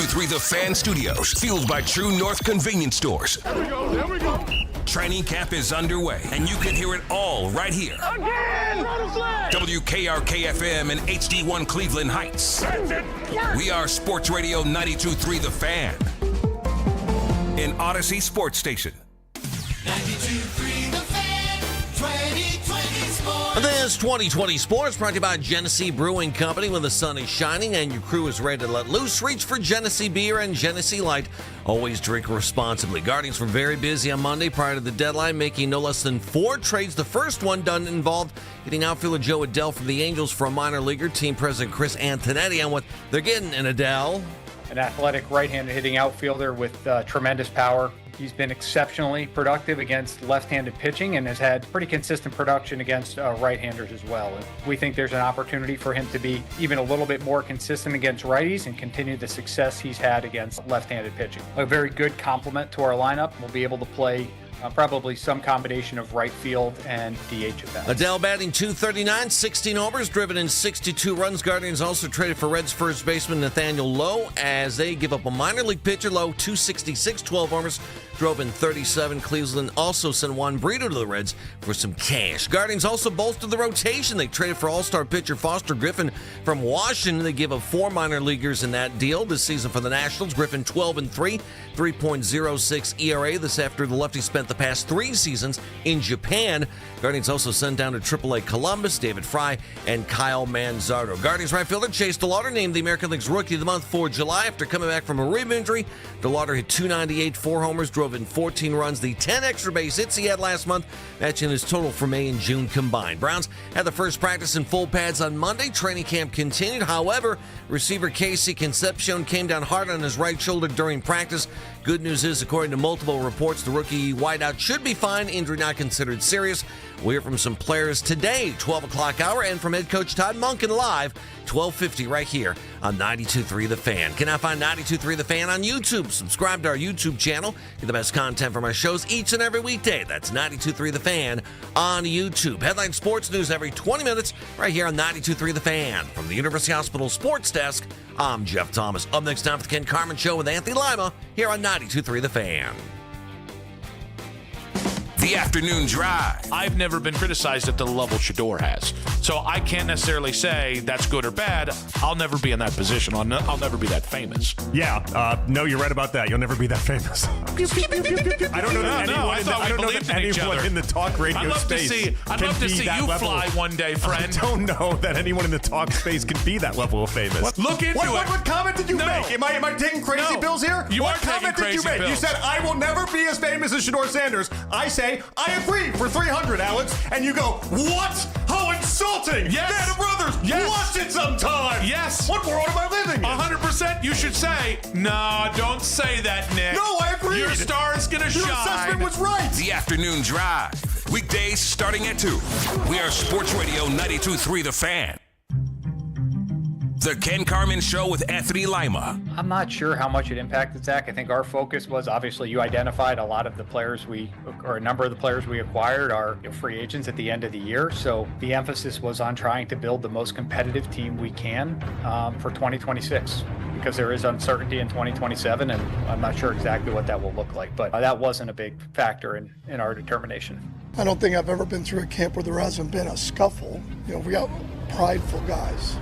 92.3 The Fan Studios, fueled by True North Convenience Stores. There we go. Training camp is underway, and you can hear it all right here. Again! WKRK-FM and HD1 Cleveland Heights. We are Sports Radio 92.3 The Fan. An Odyssey Sports Station. 92.3 The Fan, 2020 Sports. This 2020 Sports brought to you by Genesee Brewing Company. When the sun is shining and your crew is ready to let loose, reach for Genesee Beer and Genesee Light. Always drink responsibly. Guardians were very busy on Monday prior to the deadline, making no less than 4 trades. The first one done involved getting outfielder Joe Adell from the Angels for a minor leaguer. Team president Chris Antonetti on what they're getting in Adell. An athletic right-handed hitting outfielder with tremendous power. He's been exceptionally productive against left-handed pitching and has had pretty consistent production against right-handers as well. And we think there's an opportunity for him to be even a little bit more consistent against righties and continue the success he's had against left-handed pitching. A very good complement to our lineup. We'll be able to play probably some combination of right field and DH at bats. Adell batting .239, 16 homers, driven in 62 runs. Guardians also traded for Reds first baseman Nathaniel Lowe as they give up a minor league pitcher. Lowe, .266, 12 homers, drove in 37. Cleveland also sent Juan Brito to the Reds for some cash. Guardians also bolstered the rotation. They traded for all-star pitcher Foster Griffin from Washington. They give up 4 minor leaguers in that deal this season for the Nationals. Griffin 12-3, 3.06 ERA. This after the lefty spent the past 3 seasons in Japan. Guardians also sent down to AAA Columbus, David Fry, and Kyle Manzardo. Guardians right fielder Chase DeLauder named the American League's Rookie of the Month for July after coming back from a rib injury. DeLauder hit .298, 4 homers, drove in 14 runs. The 10 extra base hits he had last month, matching his total for May and June combined. Browns had the first practice in full pads on Monday. Training camp continued. However, receiver Casey Concepcion came down hard on his right shoulder during practice. Good news is, according to multiple reports, the rookie wideout should be fine. Injury not considered serious. We'll hear from some players today, 12 o'clock hour, and from head coach Todd Monken live, 12:50 right here on 92.3 The Fan. Can I find 92.3 The Fan on YouTube? Subscribe to our YouTube channel. Get the best content from our shows each and every weekday. That's 92.3 The Fan on YouTube. Headline sports news every 20 minutes right here on 92.3 The Fan. From the University Hospital Sports Desk, I'm Jeff Thomas. Up next time for the Ken Carman Show with Anthony Lima here on 92.3 The Fan. The Afternoon Drive. I've never been criticized at the level Shador has. So I can't necessarily say that's good or bad. I'll never be in that position. I'll never be that famous. Yeah, no, you're right about that. You'll never be that famous. I don't know that anyone in the talk radio space I'd love to see you fly one day, friend. I don't know that anyone in the talk space can be that level of famous. Look into it. What comment did you make? Am I taking crazy bills here? What comment did you make? Bills. You said, I will never be as famous as Shador Sanders. I say, I agree for 300, Alex. And you go, what? How insulting. Yes. Band of Brothers. Yes. Watch it sometime. Yes. What world am I living in? 100% you should say, no, don't say that, Nick. No, I agree. Your star is going to shine. Your assessment was right. The Afternoon Drive. Weekdays starting at 2. We are Sports Radio 92.3 The Fan. The Ken Carman Show with Anthony Lima. I'm not sure how much it impacted Zach. I think our focus was, obviously, you identified a lot of the players or a number of the players we acquired are free agents at the end of the year. So the emphasis was on trying to build the most competitive team we can for 2026, because there is uncertainty in 2027, and I'm not sure exactly what that will look like. But that wasn't a big factor in our determination. I don't think I've ever been through a camp where there hasn't been a scuffle. We got prideful guys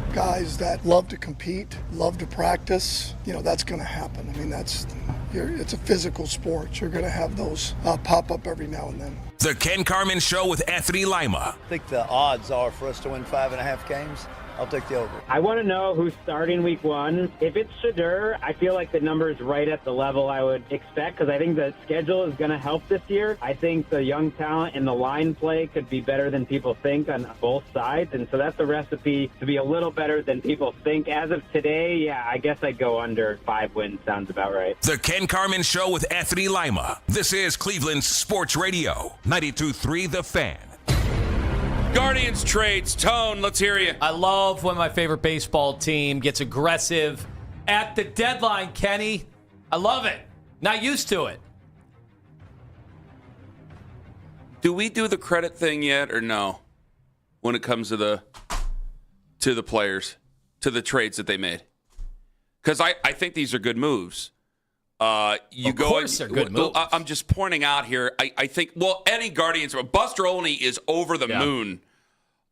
that love to compete, love to practice. That's going to happen. I mean, it's a physical sport. You're going to have those pop up every now and then. The Ken Carman Show with Anthony Lima. I think the odds are for us to win 5.5 games. I'll take the over. I want to know who's starting week 1. If it's Shador, I feel like the number is right at the level I would expect, because I think the schedule is going to help this year. I think the young talent and the line play could be better than people think on both sides, and so that's a recipe to be a little better than people think. As of today, yeah, I guess I'd go under 5 wins. Sounds about right. The Ken Carman Show with Anthony Lima. This is Cleveland's Sports Radio 92.3 The Fan. Guardians trades. Tone, let's hear you. I love when my favorite baseball team gets aggressive at the deadline, Kenny. I love it. Not used to it. Do we do the credit thing yet or no? When it comes to the players, to the trades that they made? because I think these are good moves. Of course they're good moves. I'm just pointing out here, I think, any Guardians, Buster Olney is over the moon.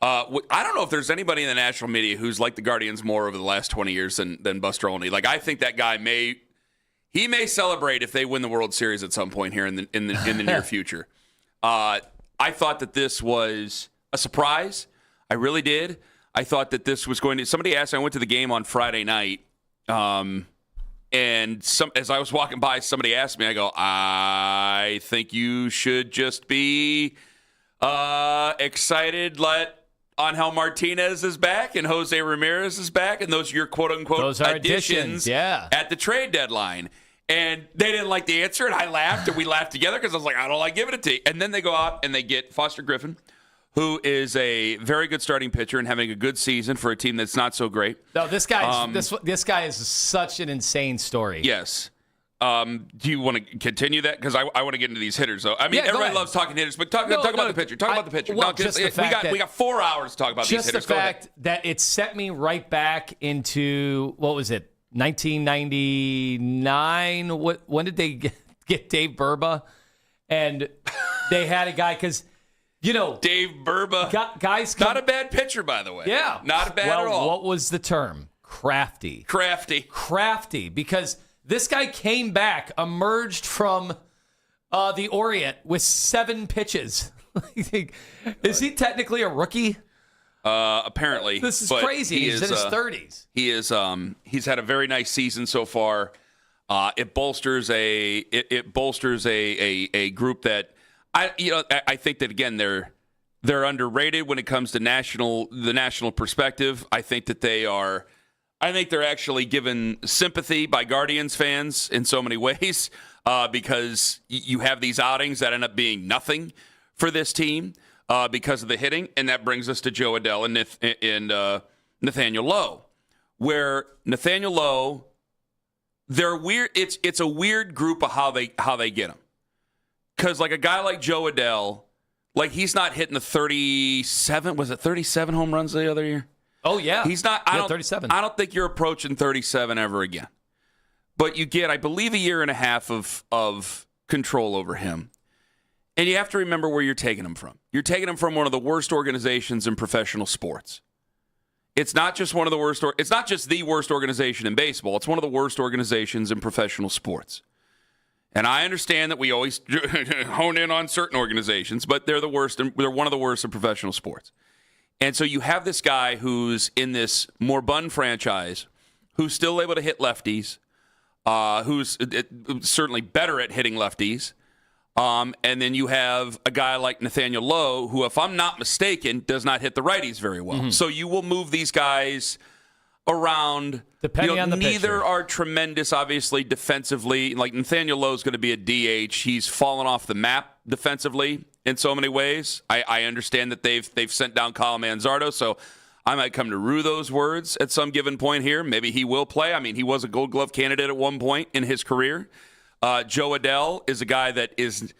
I don't know if there's anybody in the national media who's liked the Guardians more over the last 20 years than Buster Olney. Like, I think that guy may celebrate if they win the World Series at some point here in the near future. I thought that this was a surprise. I really did. I thought that this was going to. Somebody asked. I went to the game on Friday night, and as I was walking by, somebody asked me. I go, I think you should just be excited. Angel Martinez is back and Jose Ramirez is back, and those are your quote unquote additions at the trade deadline. And they didn't like the answer, and I laughed, and we laughed together because I was like, I don't like giving it to you. And then they go out and they get Foster Griffin, who is a very good starting pitcher and having a good season for a team that's not so great. No, this guy is such an insane story. Yes. Do you want to continue that? Because I want to get into these hitters, though. I mean, everybody loves talking hitters, but talk about the pitcher. Talk about the pitcher. Well, we got 4 hours to talk about these hitters. Just the fact that it set me right back into, what was it, 1999? When did they get Dave Burba? And they had a guy, because, Dave Burba. Guys not a bad pitcher, by the way. Yeah. Not bad at all. What was the term? Crafty. Crafty, because this guy came back, emerged from the Orient with 7 pitches. Is he technically a rookie? Apparently. This is crazy. He's in his 30s. He is. He's had a very nice season so far. It bolsters a group that I think that, again, they're underrated when it comes to the national perspective. I think that they're actually given sympathy by Guardians fans in so many ways because you have these outings that end up being nothing for this team because of the hitting, and that brings us to Joe Adell and Nathaniel Lowe, where Nathaniel Lowe, they're weird. It's a weird group of how they get him, because like a guy like Joe Adell, like he's not hitting the 37. Was it 37 home runs the other year? Oh, yeah. He's not. 37. I don't think you're approaching 37 ever again. But you get, I believe, a year and a half of control over him. And you have to remember where you're taking him from. You're taking him from one of the worst organizations in professional sports. It's not just one of the worst. It's not just the worst organization in baseball. It's one of the worst organizations in professional sports. And I understand that we always hone in on certain organizations, but they're the worst. And they're one of the worst in professional sports. And so you have this guy who's in this moribund franchise, who's still able to hit lefties, who's certainly better at hitting lefties. And then you have a guy like Nathaniel Lowe, who, if I'm not mistaken, does not hit the righties very well. Mm-hmm. So you will move these guys around. Depending on the neither pitcher. Are tremendous, obviously, defensively. Like Nathaniel Lowe is going to be a DH. He's fallen off the map defensively in so many ways. I understand that they've sent down Kyle Manzardo, so I might come to rue those words at some given point here. Maybe he will play. I mean, he was a Gold Glove candidate at one point in his career. Joe Adell is a guy that is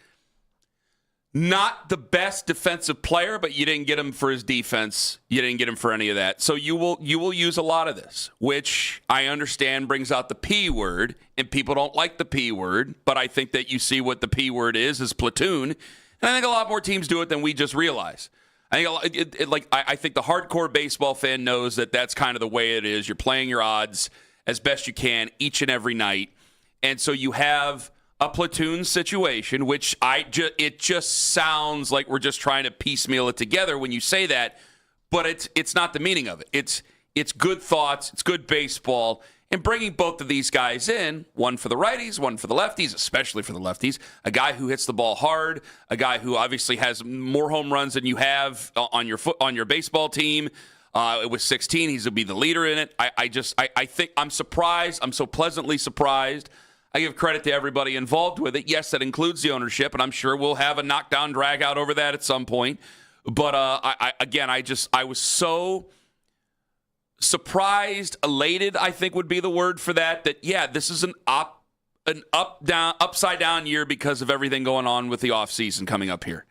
not the best defensive player, but you didn't get him for his defense. You didn't get him for any of that. So you will use a lot of this, which I understand brings out the P word, and people don't like the P word, but I think that you see what the P word is platoon, and I think a lot more teams do it than we just realize. I think the hardcore baseball fan knows that that's kind of the way it is. You're playing your odds as best you can each and every night. And so you have a platoon situation, which it just sounds like we're just trying to piecemeal it together when you say that, but it's not the meaning of it. It's good thoughts, it's good baseball, and bringing both of these guys in, one for the righties, one for the lefties, especially for the lefties, a guy who hits the ball hard, a guy who obviously has more home runs than you have on your baseball team. With 16, he's going to be the leader in it. I think I'm surprised. I'm so pleasantly surprised. I give credit to everybody involved with it. Yes, that includes the ownership, and I'm sure we'll have a knockdown drag out over that at some point. But I was so surprised, elated, I think would be the word for that. That this is an upside down year because of everything going on with the offseason coming up here.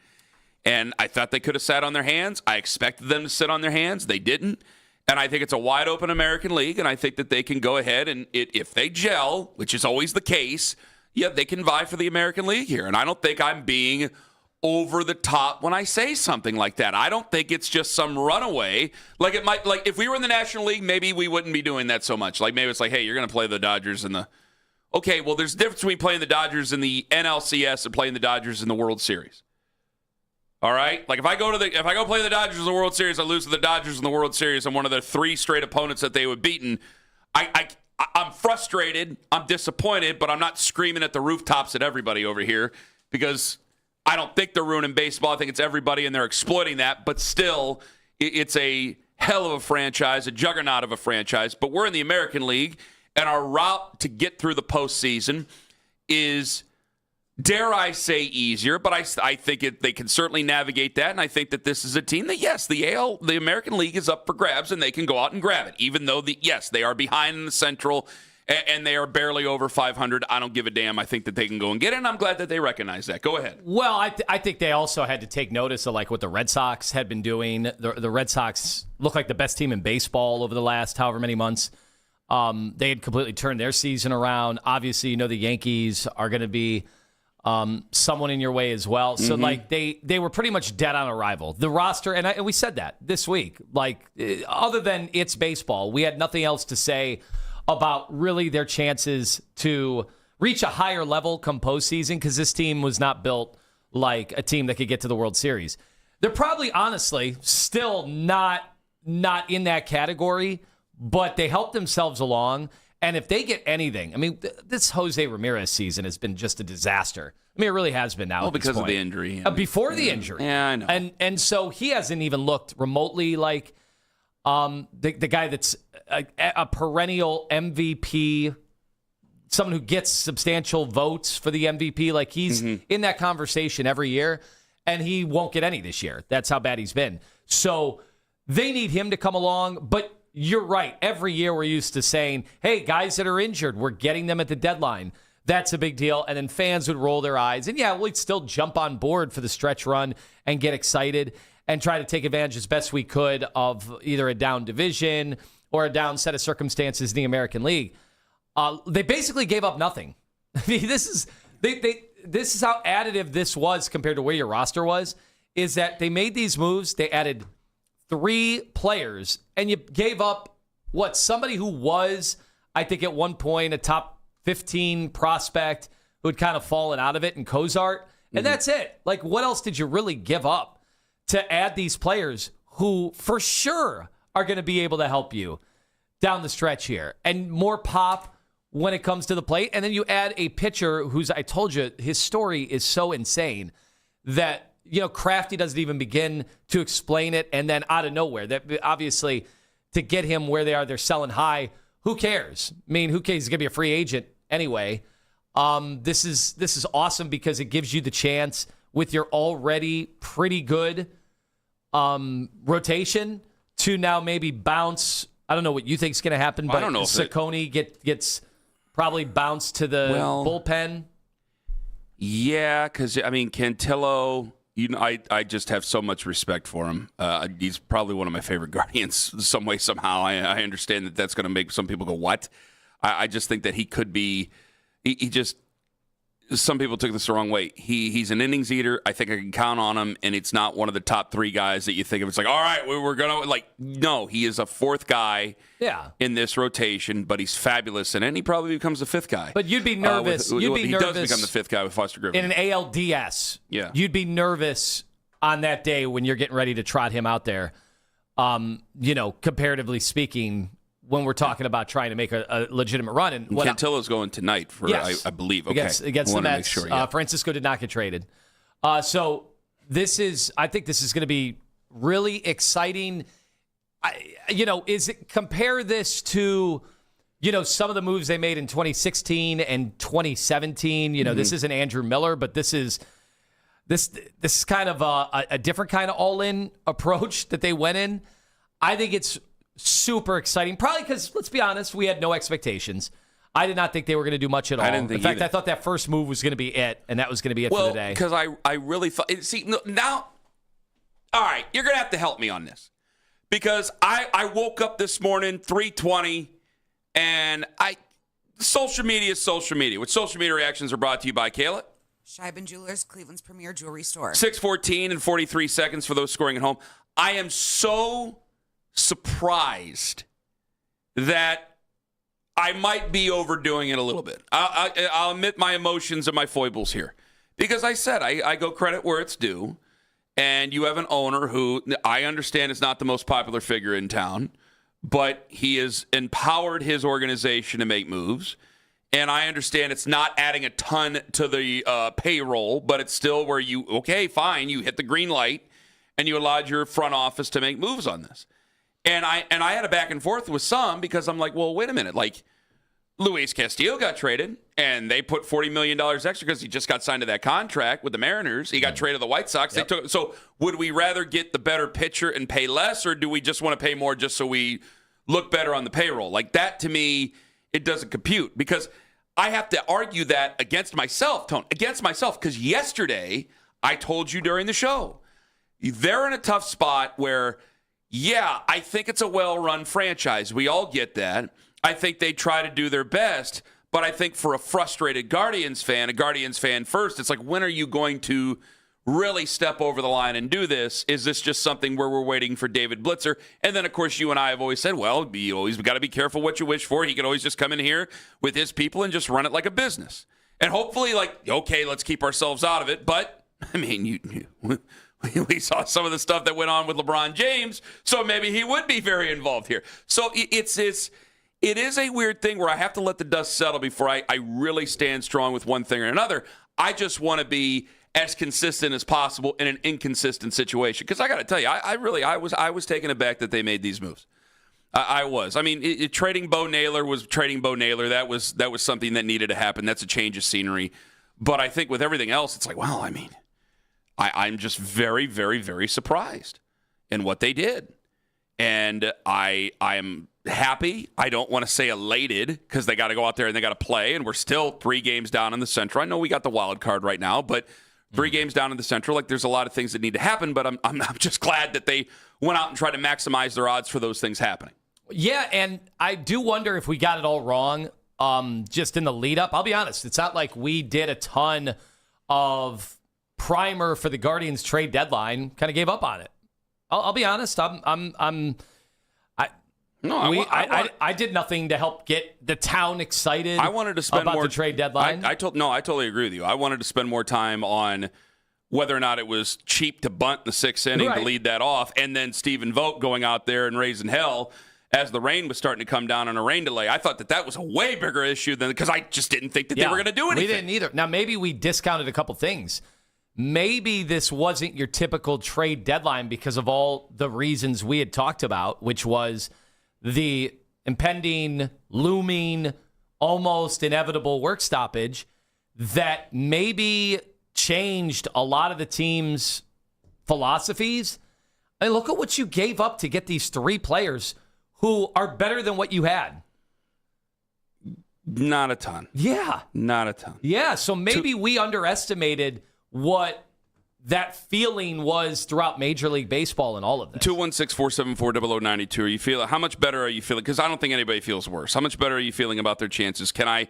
And I thought they could have sat on their hands. I expected them to sit on their hands. They didn't. And I think it's a wide open American League, and I think that they can go ahead and if they gel, which is always the case, yeah, they can vie for the American League here. And I don't think I'm being over the top when I say something like that. I don't think it's just some runaway. Like it might, like if we were in the National League, maybe we wouldn't be doing that so much. Like maybe it's like, hey, you're going to play the Dodgers in the. Okay, well, there's a difference between playing the Dodgers in the NLCS and playing the Dodgers in the World Series. All right, like if I go play the Dodgers in the World Series, I lose to the Dodgers in the World Series, and one of the 3 straight opponents that they would beaten. I'm frustrated, I'm disappointed, but I'm not screaming at the rooftops at everybody over here because I don't think they're ruining baseball. I think it's everybody, and they're exploiting that. But still, it's a hell of a franchise, a juggernaut of a franchise. But we're in the American League, and our route to get through the postseason is, dare I say, easier, but I think they can certainly navigate that, and I think that this is a team that, yes, the American League is up for grabs, and they can go out and grab it, even though, yes, they are behind in the Central, and they are barely over 500. I don't give a damn. I think that they can go and get it, and I'm glad that they recognize that. Go ahead. Well, I think they also had to take notice of like what the Red Sox had been doing. The Red Sox look like the best team in baseball over the last however many months. They had completely turned their season around. Obviously, the Yankees are going to be someone in your way as well. So, like, they were pretty much dead on arrival. The roster, and we said that this week, like, other than it's baseball, we had nothing else to say about really their chances to reach a higher level come postseason because this team was not built like a team that could get to the World Series. They're probably, honestly, still not in that category, but they helped themselves along. And if they get anything, I mean, this Jose Ramirez season has been just a disaster. I mean, it really has been now. Well, because of the injury. Before the injury. Yeah, I know. And so he hasn't even looked remotely like the guy that's a perennial MVP, someone who gets substantial votes for the MVP. Like he's in that conversation every year, and he won't get any this year. That's how bad he's been. So they need him to come along, but you're right. Every year we're used to saying, hey, guys that are injured, we're getting them at the deadline. That's a big deal. And then fans would roll their eyes. And yeah, we'd still jump on board for the stretch run and get excited and try to take advantage as best we could of either a down division or a down set of circumstances in the American League. They basically gave up nothing. I mean, this is how additive this was compared to where your roster was, is that they made these moves. They added 3 players, and you gave up, somebody who was, I think at one point, a top 15 prospect who had kind of fallen out of it in Cozart, and that's it. Like, what else did you really give up to add these players who, for sure, are going to be able to help you down the stretch here, and more pop when it comes to the plate, and then you add a pitcher who's, I told you, his story is so insane that Crafty doesn't even begin to explain it, and then out of nowhere, that obviously to get him where they are, they're selling high. Who cares? I mean, who cares? He's gonna be a free agent anyway. This is awesome because it gives you the chance with your already pretty good rotation to now maybe bounce. I don't know what you think is going to happen, but Saccone gets probably bounced to the bullpen. Yeah, because I mean Cantillo. I just have so much respect for him. He's probably one of my favorite Guardians some way, somehow. I understand that that's going to make some people go, what? I just think that he could be some people took this the wrong way. He's an innings eater. I think I can count on him, and it's not one of the top 3 guys that you think of. It's like, all right, we're going to, no, he is a 4th guy in this rotation, but he's fabulous, and he probably becomes the 5th guy. But you'd be nervous. He does become the 5th guy with Foster Griffin. In an ALDS, you'd be nervous on that day when you're getting ready to trot him out there, comparatively speaking, when we're talking about trying to make a legitimate run. And Cantillo's going tonight for, I believe. Okay. Against the Mets. Sure, Francisco did not get traded. So I think this is going to be really exciting. Compare this to, some of the moves they made in 2016 and 2017. This isn't Andrew Miller, but this is kind of a different kind of all-in approach that they went in. I think it's super exciting. Probably because, let's be honest, we had no expectations. I did not think they were going to do much at all. In fact, I thought that first move was going to be it, and that was going to be it for the day. Because I really thought... See, now... All right, you're going to have to help me on this. because I woke up this morning 3:20, and social media is social media. Which social media reactions are brought to you by Kayla. Scheiben Jewelers, Cleveland's premier jewelry store. 6:14 and 43 seconds for those scoring at home. I am so surprised that I might be overdoing it a little bit. I'll admit my emotions and my foibles here. Because I said I go credit where it's due. And you have an owner who I understand is not the most popular figure in town, but he has empowered his organization to make moves. And I understand it's not adding a ton to the payroll, but it's still where you hit the green light and you allowed your front office to make moves on this. And I had a back and forth with some because I'm like, well, wait a minute. Like, Luis Castillo got traded, and they put $40 million extra because he just got signed to that contract with the Mariners. He got traded to the White Sox. Yep. So would we rather get the better pitcher and pay less, or do we just want to pay more just so we look better on the payroll? Like, that, to me, it doesn't compute because I have to argue that against myself, Tone, because yesterday I told you during the show, they're in a tough spot where, yeah, I think it's a well-run franchise. We all get that. I think they try to do their best, but I think for a frustrated Guardians fan, a Guardians fan first, it's like, when are you going to really step over the line and do this? Is this just something where we're waiting for David Blitzer? And then, of course, you and I have always said, well, you always got to be careful what you wish for. He could always just come in here with his people and just run it like a business. And hopefully, like, okay, let's keep ourselves out of it. But, I mean, we saw some of the stuff that went on with LeBron James, so maybe he would be very involved here. So it is a weird thing where I have to let the dust settle before I really stand strong with one thing or another. I just want to be as consistent as possible in an inconsistent situation. Because I got to tell you, I was taken aback that they made these moves. I was. I mean, trading Bo Naylor was trading Bo Naylor. That was something that needed to happen. That's a change of scenery. But I think with everything else, it's like, well, I mean, I'm just very, very, very surprised in what they did. And I'm happy. I don't want to say elated because they got to go out there and they got to play. And we're still 3 games down in the Central. I know we got the wild card right now, but 3 games down in the Central. Like, there's a lot of things that need to happen. But I'm just glad that they went out and tried to maximize their odds for those things happening. Yeah, and I do wonder if we got it all wrong just in the lead up. I'll be honest. It's not like we did a ton of primer for the Guardians trade deadline. Kind of gave up on it. I'll be honest. I did nothing to help get the town excited. I wanted to spend about more the trade deadline. I totally agree with you. I wanted to spend more time on whether or not it was cheap to bunt in the 6th inning to lead that off, and then Stephen Vogt going out there and raising hell as the rain was starting to come down on a rain delay. I thought that was a way bigger issue than because I just didn't think that they were going to do anything. We didn't either. Now maybe we discounted a couple things. Maybe this wasn't your typical trade deadline because of all the reasons we had talked about, which was the impending, looming, almost inevitable work stoppage that maybe changed a lot of the team's philosophies. I mean, look at what you gave up to get these 3 players who are better than what you had. Not a ton. Yeah. Not a ton. Yeah, so maybe we underestimated what that feeling was throughout Major League Baseball and all of this. 216-474-0092. Are you feeling? How much better are you feeling? Because I don't think anybody feels worse. How much better are you feeling about their chances? Can I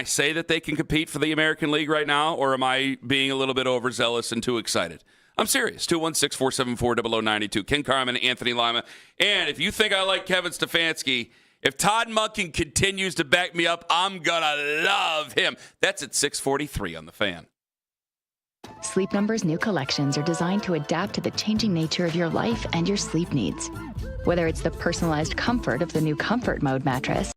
say that they can compete for the American League right now, or am I being a little bit overzealous and too excited? I'm serious. 216-474-0092. Ken Carman, Anthony Lima. And if you think I like Kevin Stefanski, if Todd Monken continues to back me up, I'm going to love him. That's at 643 on The Fan. Sleep Number's new collections are designed to adapt to the changing nature of your life and your sleep needs. Whether it's the personalized comfort of the new Comfort Mode mattress,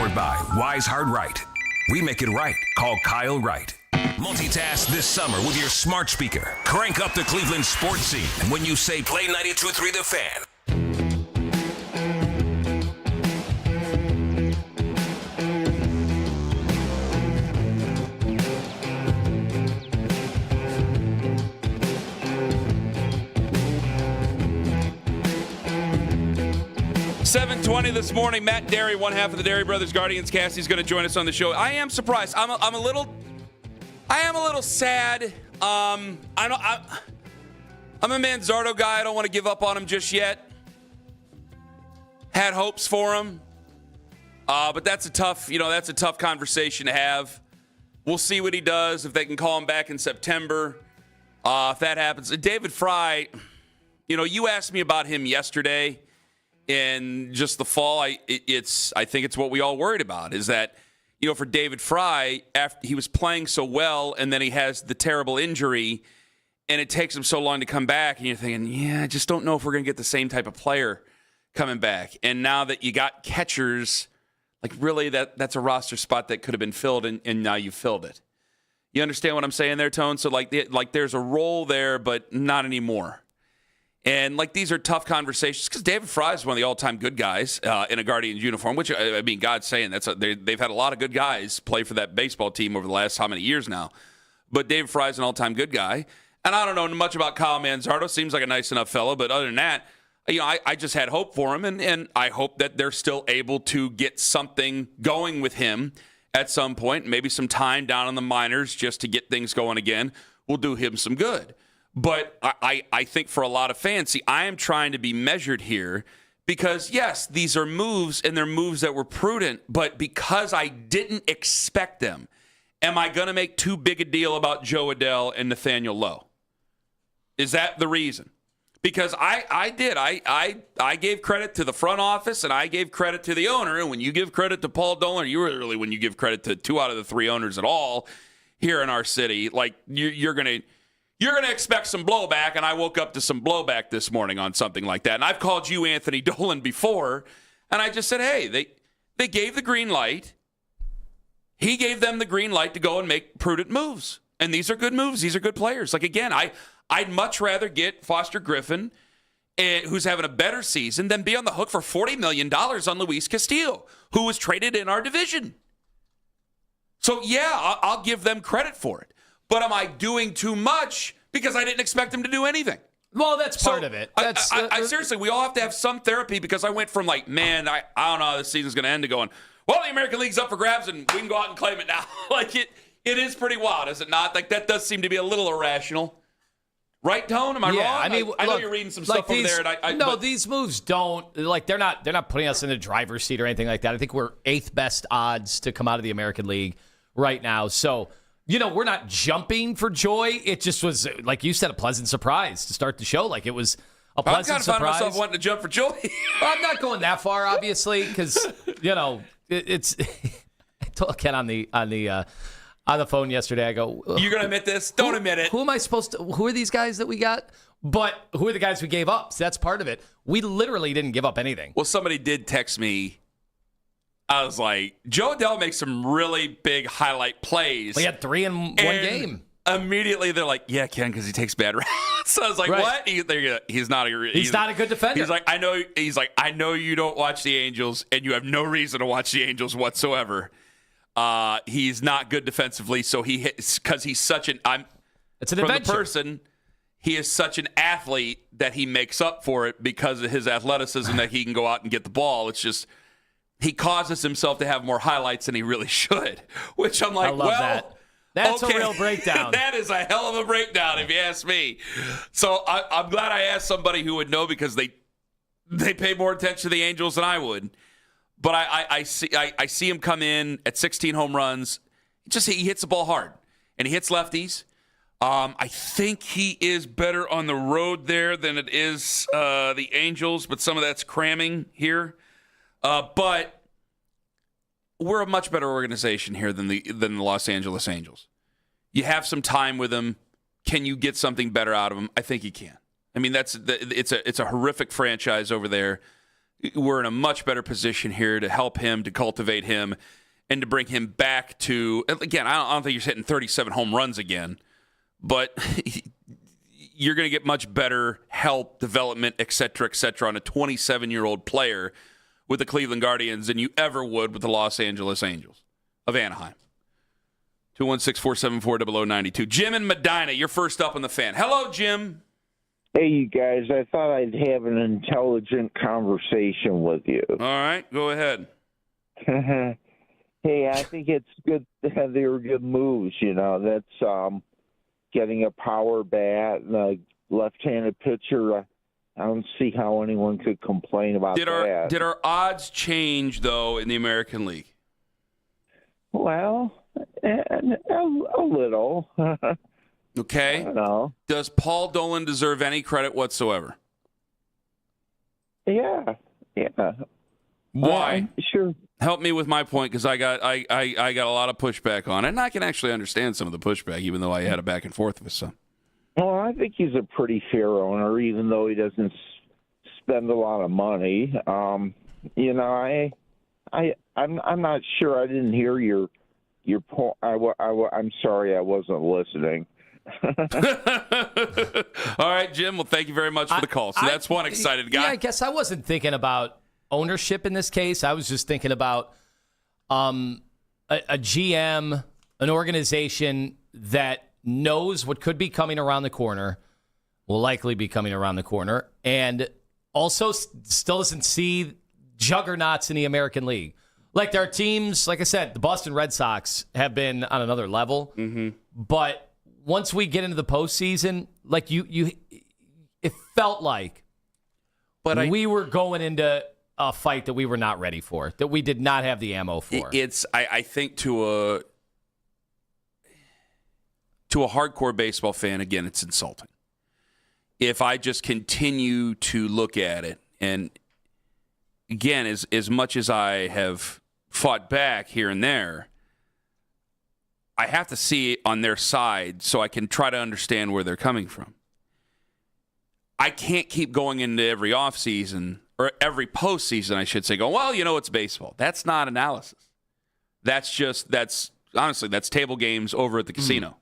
Powered by Wise Hard Right. We make it right. Call Kyle Wright. Multitask this summer with your smart speaker. Crank up the Cleveland sports scene when you say play 92.3 The Fan. $7:20 this morning. Matt Derry, one half of the Derry Brothers Guardians cast, he's going to join us on the show. I am surprised. I am a little sad. I'm a Manzardo guy. I don't want to give up on him just yet. Had hopes for him, but that's a tough conversation to have. We'll see what he does, if they can call him back in September. If that happens, David Fry. You asked me about him yesterday. In just the fall, I think it's what we all worried about is that, for David Fry, after he was playing so well and then he has the terrible injury and it takes him so long to come back and you're thinking, I just don't know if we're going to get the same type of player coming back. And now that you got catchers, really that's a roster spot that could have been filled and now you filled it. You understand what I'm saying there, Tone? So there's a role there, but not anymore. And these are tough conversations because David Fry is one of the all-time good guys in a Guardians uniform, which, God's saying they've had a lot of good guys play for that baseball team over the last how many years now. But David Fry is an all-time good guy. And I don't know much about Kyle Manzardo. Seems like a nice enough fellow. But other than that, I just had hope for him. And I hope that they're still able to get something going with him at some point. Maybe some time down in the minors just to get things going again will do him some good. But I think for a lot of fans, I am trying to be measured here because, yes, these are moves, and they're moves that were prudent, but because I didn't expect them, am I going to make too big a deal about Joe Adell and Nathaniel Lowe? Is that the reason? Because I did. I gave credit to the front office, and I gave credit to the owner, and when you give credit to Paul Dolan, when you give credit to 2 out of the 3 owners at all here in our city, you're going to expect some blowback, and I woke up to some blowback this morning on something like that. And I've called you Anthony Dolan before, and I just said, hey, they gave the green light. He gave them the green light to go and make prudent moves. And these are good moves. These are good players. Again, I'd much rather get Foster Griffin, who's having a better season, than be on the hook for $40 million on Luis Castillo, who was traded in our division. So, yeah, I'll give them credit for it. But am I doing too much because I didn't expect him to do anything? Well, that's part of it. I seriously, we all have to have some therapy because I went from I don't know how this season's going to end to going, well, the American League's up for grabs and we can go out and claim it now. It is pretty wild, is it not? That does seem to be a little irrational. Right, Tone? Am I wrong? I know you're reading some stuff over there. These moves don't, they're not putting us in the driver's seat or anything like that. I think we're 8th best odds to come out of the American League right now. So, we're not jumping for joy. It just was, like you said, a pleasant surprise to start the show. It was a pleasant surprise. I find myself wanting to jump for joy. I'm not going that far, obviously, because it's. I told Ken on the phone yesterday. I go, you're gonna admit this? Don't admit it. Who am I supposed to? Who are these guys that we got? But who are the guys we gave up? So that's part of it. We literally didn't give up anything. Well, somebody did text me. I was like, Joe Adell makes some really big highlight plays. We had 3 in one game. Immediately, they're like, yeah, Ken, because he takes bad routes. So I was like, right. What? He's not a good defender. He's like, I know you don't watch the Angels, and you have no reason to watch the Angels whatsoever. He's not good defensively, so he hits because he's such an. It's an adventure. The person, he is such an athlete that he makes up for it because of his athleticism that he can go out and get the ball. It's just. He causes himself to have more highlights than he really should, which I'm like, I love that. That's okay. a real breakdown. That is a hell of a breakdown, if you ask me. So I'm glad I asked somebody who would know because they pay more attention to the Angels than I would. But I see him come in at 16 home runs. He hits the ball hard, and he hits lefties. I think he is better on the road there than it is the Angels, but some of that's cramming here. But we're a much better organization here than the Los Angeles Angels. You have some time with them. Can you get something better out of them? I think you can. I mean, it's a horrific franchise over there. we're in a much better position here to help him, to cultivate him, and to bring him back to, again, I don't think he's hitting 37 home runs again, but you're going to get much better help, development, et cetera, on a 27-year-old player with the Cleveland Guardians than you ever would with the Los Angeles Angels of Anaheim. 216-474-0092. Jim in Medina, you're first up on the Fan. Hello, Jim. Hey, you guys. I thought I'd have an intelligent conversation with you. All right, go ahead. Hey, I think it's good. They were good moves, That's getting a power bat and a left-handed pitcher. I don't see how anyone could complain about that. Did our odds change, though, in the American League? Well, a little. Okay. I don't know. Does Paul Dolan deserve any credit whatsoever? Yeah. Why? Sure. Help me with my point, because I got a lot of pushback on it, and I can actually understand some of the pushback, even though I had a back and forth with some. Well, I think he's a pretty fair owner, even though he doesn't spend a lot of money. I'm not sure. I didn't hear your point. I'm sorry, I wasn't listening. All right, Jim. Well, thank you very much for the call. So that's one excited guy. Yeah, I guess I wasn't thinking about ownership in this case. I was just thinking about a GM, an organization that knows what could be coming around the corner, will likely be coming around the corner, and also still doesn't see juggernauts in the American League. Like, there are teams, like I said, the Boston Red Sox have been on another level, but once we get into the postseason, like it felt like we were going into a fight that we were not ready for, that we did not have the ammo for. I think to a hardcore baseball fan, again, it's insulting. If I just continue to look at it, and again, as much as I have fought back here and there, I have to see it on their side so I can try to understand where they're coming from. I can't keep going into every offseason, or every postseason, I should say, going, well, it's baseball. That's not analysis. That's honestly, that's table games over at the casino.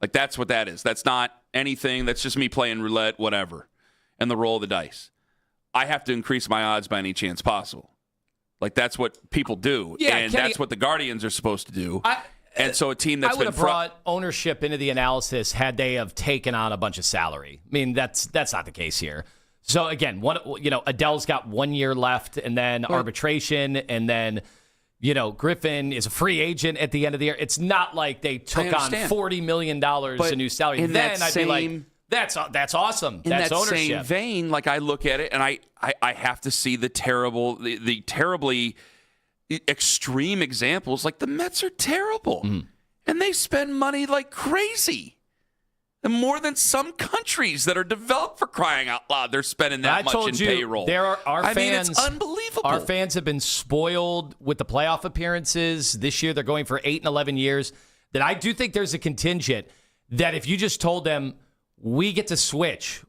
Like, that's what that is. That's not anything. That's just me playing roulette, whatever, and the roll of the dice. I have to increase my odds by any chance possible. Like, that's what people do. Yeah, and Kenny, that's what the Guardians are supposed to do. And so a team that's I would have brought ownership into the analysis had they have taken on a bunch of salary. I mean, that's not the case here. So again, Adele's got 1 year left, and then arbitration, and then Griffin is a free agent at the end of the year. It's not like they took on $40 million in new salary. Then I'd be like, that's awesome. That's ownership. In that same vein, like, I look at it and I have to see the terribly extreme examples. Like, the Mets are terrible, and they spend money like crazy. And more than some countries that are developed, for crying out loud, they're spending that much in payroll. There are our fans. It's unbelievable. Our fans have been spoiled with the playoff appearances. This year, they're going for 8 and 11 years. That I do think there's a contingent that if you just told them, we get to switch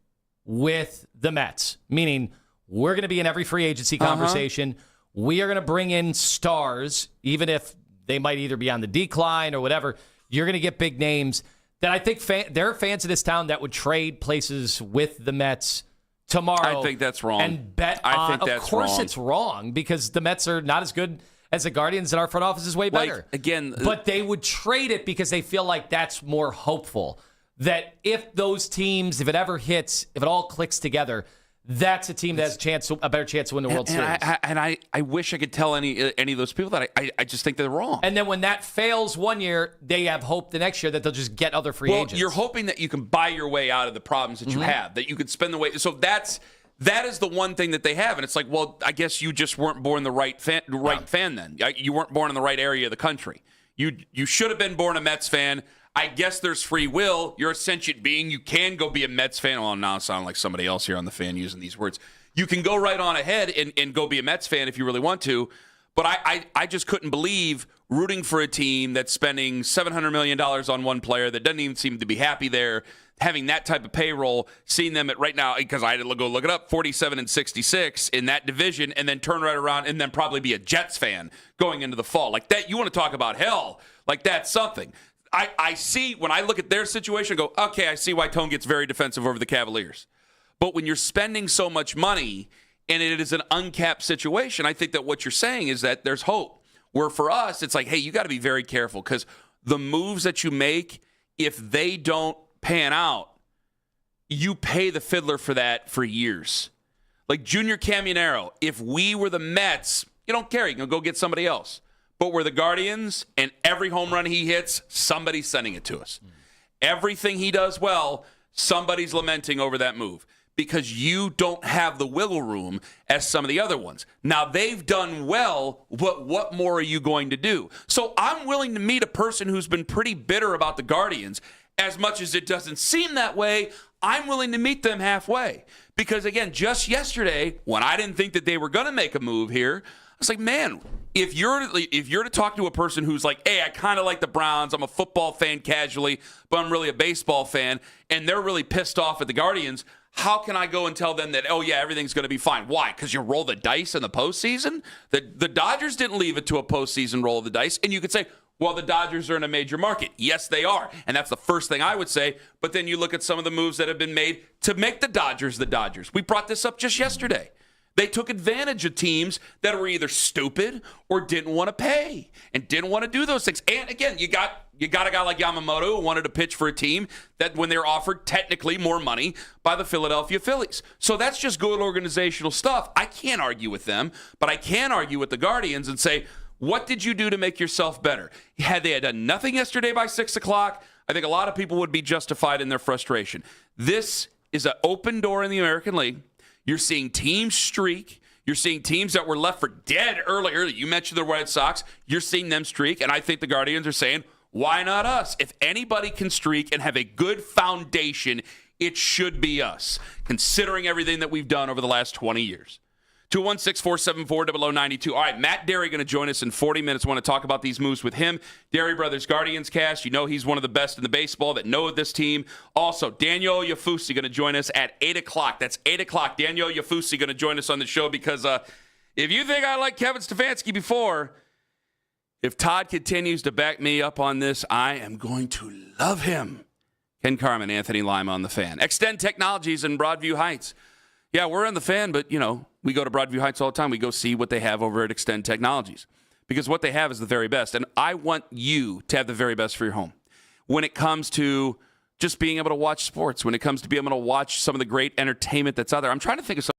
with the Mets, meaning we're going to be in every free agency conversation. We are going to bring in stars, even if they might either be on the decline or whatever. You're going to get big names. That I think there are fans of this town that would trade places with the Mets tomorrow. I think that's wrong. And bet I on. think that's of course wrong. It's wrong, because the Mets are not as good as the Guardians, and our front office is way better. But they would trade it because they feel like that's more hopeful. That if those teams, if it ever hits, if it all clicks together, that's a team that has a better chance to win the World Series. I wish I could tell any of those people that I just think they're wrong. And then when that fails 1 year, they have hope the next year that they'll just get other free agents. You're hoping that you can buy your way out of the problems that you have, that you could spend the way. So that is the one thing that they have. And it's like, well, I guess you just weren't born the right fan then. You weren't born in the right area of the country. You should have been born a Mets fan. I guess there's free will. You're a sentient being. You can go be a Mets fan. Well, now I sound like somebody else here on the Fan using these words. You can go right on ahead and go be a Mets fan if you really want to. But I just couldn't believe rooting for a team that's spending $700 million on one player that doesn't even seem to be happy there, having that type of payroll, seeing them at right now, because I had to go look it up, 47-66 in that division, and then turn right around and then probably be a Jets fan going into the fall. Like that, you want to talk about hell. Like that's something. I see, when I look at their situation, I go, okay, I see why Tone gets very defensive over the Cavaliers. But when you're spending so much money and it is an uncapped situation, I think that what you're saying is that there's hope. Where for us, it's like, hey, you got to be very careful because the moves that you make, if they don't pan out, you pay the fiddler for that for years. Like Junior Caminero, if we were the Mets, you don't care. You can go get somebody else. But we're the Guardians, and every home run he hits, somebody's sending it to us. Everything he does well, somebody's lamenting over that move because you don't have the wiggle room as some of the other ones. Now, they've done well, but what more are you going to do? So I'm willing to meet a person who's been pretty bitter about the Guardians. As much as it doesn't seem that way, I'm willing to meet them halfway. Because, again, just yesterday, when I didn't think that they were going to make a move here, I was like, man, if you're to talk to a person who's like, hey, I kind of like the Browns, I'm a football fan casually, but I'm really a baseball fan, and they're really pissed off at the Guardians, how can I go and tell them that, oh, yeah, everything's going to be fine? Why? Because you roll the dice in the postseason? The Dodgers didn't leave it to a postseason roll of the dice, and you could say, well, the Dodgers are in a major market. Yes, they are. And that's the first thing I would say. But then you look at some of the moves that have been made to make the Dodgers the Dodgers. We brought this up just yesterday. They took advantage of teams that were either stupid or didn't want to pay and didn't want to do those things. And again, you got a guy like Yamamoto who wanted to pitch for a team that when they were offered technically more money by the Philadelphia Phillies. So that's just good organizational stuff. I can't argue with them, but I can argue with the Guardians and say, what did you do to make yourself better? Had they done nothing yesterday by 6 o'clock, I think a lot of people would be justified in their frustration. This is an open door in the American League. You're seeing teams streak. You're seeing teams that were left for dead earlier. You mentioned the Red Sox. You're seeing them streak, and I think the Guardians are saying, why not us? If anybody can streak and have a good foundation, it should be us, considering everything that we've done over the last 20 years. 216-474-0092. All right, Matt Derry going to join us in 40 minutes. I want to talk about these moves with him. Derry Brothers Guardians cast. You know he's one of the best in the baseball that know this team. Also, Daniel Yafusi going to join us at 8 o'clock. That's 8 o'clock. Daniel Yafusi going to join us on the show because if you think I like Kevin Stefanski before, if Todd continues to back me up on this, I am going to love him. Ken Carman, Anthony Lima on the Fan. Extend Technologies in Broadview Heights. Yeah, we're on the Fan, but, you know, we go to Broadview Heights all the time. We go see what they have over at Extend Technologies because what they have is the very best. And I want you to have the very best for your home when it comes to just being able to watch sports, when it comes to being able to watch some of the great entertainment that's out there. I'm trying to think of something.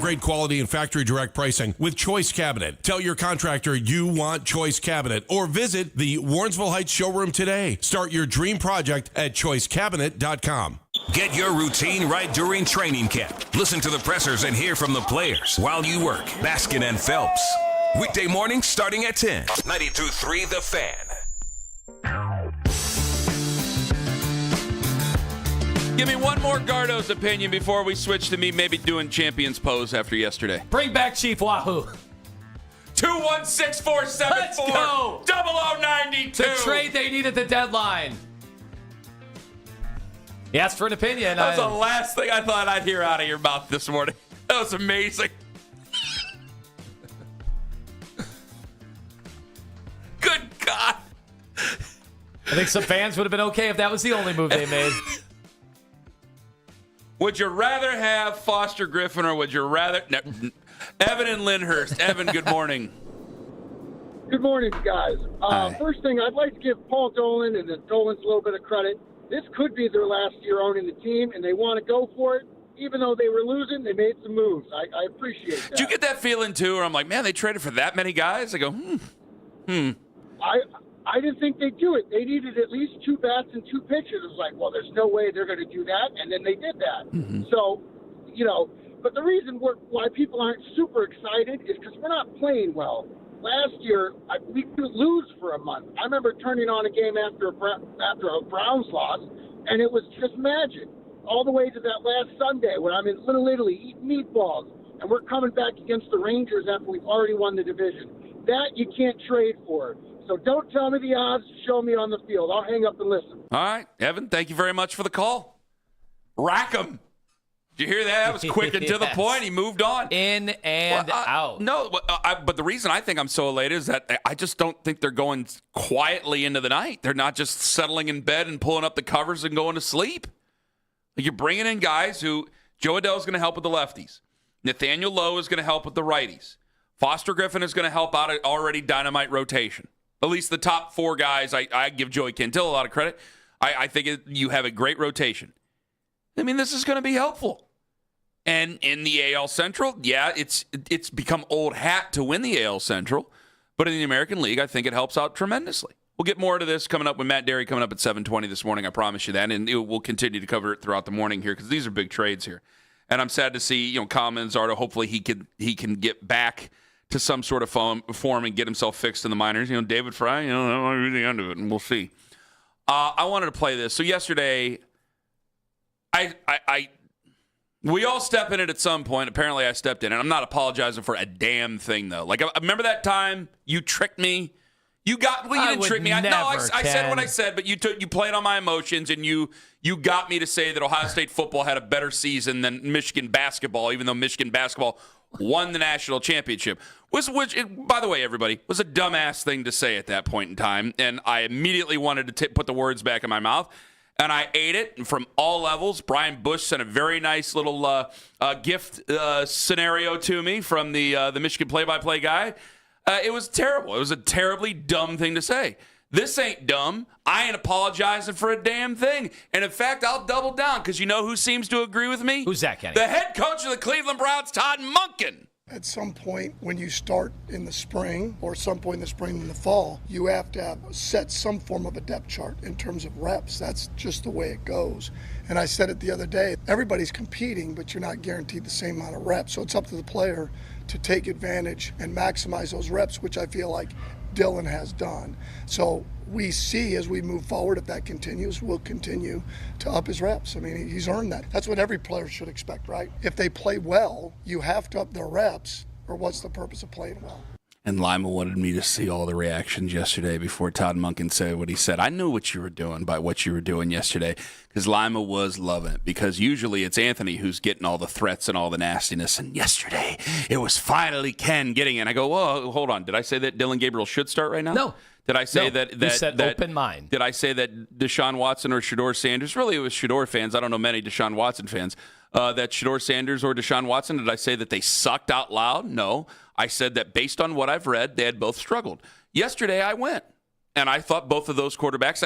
great quality and factory direct pricing with Choice Cabinet. Tell your contractor you want Choice Cabinet or visit the Warrensville Heights showroom today. Start your dream project at choicecabinet.com. Get your routine right during training camp. Listen to the pressers and hear from the players while you work. Baskin and Phelps. Weekday mornings starting at 10. 92.3 The Fan. Give me one more Gardo's opinion before we switch to me maybe doing Champions Pose after yesterday. Bring back Chief Wahoo. 216-474-0092. The trade they need at the deadline. He asked for an opinion. That was the last thing I thought I'd hear out of your mouth this morning. That was amazing. Good God. I think some fans would have been okay if that was the only move they made. Would you rather have Foster Griffin or would you rather... No, Evan and Lyndhurst. Evan, good morning. Good morning, guys. First thing, I'd like to give Paul Dolan and the Dolans a little bit of credit. This could be their last year owning the team, and they want to go for it. Even though they were losing, they made some moves. I appreciate that. Did you get that feeling, too, where I'm like, man, they traded for that many guys? I go, I didn't think they'd do it. They needed at least 2 bats and 2 pitchers. It was like, well, there's no way they're going to do that, and then they did that. So, but the reason why people aren't super excited is because we're not playing well. Last year, we could lose for a month. I remember turning on a game after a Browns loss, and it was just magic. All the way to that last Sunday when I'm in Little Italy eating meatballs, and we're coming back against the Rangers after we've already won the division. That you can't trade for. So don't tell me the odds. Show me on the field. I'll hang up and listen. All right, Evan, thank you very much for the call. Rack 'em. Did you hear that? That was quick and to the point. He moved on. In and out. No, but the reason I think I'm so elated is that I just don't think they're going quietly into the night. They're not just settling in bed and pulling up the covers and going to sleep. Like, you're bringing in guys who Joe Adell is going to help with the lefties. Nathaniel Lowe is going to help with the righties. Foster Griffin is going to help out an already dynamite rotation. At least the top 4 guys, I give Joey Cantil a lot of credit. I think you have a great rotation. I mean, this is going to be helpful. And in the AL Central, yeah, it's become old hat to win the AL Central. But in the American League, I think it helps out tremendously. We'll get more to this coming up with Matt Derry coming up at 7:20 this morning. I promise you that. And we'll continue to cover it throughout the morning here because these are big trades here. And I'm sad to see, Carman Zardo, hopefully he can get back to some sort of form and get himself fixed in the minors. David Fry, that might be the end of it, and we'll see. I wanted to play this. So yesterday, we all step in it at some point. Apparently, I stepped in it. I'm not apologizing for a damn thing, though. Like, I remember that time you tricked me. You didn't trick me. I said what I said, but you played on my emotions, and you got me to say that Ohio State football had a better season than Michigan basketball, even though Michigan basketball won the national championship. Which, by the way, everybody, was a dumbass thing to say at that point in time, and I immediately wanted to put the words back in my mouth. And I ate it from all levels. Brian Bush sent a very nice little gift scenario to me from the Michigan play-by-play guy. It was terrible. It was a terribly dumb thing to say. This ain't dumb. I ain't apologizing for a damn thing. And in fact, I'll double down because you know who seems to agree with me? Who's that, Kenny? The head coach of the Cleveland Browns, Todd Monken. At some point when you start in the spring or some point in the spring and the fall, you have to set some form of a depth chart in terms of reps. That's just the way it goes. And I said it the other day, everybody's competing, but you're not guaranteed the same amount of reps. So it's up to the player to take advantage and maximize those reps, which I feel like Dylan has done. So we see as we move forward, if that continues, we'll continue to up his reps. I mean, he's earned that. That's what every player should expect, right? If they play well, you have to up their reps, or what's the purpose of playing well? And Lima wanted me to see all the reactions yesterday before Todd Monken said what he said. I knew what you were doing by what you were doing yesterday because Lima was loving it because usually it's Anthony who's getting all the threats and all the nastiness. And yesterday it was finally Ken getting it. I go, whoa, hold on. Did I say that Dylan Gabriel should start right now? No. Did I say that you said open mind? Did I say that Deshaun Watson or Shedeur Sanders? Really, it was Shedeur fans. I don't know many Deshaun Watson fans. That Shedeur Sanders or Deshaun Watson, did I say that they sucked out loud? No. I said that based on what I've read, they had both struggled. Yesterday, I went, and I thought both of those quarterbacks,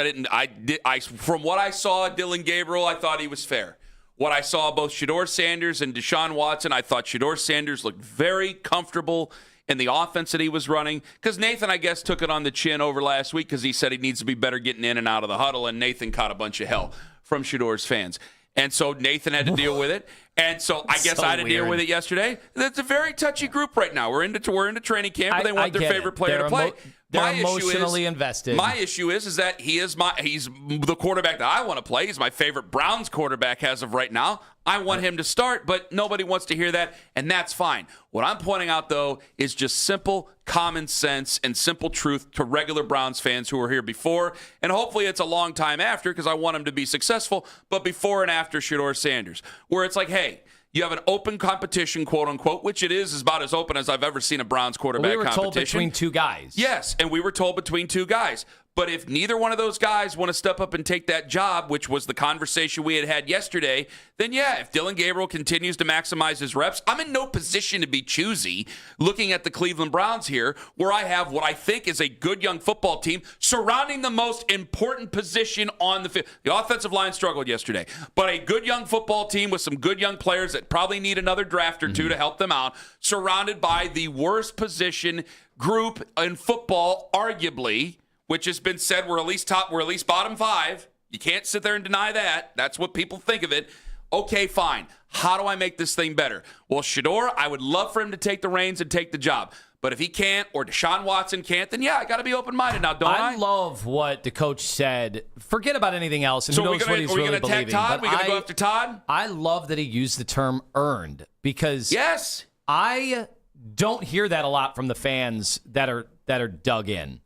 from what I saw, Dylan Gabriel, I thought he was fair. what I saw both Shedeur Sanders and Deshaun Watson, I thought Shedeur Sanders looked very comfortable in the offense that he was running, because Nathan, I guess, took it on the chin over last week because he said he needs to be better getting in and out of the huddle, and Nathan caught a bunch of hell from Shedeur's fans. And so Nathan had to deal with it. And so I guess I had to deal with it yesterday. It's a very touchy group right now. We're into training camp, and they want their favorite player to play. They're emotionally invested. My issue is that he's the quarterback that I want to play. He's my favorite Browns quarterback as of right now. I want him to start, but nobody wants to hear that, and that's fine. What I'm pointing out, though, is just simple common sense and simple truth to regular Browns fans who were here before, and hopefully it's a long time after because I want him to be successful, but before and after Shedeur Sanders, where it's like, hey, you have an open competition, quote unquote, which it is about as open as I've ever seen a Browns quarterback competition. We were told between two guys. Yes, and we were told between two guys. But if neither one of those guys want to step up and take that job, which was the conversation we had yesterday, then yeah, if Dylan Gabriel continues to maximize his reps, I'm in no position to be choosy looking at the Cleveland Browns here, where I have what I think is a good young football team surrounding the most important position on the field. The offensive line struggled yesterday, but a good young football team with some good young players that probably need another draft or two to help them out, surrounded by the worst position group in football, arguably, which has been said we're at least bottom five. You can't sit there and deny that. That's what people think of it. Okay, fine. How do I make this thing better? Well, Shedeur, I would love for him to take the reins and take the job. But if he can't, or Deshaun Watson can't, then yeah, I got to be open-minded now, don't I? I love what the coach said. Forget about anything else, and who knows what he's really believing. Todd? We're going to go after Todd? I love that he used the term earned, because yes, I don't hear that a lot from the fans that are dug in.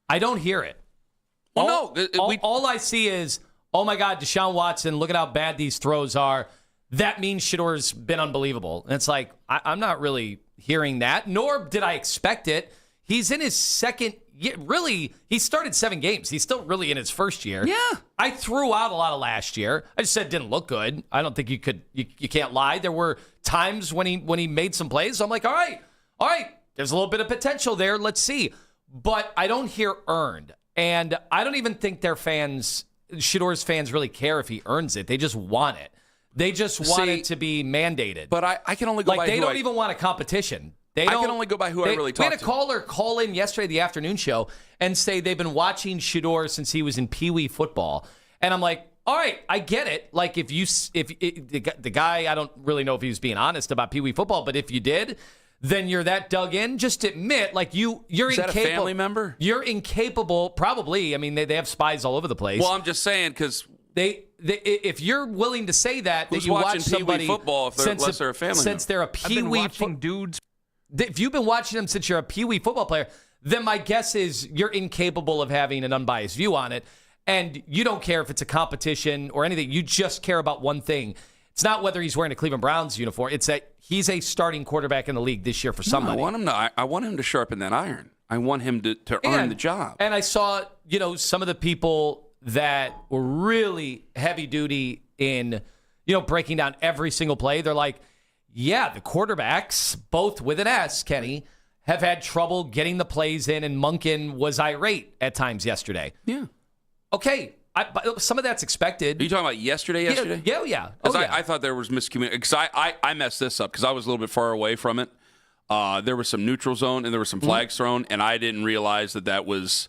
I don't hear it. Well, all I see is, oh my God, Deshaun Watson, look at how bad these throws are. That means Shedeur's been unbelievable. And it's like, I'm not really hearing that, nor did I expect it. He's in his second year. Really, he started 7 games. He's still really in his first year. Yeah. I threw out a lot of last year. I just said it didn't look good. I don't think you can't lie. There were times when he made some plays. So I'm like, all right, there's a little bit of potential there. Let's see. But I don't hear earned. And I don't even think Shedeur's fans really care if he earns it. They just want it. They just want it to be mandated. But I can only go by they don't even want a competition. I can only go by who I really talk to. We had a caller call in yesterday, the afternoon show, and say they've been watching Shedeur since he was in Pee Wee football. And I'm like, all right, I get it. Like, if the guy, I don't really know if he was being honest about Pee Wee football, but if you did, then you're that dug in. Just admit, like, you're incapable. Is that a family member? You're incapable, probably. I mean, they have spies all over the place. Well, I'm just saying, because if you're willing to say that you watch somebody football unless they're a family member. Since they're a Pee Wee dudes. If you've been watching them since you're a Pee Wee football player, then my guess is you're incapable of having an unbiased view on it, and you don't care if it's a competition or anything. You just care about one thing. It's not whether he's wearing a Cleveland Browns uniform. It's that he's a starting quarterback in the league this year for somebody. I want him to sharpen that iron. I want him to earn the job. And I saw, some of the people that were really heavy duty in, breaking down every single play. They're like, yeah, the quarterbacks, both with an S, Kenny, have had trouble getting the plays in, and Monken was irate at times yesterday. Yeah. Okay. Some of that's expected. Are you talking about yesterday? Yeah. I thought there was miscommunication. Because I messed this up because I was a little bit far away from it. There was some neutral zone and there were some flags thrown, and I didn't realize that was...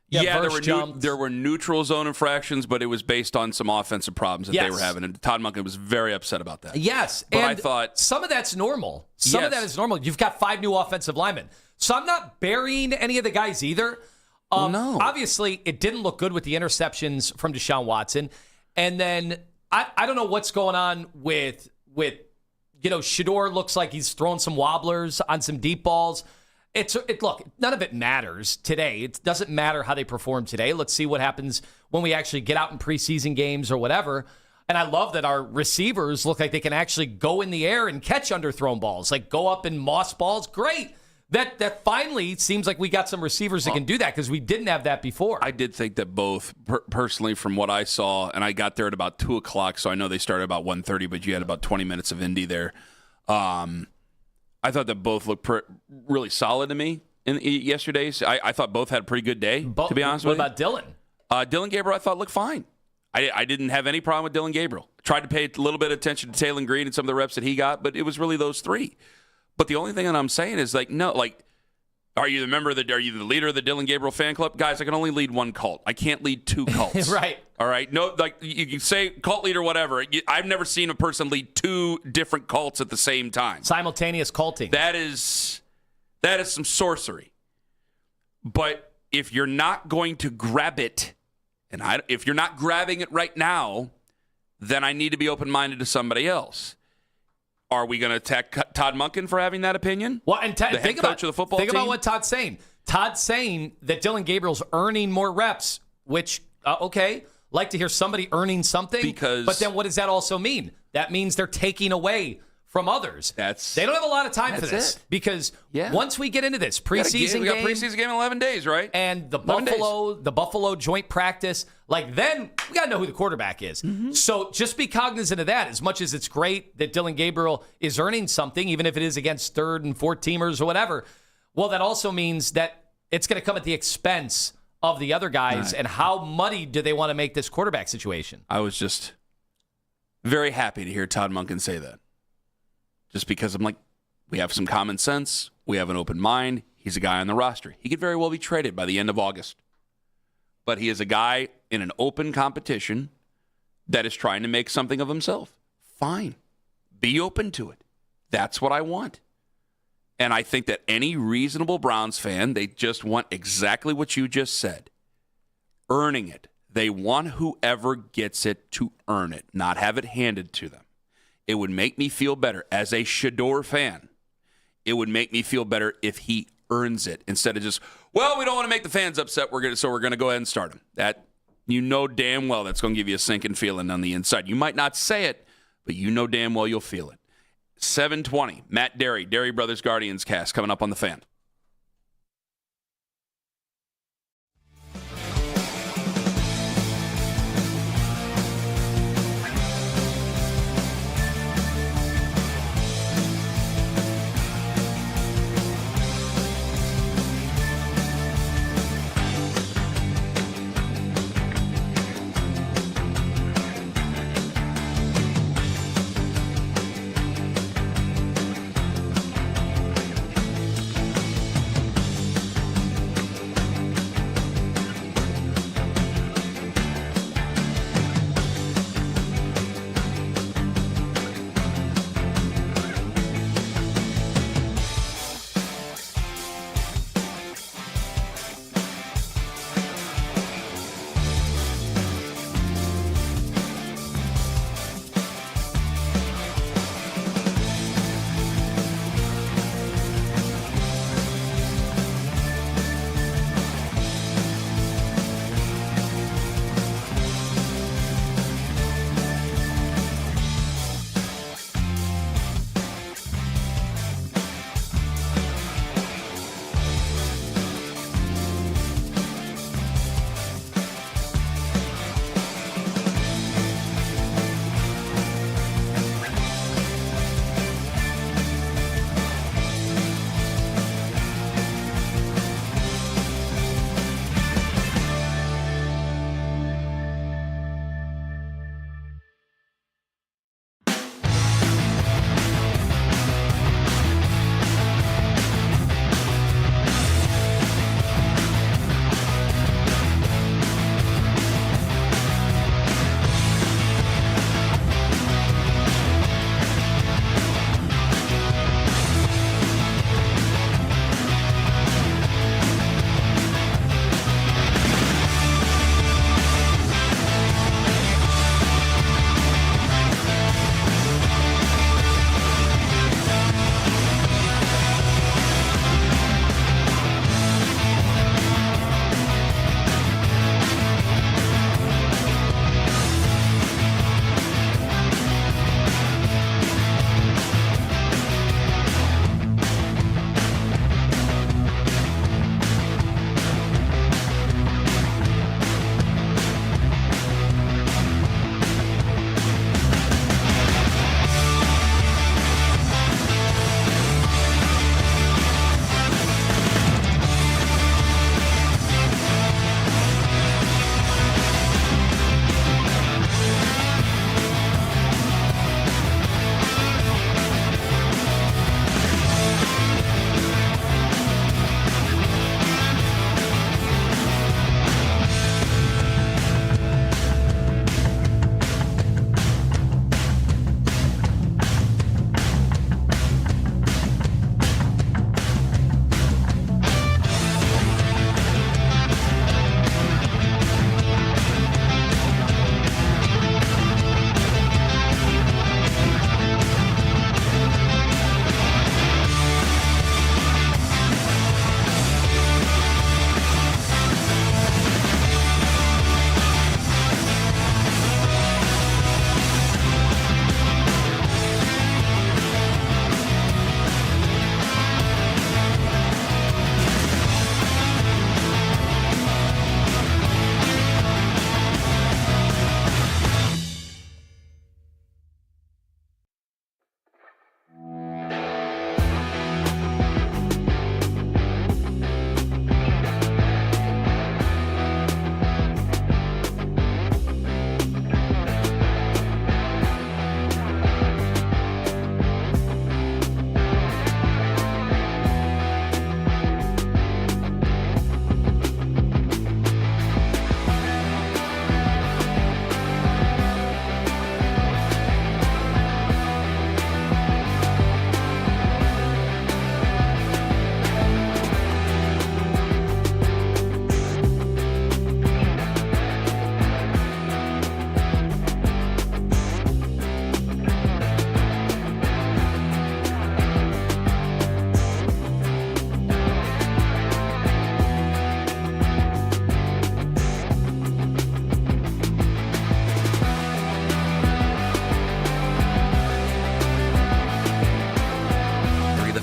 there were neutral zone infractions, but it was based on some offensive problems that they were having. And Todd Monken was very upset about that. Yes. But and I thought... some of that's normal. Some of that is normal. You've got 5 new offensive linemen. So I'm not burying any of the guys either. No. Obviously, it didn't look good with the interceptions from Deshaun Watson. And then I don't know what's going on with Shedeur looks like he's throwing some wobblers on some deep balls. Look, none of it matters today. It doesn't matter how they perform today. Let's see what happens when we actually get out in preseason games or whatever. And I love that our receivers look like they can actually go in the air and catch underthrown balls, like go up and moss balls. Great. That finally seems like we got some receivers that can do that, because we didn't have that before. I did think that both, personally, from what I saw, and I got there at about 2 o'clock, so I know they started about 1:30, but you had about 20 minutes of Indy there. I thought that both looked really solid to me in yesterday's. I thought both had a pretty good day, to be honest with you. What about Dylan? Dylan Gabriel, I thought, looked fine. I didn't have any problem with Dylan Gabriel. Tried to pay a little bit of attention to Taylor Green and some of the reps that he got, but it was really those three. But the only thing that I'm saying is, no, are you the leader of the Dylan Gabriel fan club? Guys, I can only lead one cult. I can't lead two cults. Right. All right. No, you can say cult leader, whatever. I've never seen a person lead two different cults at the same time. Simultaneous culting. That is some sorcery. But if you're not going to grab it, and if you're not grabbing it right now, then I need to be open-minded to somebody else. Are we going to attack Todd Monken for having that opinion? Well, and the head coach of the football team? Think about what Todd's saying. Todd's saying that Dylan Gabriel's earning more reps, which, okay, like to hear somebody earning something. But then what does that also mean? That means they're taking away from others. They don't have a lot of time for this because once we get into this preseason we got preseason game in 11 days, right? And the Buffalo joint practice, then we got to know who the quarterback is. Mm-hmm. So just be cognizant of that. As much as it's great that Dylan Gabriel is earning something, even if it is against third and fourth teamers or whatever, well, that also means that it's going to come at the expense of the other guys. And how muddy do they want to make this quarterback situation? I was just very happy to hear Todd Monken say that. Just because I'm we have some common sense. We have an open mind. He's a guy on the roster. He could very well be traded by the end of August. But he is a guy in an open competition that is trying to make something of himself. Fine. Be open to it. That's what I want. And I think that any reasonable Browns fan, they just want exactly what you just said. Earning it. They want whoever gets it to earn it, not have it handed to them. It would make me feel better as a Shador fan. It would make me feel better if he earns it instead of just, we don't want to make the fans upset. So we're going to go ahead and start him. That damn well that's going to give you a sinking feeling on the inside. You might not say it, but damn well you'll feel it. 7:20, Matt Derry Brothers Guardians cast coming up on the Fan.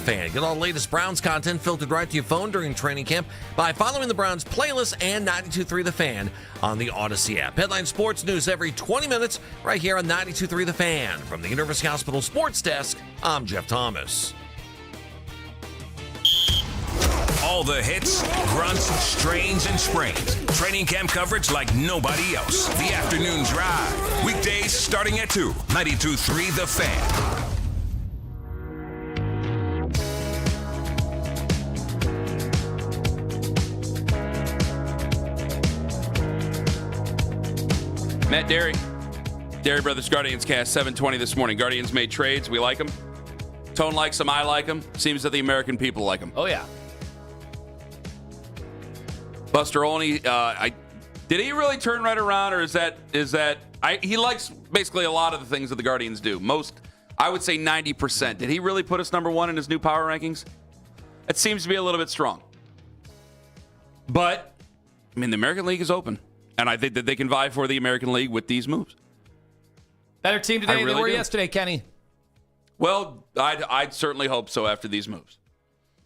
Fan. Get all the latest Browns content filtered right to your phone during training camp by following the Browns playlist and 92.3 The Fan on the Odyssey app. Headline sports news every 20 minutes right here on 92.3 The Fan. From the University Hospital Sports Desk, I'm Jeff Thomas. All the hits, grunts, strains, and sprains. Training camp coverage like nobody else. The Afternoon Drive. Weekdays starting at 2. 92.3 The Fan. Matt Derry. Derry Brothers Guardians cast 720 this morning. Guardians made trades. We like them. Tone likes them. I like them. Seems that the American people like them. Oh, yeah. Buster Olney, did he really turn right around, or he likes basically a lot of the things that the Guardians do. Most, I would say 90%. Did he really put us number one in his new power rankings? It seems to be a little bit strong. But, I mean, the American League is open, and I think that they can vie for the American League with these moves. Better team today than they were yesterday, Kenny. Well, I'd certainly hope so after these moves.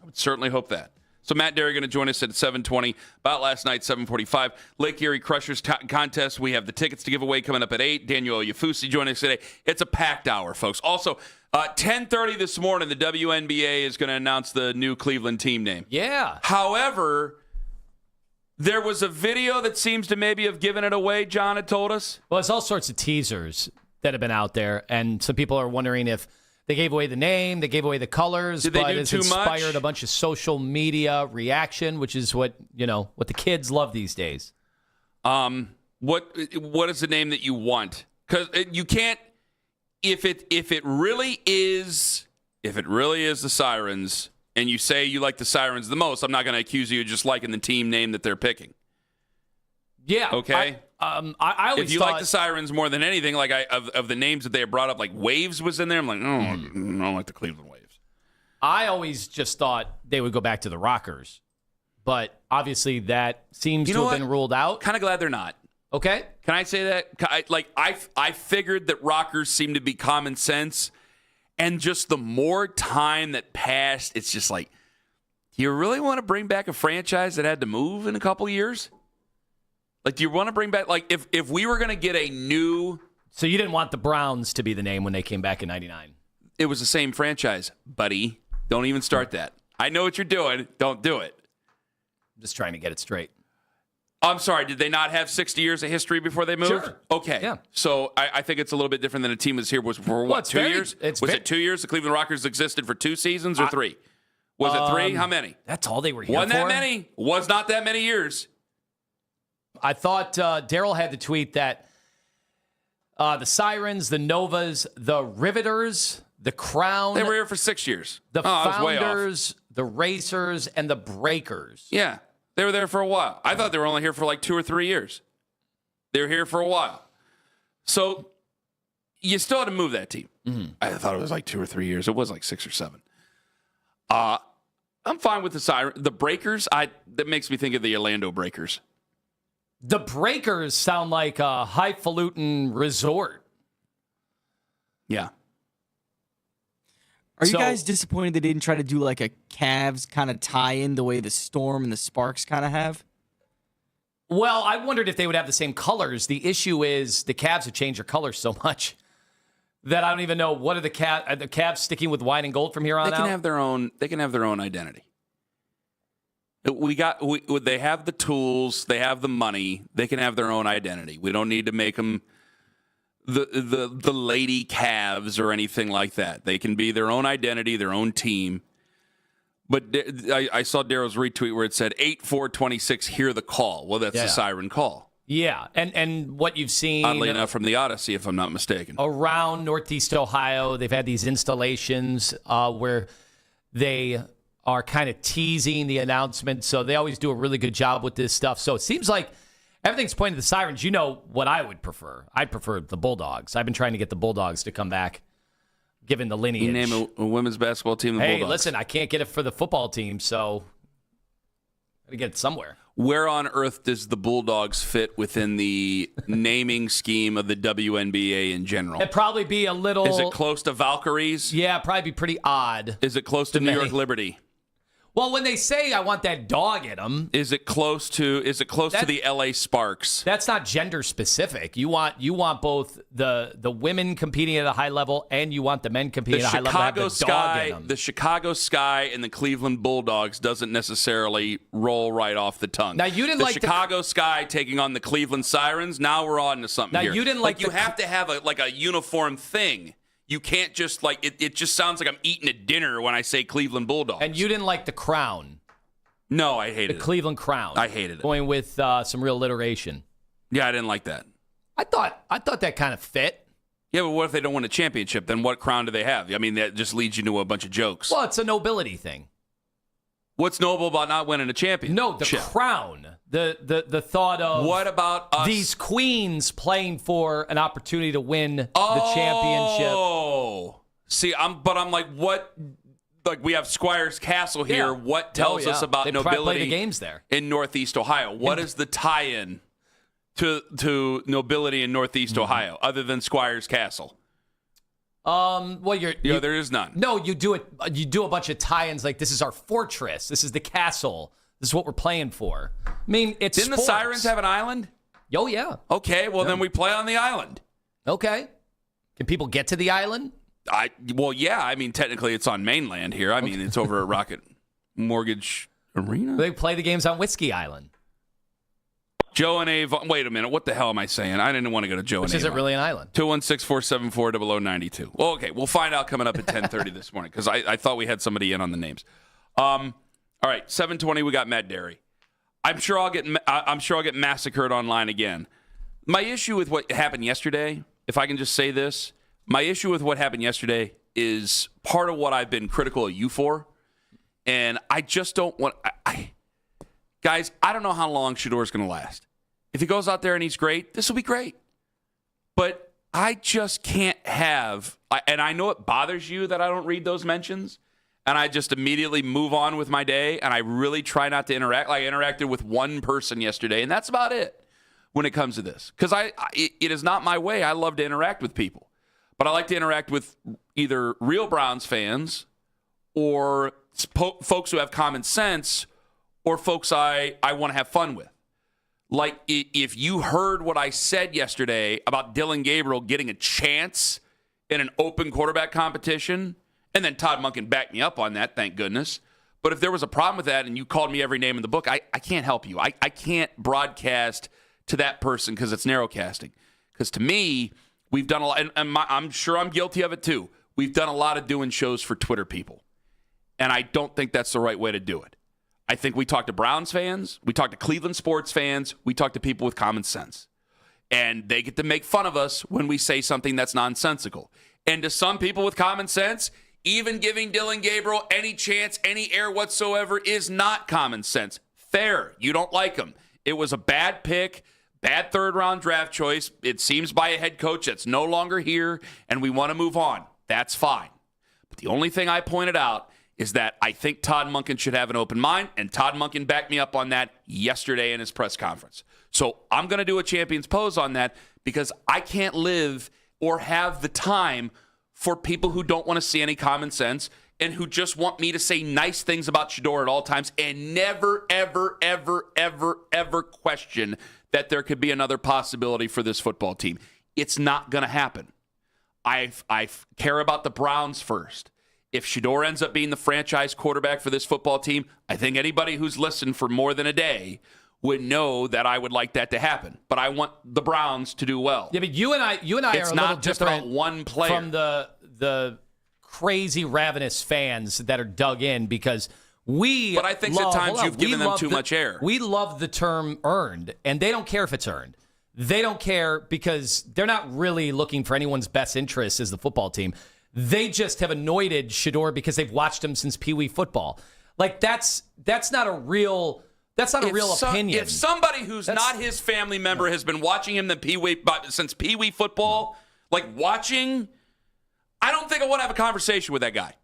I would certainly hope that. So Matt Derry going to join us at 7:20. About last night, 7:45. Lake Erie Crushers contest. We have the tickets to give away coming up at 8. Daniel Yafusi joining us today. It's a packed hour, folks. Also, 10:30 this morning, the WNBA is going to announce the new Cleveland team name. Yeah. However, there was a video that seems to maybe have given it away, John had told us. Well, it's all sorts of teasers that have been out there, and some people are wondering if they gave away the name, they gave away the colors, but it's inspired a bunch of social media reaction, which is what the kids love these days. What is the name that you want? Because you can't, if it really is the Sirens, and you say you like the Sirens the most, I'm not going to accuse you of just liking the team name that they're picking. Yeah. Okay. I always if you like the Sirens more than anything, like of the names that they brought up, like Waves was in there. I'm like, I don't like the Cleveland Waves. I always just thought they would go back to the Rockers, but obviously that seems to have been ruled out. Kind of glad they're not. Okay. Can I say that? I figured that Rockers seemed to be common sense, and just the more time that passed, it's just like, do you really want to bring back a franchise that had to move in a couple years? Like, do you want to bring back, like, if we were going to get a new... So you didn't want the Browns to be the name when they came back in 99? It was the same franchise, buddy. Don't even start that. I know what you're doing. Don't do it. I'm just trying to get it straight. I'm sorry. Did they not have 60 years of history before they moved? Sure. Okay. Yeah. So I think it's a little bit different than a team that's here was for what, 2 years? Was it 2 years? The Cleveland Rockers existed for 2 seasons or 3? Was it 3? How many? That's all they were here Wasn't for. that many? Was not that many years. I thought Daryl had the tweet that the Sirens, the Novas, the Riveters, the Crown. They were here for 6 years. The Founders, the Racers, and the Breakers. Yeah. They were there for a while. I thought they were only here for like 2 or 3 years. They were here for a while. So you still had to move that team. Mm-hmm. I thought it was like 2 or 3 years. It was like 6 or 7. I'm fine with the Breakers. That makes me think of the Orlando Breakers. The Breakers sound like a highfalutin resort. Yeah. Are you guys disappointed they didn't try to do like a Cavs kind of tie-in the way the Storm and the Sparks kind of have? Well, I wondered if they would have the same colors. The issue is the Cavs have changed their colors so much that I don't even know what are the Cavs sticking with white and gold from here on out. They can have their own identity. They have the tools, they have the money, they can have their own identity. We don't need to make them the lady Cavs or anything like that. They can be their own identity, their own team. But I saw Daryl's retweet where it said 8-4-26, hear the call. Well, that's the siren call. Yeah, and what you've seen... Oddly enough, from the Odyssey, if I'm not mistaken. Around Northeast Ohio, they've had these installations where they are kind of teasing the announcement. So they always do a really good job with this stuff. So it seems like everything's pointing to the Sirens. You know what I would prefer. I'd prefer the Bulldogs. I've been trying to get the Bulldogs to come back, given the lineage. You name a women's basketball team, the Bulldogs. Hey, listen, I can't get it for the football team, so got to get it somewhere. Where on earth does the Bulldogs fit within the naming scheme of the WNBA in general? It'd probably be a little... Is it close to Valkyries? Yeah, probably be pretty odd. Is it close to New York Liberty? Well, when they say I want that dog in them, is it close to the LA Sparks? That's not gender specific. You want both the women competing at a high level and you want the men competing at a high level. The Chicago Sky and the Cleveland Bulldogs doesn't necessarily roll right off the tongue. Now you didn't the like Chicago Sky taking on the Cleveland Sirens. Now we're on to something now here. You didn't like you have to have a uniform thing. You can't just it just sounds like I'm eating a dinner when I say Cleveland Bulldogs. And you didn't like the crown. No, I hated it. The Cleveland crown. I hated it. Going with some real alliteration. Yeah, I didn't like that. I thought that kind of fit. Yeah, but what if they don't win a championship? Then what crown do they have? I mean, that just leads you to a bunch of jokes. Well, it's a nobility thing. What's noble about not winning a championship? No, the crown. The thought of what about us? These queens playing for an opportunity to win the championship. Oh, see, I'm like, what? Like we have Squires Castle here. Yeah. What tells us about they nobility play the games there in Northeast Ohio? What is the tie-in to nobility in Northeast Ohio other than Squires Castle? Well, there is none. No, you do it. You do a bunch of tie-ins like this is our fortress. This is the castle. This is what we're playing for. I mean, it's Didn't sports. the Sirens have an island? Oh yeah. Okay, well then we play on the island. Okay. Can people get to the island? Yeah. I mean, technically it's on mainland here. I mean, it's over at Rocket Mortgage Arena. They play the games on Whiskey Island. Joe and Avon. Wait a minute. What the hell am I saying? I didn't want to go to Joe and Avon. Is it really an island? 216-474-0092. Well, okay. We'll find out coming up at 10:30 this morning because I thought we had somebody in on the names. All right, 7:20. We got Matt Derry. I'm sure I'll get massacred online again. My issue with what happened yesterday, if I can just say this, my issue with what happened yesterday is part of what I've been critical of you for, and I just don't want. Guys, I don't know how long Shedor's going to last. If he goes out there and he's great, this will be great. But I just can't have, and I know it bothers you that I don't read those mentions, and I just immediately move on with my day, and I really try not to interact. Like I interacted with one person yesterday, and that's about it when it comes to this. Because it is not my way. I love to interact with people. But I like to interact with either real Browns fans or folks who have common sense or folks I want to have fun with. Like, if you heard what I said yesterday about Dylan Gabriel getting a chance in an open quarterback competition, and then Todd Monken backed me up on that, thank goodness. But if there was a problem with that and you called me every name in the book, I can't help you. I can't broadcast to that person because it's narrowcasting. Because to me, we've done a lot, and I'm sure I'm guilty of it too. We've done a lot of doing shows for Twitter people. And I don't think that's the right way to do it. I think we talk to Browns fans, we talk to Cleveland sports fans, we talk to people with common sense. And they get to make fun of us when we say something that's nonsensical. And to some people with common sense, even giving Dylan Gabriel any chance, any air whatsoever is not common sense. Fair. You don't like him. It was a bad pick, bad third-round draft choice. It seems by a head coach that's no longer here, and we want to move on. That's fine. But the only thing I pointed out is that I think Todd Monken should have an open mind, and Todd Monken backed me up on that yesterday in his press conference. So I'm going to do a champion's pose on that because I can't live or have the time for people who don't want to see any common sense and who just want me to say nice things about Shedeur at all times and never, ever, ever, ever, ever question that there could be another possibility for this football team. It's not going to happen. I care about the Browns first. If Shedeur ends up being the franchise quarterback for this football team, I think anybody who's listened for more than a day would know that I would like that to happen. But I want the Browns to do well. Yeah, but you and I it's are a little not just different about one player. From the crazy ravenous fans that are dug in because we. But I think at times you've given them too much air. We love the term earned, and they don't care if it's earned. They don't care because they're not really looking for anyone's best interests as the football team. They just have anointed Shedeur because they've watched him since Pee Wee football. Like that's not a real opinion. If somebody who's not his family member has been watching him since Pee Wee football, like watching, I don't think I want to have a conversation with that guy.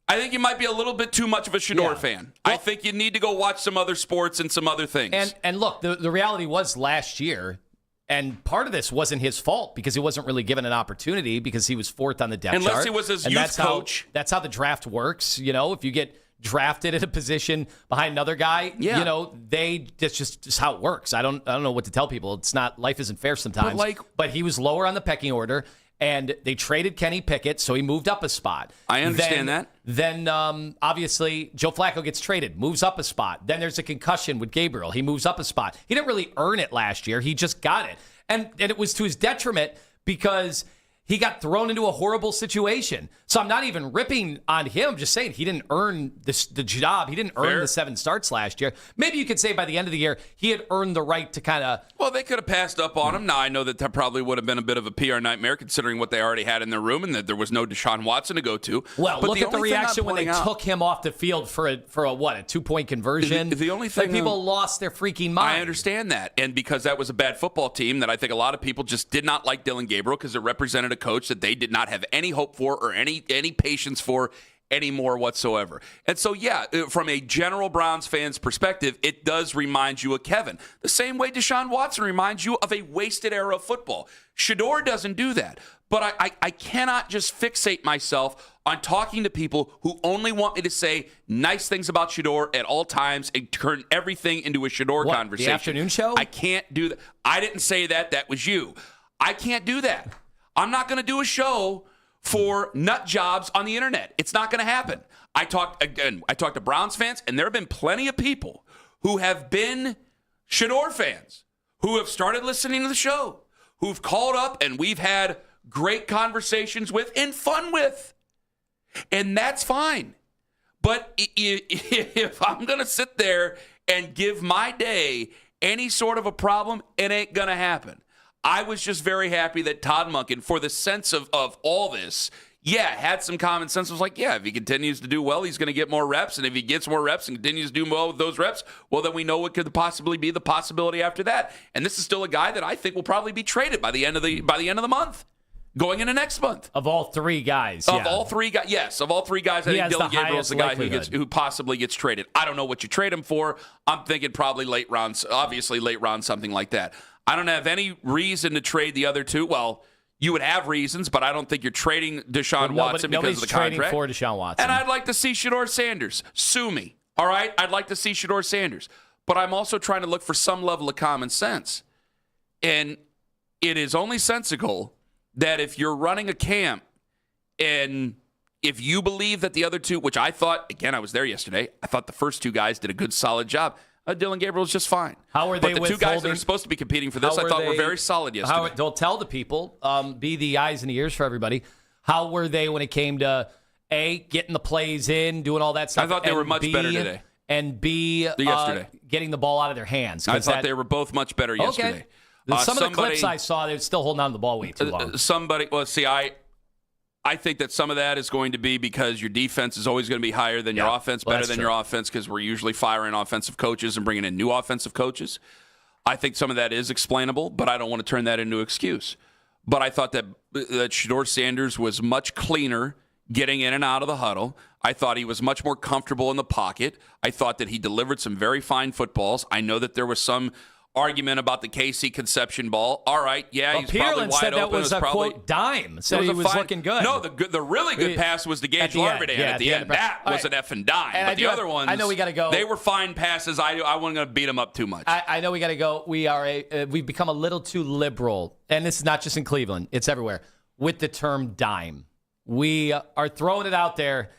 I think you might be a little bit too much of a Shedeur fan. Well, I think you need to go watch some other sports and some other things. And look, the reality was last year, and part of this wasn't his fault because he wasn't really given an opportunity because he was fourth on the depth chart. Unless he was his youth coach. That's how the draft works. If you get drafted at a position behind another guy, that's just how it works. I don't know what to tell people. It's not, life isn't fair sometimes. But he was lower on the pecking order, and they traded Kenny Pickett, so he moved up a spot. I understand that. Then, obviously, Joe Flacco gets traded, moves up a spot. Then there's a concussion with Gabriel. He moves up a spot. He didn't really earn it last year. He just got it. And it was to his detriment because he got thrown into a horrible situation. So I'm not even ripping on him. I'm just saying he didn't earn the job. He didn't earn the 7 starts last year. Maybe you could say by the end of the year, he had earned the right to kind of... Well, they could have passed up on him. Now, I know that probably would have been a bit of a PR nightmare considering what they already had in their room and that there was no Deshaun Watson to go to. Well, look at the reaction when they took him off the field for a 2-point conversion. The only thing... people lost their freaking mind. I understand that. And because that was a bad football team that I think a lot of people just did not like Dylan Gabriel because it represented a coach that they did not have any hope for or any patience for anymore whatsoever. And so, from a general Browns fan's perspective, it does remind you of Kevin. The same way Deshaun Watson reminds you of a wasted era of football. Shedeur doesn't do that. But I cannot just fixate myself on talking to people who only want me to say nice things about Shedeur at all times and turn everything into a Shedeur conversation. The afternoon show? I can't do that. I didn't say that. That was you. I can't do that. I'm not going to do a show for nut jobs on the internet. It's not going to happen. I talked to Browns fans, and there have been plenty of people who have been Shedeur fans who have started listening to the show, who've called up, and we've had great conversations with and fun with. And that's fine. But if I'm going to sit there and give my day any sort of a problem, it ain't going to happen. I was just very happy that Todd Monken, for the sense of all this, had some common sense. Was like, if he continues to do well, he's going to get more reps. And if he gets more reps and continues to do well with those reps, well, then we know what could possibly be the possibility after that. And this is still a guy that I think will probably be traded by the end of the month, going into next month. Of all three guys, Of all three guys, yes. Of all three guys, I think Dylan Gabriel is the guy who possibly gets traded. I don't know what you trade him for. I'm thinking probably late rounds, obviously late round, something like that. I don't have any reason to trade the other two. Well, you would have reasons, but I don't think you're trading Deshaun Watson because of the contract. Nobody's trading for Deshaun Watson. And I'd like to see Shedeur Sanders. Sue me, all right? I'd like to see Shedeur Sanders. But I'm also trying to look for some level of common sense. And it is only sensical that if you're running a camp and if you believe that the other two, which I thought, again, I was there yesterday, I thought the first two guys did a good, solid job. Dylan Gabriel is just fine. How are they? But the two guys that are supposed to be competing for this, I thought were very solid yesterday. Don't tell the people. Be the eyes and the ears for everybody. How were they when it came to getting the plays in, doing all that stuff? I thought they were much better today. And yesterday, getting the ball out of their hands. I thought they were both much better yesterday. Some of the clips I saw, they were still holding on to the ball way too long. I think that some of that is going to be because your defense is always going to be higher than your offense, better than your offense, because we're usually firing offensive coaches and bringing in new offensive coaches. I think some of that is explainable, but I don't want to turn that into an excuse. But I thought that Shedeur Sanders was much cleaner getting in and out of the huddle. I thought he was much more comfortable in the pocket. I thought that he delivered some very fine footballs. I know that there was some argument about the KC Conception ball. All right, he's probably wide said open. That was a quote dime. Said he was looking good. No, the really good pass was to Gage Larvidan at the end. That was an effing dime. But the other ones, I know we got to go. They were fine passes. I wasn't going to beat them up too much. I know we got to go. We've become a little too liberal, and this is not just in Cleveland; it's everywhere with the term dime. We are throwing it out there.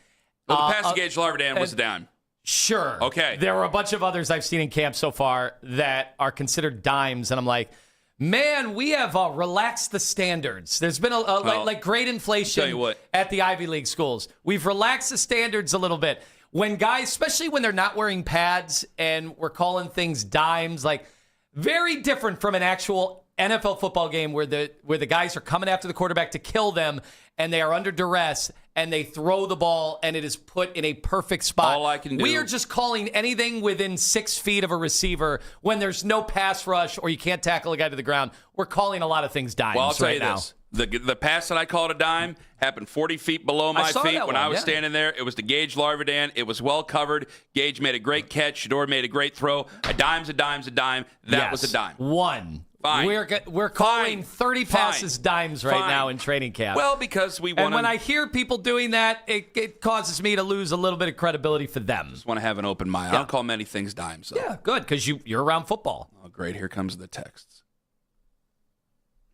Well, the pass to Gage Larvidan was a dime. Sure. Okay. There were a bunch of others I've seen in camp so far that are considered dimes, and I'm like, man, we have relaxed the standards. There's been like great inflation at the Ivy League schools. We've relaxed the standards a little bit. When guys, especially when they're not wearing pads and we're calling things dimes, like very different from an actual NFL football game where the guys are coming after the quarterback to kill them and they are under duress and they throw the ball and it is put in a perfect spot. All I can do. We are just calling anything within 6 feet of a receiver when there's no pass rush or you can't tackle a guy to the ground. We're calling a lot of things dimes Well, I'll tell right you now. this. The pass that I called a dime happened 40 feet below my feet when I was standing there. It was to Gage Larvidan. It was well covered. Gage made a great catch. Shedeur made a great throw. A dime's a dime's a dime. That was a dime. One. Fine. We're calling 30 passes dimes right now in training camp. Well, because we want And when I hear people doing that, it causes me to lose a little bit of credibility for them. Just want to have an open mind. I don't call many things dimes. Though. Yeah, good, because you're around football. Oh, great. Here comes the texts.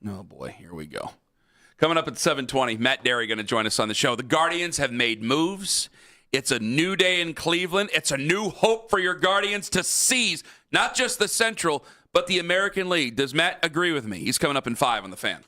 Oh, boy. Here we go. Coming up at 7:20, Matt Derry going to join us on the show. The Guardians have made moves. It's a new day in Cleveland. It's a new hope for your Guardians to seize not just the Central, but the American League. Does Matt agree with me? He's coming up in 5 on the Fan.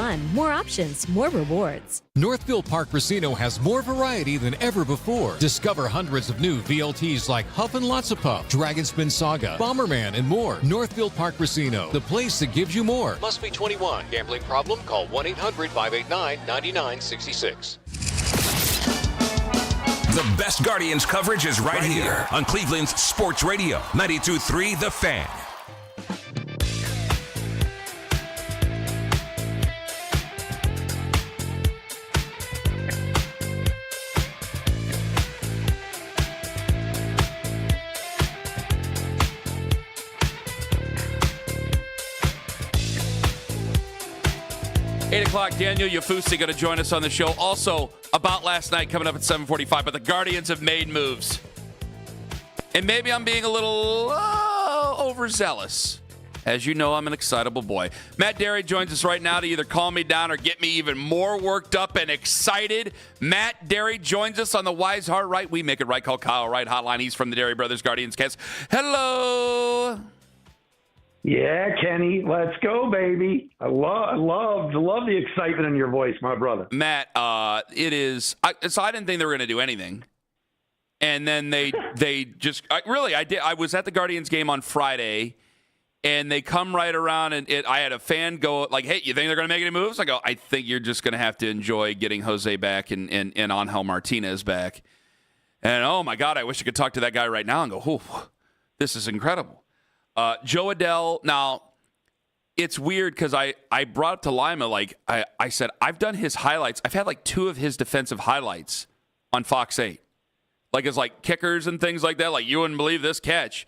fun, more options, more rewards. Northville Park Casino has more variety than ever before. Discover hundreds of new VLTs like Huff and Lotsa Dragon Spin Saga, Bomberman, and more. Northville Park Casino, the place that gives you more. Must be 21. Gambling problem? Call 1-800-589-9966. The best Guardians coverage is right here on Cleveland's Sports Radio, 92.3 The Fan. Daniel Yafusi going to join us on the show. Also, about last night coming up at 7:45, but the Guardians have made moves. And maybe I'm being a little overzealous. As you know, I'm an excitable boy. Matt Derry joins us right now to either calm me down or get me even more worked up and excited. Matt Derry joins us on the Wise Heart Right, We Make It Right, call Kyle Wright hotline. He's from the Derry Brothers Guardians cast. Hello. Yeah, Kenny, let's go, baby. I love the excitement in your voice, my brother. Matt, it is. So I didn't think they were going to do anything, and then they just I did. I was at the Guardians game on Friday, and they come right around, and I had a fan go like, "Hey, you think they're going to make any moves?" I go, "I think you're just going to have to enjoy getting Jose back and Angel Martinez back." And oh my God, I wish I could talk to that guy right now and go, "Oh, this is incredible." Joe Adell, now, it's weird because I brought up to Lima, like, I said, I've done his highlights. I've had, like, 2 of his defensive highlights on Fox 8. Like, as, like, kickers and things like that. Like, you wouldn't believe this catch.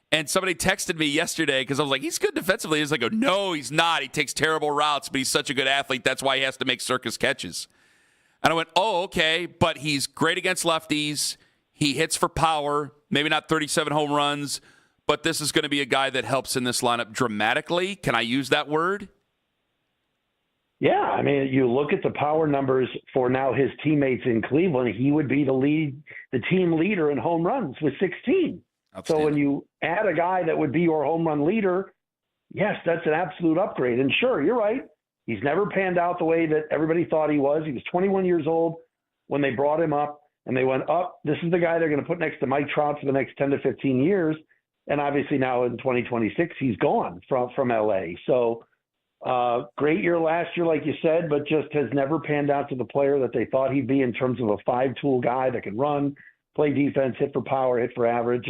And somebody texted me yesterday because I was like, he's good defensively. He's like, oh, no, he's not. He takes terrible routes, but he's such a good athlete. That's why he has to make circus catches. And I went, oh, okay, but he's great against lefties. He hits for power, maybe not 37 home runs, but this is going to be a guy that helps in this lineup dramatically. Can I use that word? Yeah, I mean, you look at the power numbers for now his teammates in Cleveland, he would be the team leader in home runs with 16. So when you add a guy that would be your home run leader, yes, that's an absolute upgrade. And sure, you're right. He's never panned out the way that everybody thought he was. He was 21 years old when they brought him up, and they went, this is the guy they're going to put next to Mike Trout for the next 10 to 15 years. And obviously now in 2026, he's gone from L.A. So great year last year, like you said, but just has never panned out to the player that they thought he'd be in terms of a 5-tool guy that can run, play defense, hit for power, hit for average.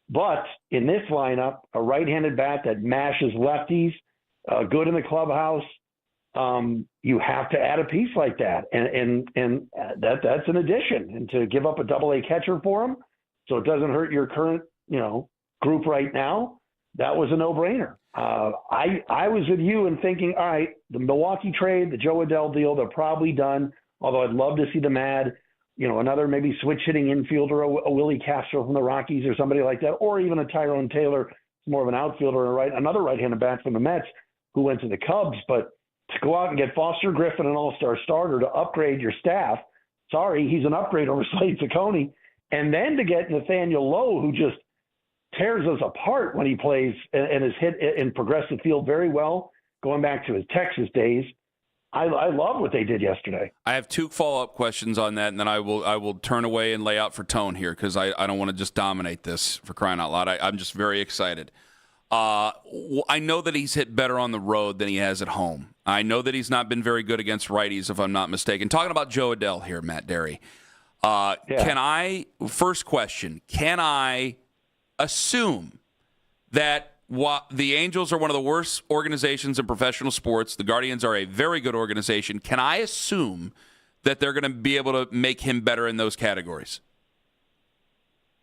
But in this lineup, a right-handed bat that mashes lefties, good in the clubhouse, you have to add a piece like that. And that's an addition. And to give up a double-A catcher for him so it doesn't hurt your current, group right now, that was a no-brainer. I was with you in thinking, all right, the Milwaukee trade, the Joe Adell deal, they're probably done, although I'd love to see them add, another maybe switch-hitting infielder, a Willie Castro from the Rockies or somebody like that, or even a Tyrone Taylor, more of an outfielder, another right-handed bat from the Mets who went to the Cubs. But to go out and get Foster Griffin, an all-star starter, to upgrade your staff, sorry, he's an upgrade over Slade Ciccone, and then to get Nathaniel Lowe, who just tears us apart when he plays and has hit in progressive field very well, going back to his Texas days. I love what they did yesterday. I have 2 follow-up questions on that, and then I will turn away and lay out for Tone here because I don't want to just dominate this for crying out loud. I'm just very excited. I know that he's hit better on the road than he has at home. I know that he's not been very good against righties, if I'm not mistaken. Talking about Joe Adell here, Matt Derry. First question, can I assume that the Angels are one of the worst organizations in professional sports? The Guardians are a very good organization. Can I assume that they're going to be able to make him better in those categories?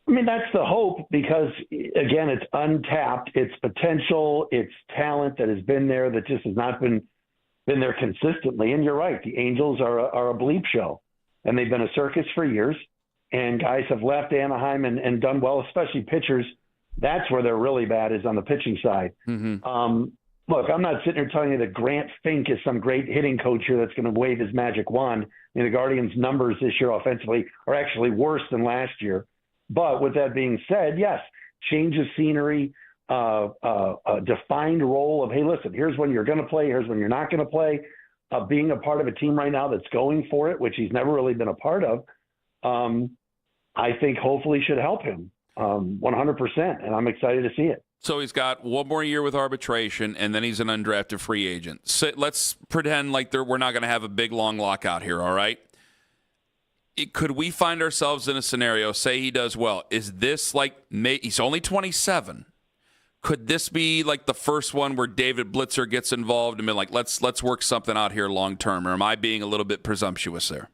I mean, that's the hope because, again, it's untapped. It's potential. It's talent that has been there that just has not been there consistently. And you're right. The Angels are a bleep show, and they've been a circus for years. And guys have left Anaheim and done well, especially pitchers. That's where they're really bad, is on the pitching side. Mm-hmm. Look, I'm not sitting here telling you that Grant Fink is some great hitting coach here that's going to wave his magic wand. I mean, the Guardians' numbers this year offensively are actually worse than last year. But with that being said, yes, change of scenery, a defined role of, hey, listen, here's when you're going to play, here's when you're not going to play. being a part of a team right now that's going for it, which he's never really been a part of, I think hopefully should help him 100%. And I'm excited to see it. So he's got one more year with arbitration, and then he's an undrafted free agent. So let's pretend like we're not going to have a big, long lockout here, all right? Could we find ourselves in a scenario, say he does well, is this like, he's only 27. Could this be like the first one where David Blitzer gets involved and be like, let's work something out here long term? Or am I being a little bit presumptuous there?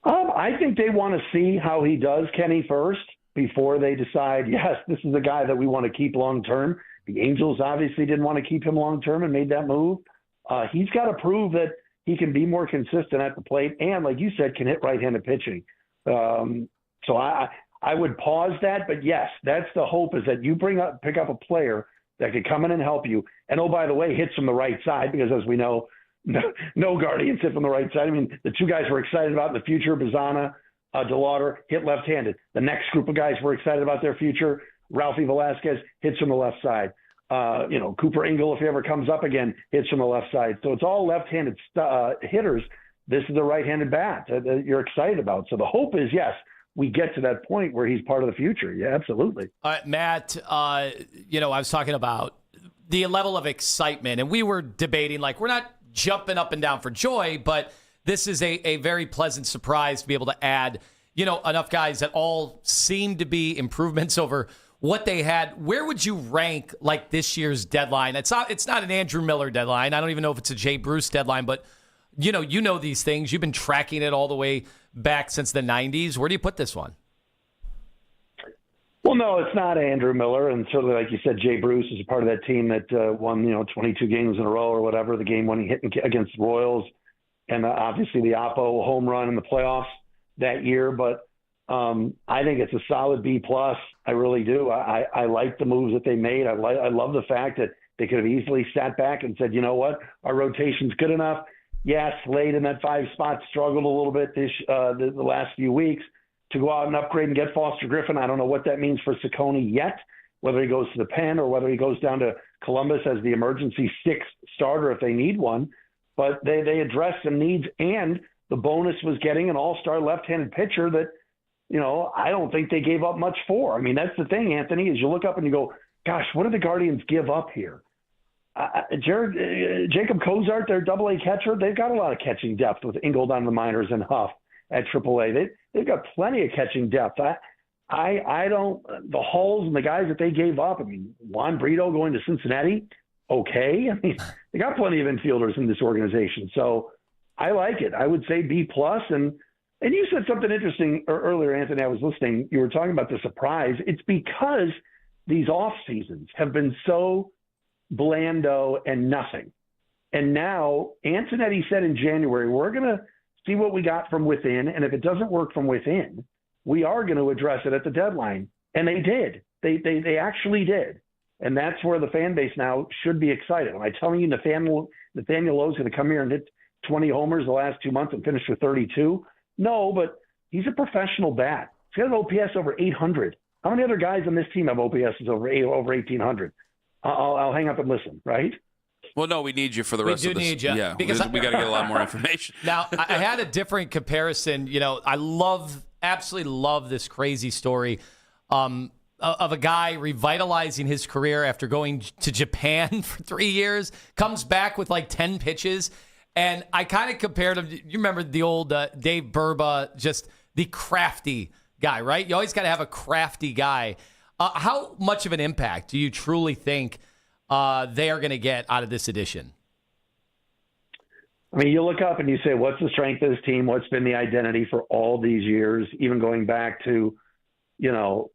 I think they want to see how he does, Kenny, first before they decide, yes, this is a guy that we want to keep long term. The Angels obviously didn't want to keep him long term and made that move. He's got to prove that he can be more consistent at the plate and, like you said, can hit right-handed pitching. So I would pause that, but yes, that's the hope, is that you pick up a player that could come in and help you. And, oh, by the way, hits from the right side, because as we know, no Guardians hit from the right side. I mean, the two guys we're excited about in the future, Bazana, DeLauder, hit left-handed. The next group of guys we're excited about their future, Ralphie Velasquez, hits from the left side. Cooper Engel, if he ever comes up again, hits from the left side. So it's all left-handed hitters. This is a right-handed bat that you're excited about. So the hope is, yes, we get to that point where he's part of the future. Yeah, absolutely. Matt, I was talking about the level of excitement, and we were debating, like, we're not jumping up and down for joy, but this is a very pleasant surprise to be able to add, enough guys that all seem to be improvements over what they had. Where would you rank, like, this year's deadline? It's not an Andrew Miller deadline. I don't even know if it's a Jay Bruce deadline, but you know these things. You've been tracking it all the way back since the 90s. Where do you put this one? Well, no, it's not Andrew Miller. And certainly, like you said, Jay Bruce is a part of that team that won, 22 games in a row or whatever, the game when he hit against the Royals, and obviously the Oppo home run in the playoffs that year. But I think it's a solid B+. I really do. I like the moves that they made. I love the fact that they could have easily sat back and said, you know what, our rotation's good enough. Yes, Slade in that 5 spot struggled a little bit the last few weeks. To go out and upgrade and get Foster Griffin, I don't know what that means for Ciccone yet, whether he goes to the pen or whether he goes down to Columbus as the emergency 6th starter if they need one. But they addressed some needs, and the bonus was getting an all-star left-handed pitcher that, I don't think they gave up much for. I mean, that's the thing, Anthony, is you look up and you go, gosh, what did the Guardians give up here? Jacob Cozart, their Double-A catcher, they've got a lot of catching depth with Ingold on the minors and Huff at Triple-A. They've got plenty of catching depth. I don't – the Hulls and the guys that they gave up, I mean, Juan Brito going to Cincinnati, okay. I mean, they got plenty of infielders in this organization. So I like it. I would say B+. And you said something interesting earlier, Anthony. I was listening. You were talking about the surprise. It's because these off seasons have been so blando and nothing. And now Antonetti said in January, we're going to see what we got from within. And if it doesn't work from within, we are going to address it at the deadline. And they did. They actually did. And that's where the fan base now should be excited. Am I telling you Nathaniel Lowe's going to come here and hit 20 homers the last 2 months and finish with 32? No, but he's a professional bat. He's got an OPS over 800. How many other guys on this team have OPSs over 1,800? I'll hang up and listen, right? Well, no, we need you for the rest of this. We do need you. Yeah, because we got to get a lot more information. Now, I had a different comparison. I absolutely love this crazy story of a guy revitalizing his career after going to Japan for 3 years, comes back with like 10 pitches. And I kind of compared him. You remember the old Dave Burba, just the crafty guy, right? You always got to have a crafty guy. How much of an impact do you truly think they are going to get out of this edition? I mean, you look up and you say, what's the strength of this team? What's been the identity for all these years, even going back to,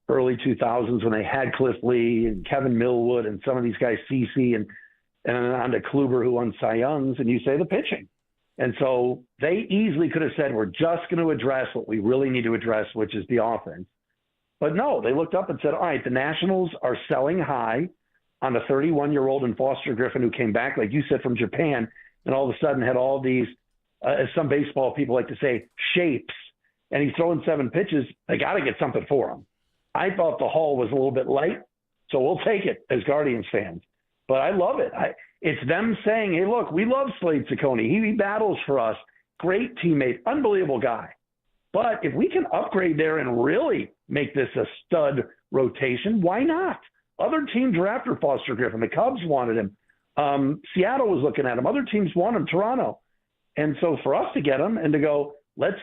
early 2000s when they had Cliff Lee and Kevin Millwood and some of these guys, CeCe and on to Kluber, who won Cy Youngs, and you say the pitching. And so they easily could have said, we're just going to address what we really need to address, which is the offense. But no, they looked up and said, all right, the Nationals are selling high on a 31-year-old in Foster Griffin who came back, like you said, from Japan, and all of a sudden had all these, as some baseball people like to say, shapes. And he's throwing 7 pitches. They got to get something for him. I thought the haul was a little bit light, so we'll take it as Guardians fans. But I love it. It's them saying, hey, look, we love Slade Ciccone. He battles for us. Great teammate, unbelievable guy. But if we can upgrade there and really make this a stud rotation, why not? Other teams were after Foster Griffin. The Cubs wanted him. Seattle was looking at him. Other teams want him, Toronto. And so for us to get him and to go, let's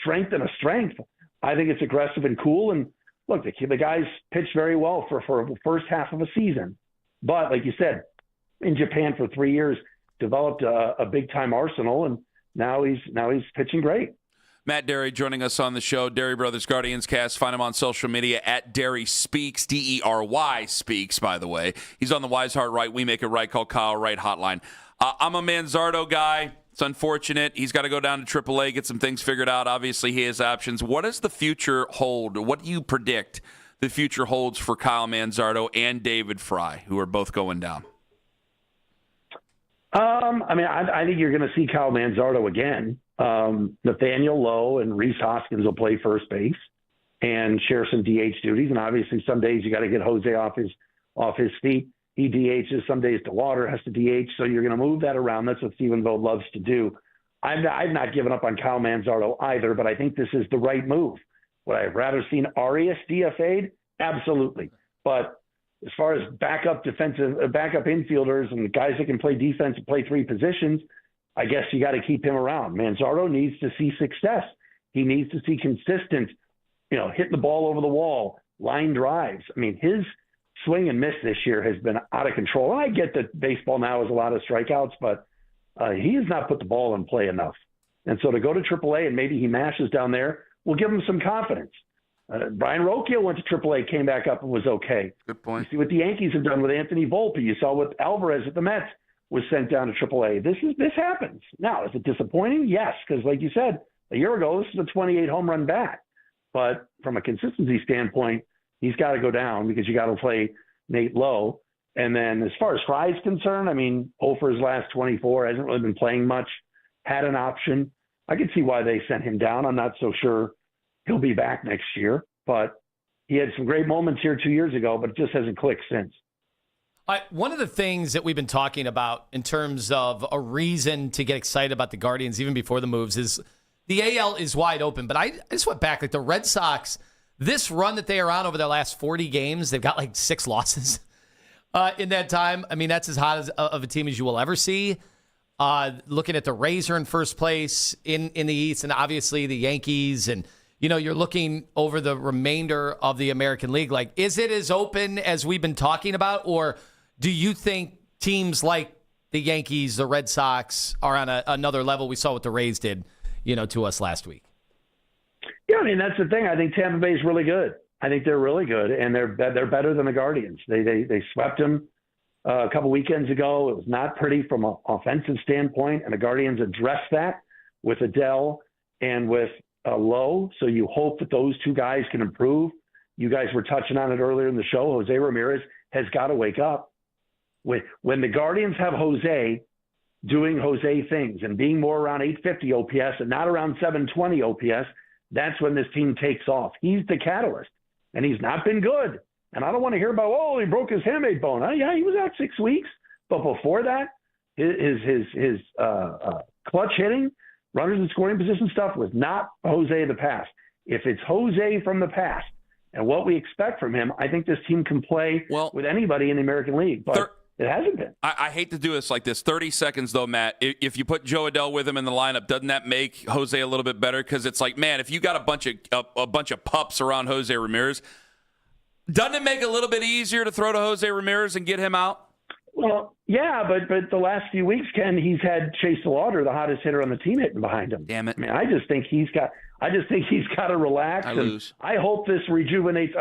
strengthen a strength, I think it's aggressive and cool. And look, the guys pitched very well for the first half of a season. But like you said, in Japan for 3 years, developed a big-time arsenal, and now he's pitching great. Matt Derry joining us on the show, Derry Brothers Guardians Cast. Find him on social media at Derry Speaks, Dery Speaks, by the way. He's on the Wise Heart Right, We Make It Right, call Kyle Wright hotline. I'm a Manzardo guy. It's unfortunate. He's got to go down to AAA, get some things figured out. Obviously, he has options. What does the future hold? What do you predict the future holds for Kyle Manzardo and David Fry, who are both going down? I think you're going to see Kyle Manzardo again. Nathaniel Lowe and Reese Hoskins will play first base and share some DH duties. And obviously, some days you got to get Jose off his feet. He DHs. Some days DeWater has to DH. So you're going to move that around. That's what Stephen Vogt loves to do. I've not given up on Kyle Manzardo either, but I think this is the right move. Would I have rather seen Arias DFA'd? Absolutely. But as far as backup infielders and guys that can play defense and play three positions, I guess you got to keep him around. Manzardo needs to see success. He needs to see consistent, hitting the ball over the wall, line drives. I mean, his swing and miss this year has been out of control. And I get that baseball now has a lot of strikeouts, but he has not put the ball in play enough. And so to go to AAA and maybe he mashes down there will give him some confidence. Brian Rocchio went to AAA, came back up and was okay. Good point. You see what the Yankees have done with Anthony Volpe. You saw what Alvarez at the Mets was sent down to AAA. This happens. Now, is it disappointing? Yes, because like you said, a year ago, this is a 28 home run bat. But from a consistency standpoint, he's got to go down because you got to play Nate Lowe. And then as far as Fry's concerned, 0 for his last 24, hasn't really been playing much, had an option. I can see why they sent him down. I'm not so sure he'll be back next year, but he had some great moments here 2 years ago, but it just hasn't clicked since. One of the things that we've been talking about in terms of a reason to get excited about the Guardians, even before the moves, is the AL is wide open. But I just went back, like the Red Sox, this run that they are on over their last 40 games, they've got like 6 losses in that time. I mean, that's as hot of a team as you will ever see. Looking at the Rays are in first place in the East, and obviously the Yankees, and you're looking over the remainder of the American League. Like, is it as open as we've been talking about, or do you think teams like the Yankees, the Red Sox are on another level? We saw what the Rays did, to us last week. Yeah, that's the thing. I think Tampa Bay is really good. I think they're really good, and they're better than the Guardians. They swept them a couple weekends ago. It was not pretty from an offensive standpoint, and the Guardians addressed that with Adele and with Lowe. So you hope that those two guys can improve. You guys were touching on it earlier in the show. Jose Ramirez has got to wake up. When the Guardians have Jose doing Jose things and being more around 850 OPS and not around 720 OPS, that's when this team takes off. He's the catalyst, and he's not been good. And I don't want to hear about, he broke his hamate bone. Yeah, he was out 6 weeks. But before that, his clutch hitting, runners in scoring position stuff was not Jose of the past. If it's Jose from the past and what we expect from him, I think this team can play with anybody in the American League. But it hasn't been. I hate to do this like this. 30 seconds, though, Matt. If you put Joe Adele with him in the lineup, doesn't that make Jose a little bit better? Because it's like, man, if you got a bunch of pups around Jose Ramirez, doesn't it make it a little bit easier to throw to Jose Ramirez and get him out? Well, yeah, but the last few weeks, Ken, he's had Chase Lauder, the hottest hitter on the team, hitting behind him. Damn it! I just think he's got to relax. I lose. I hope this rejuvenates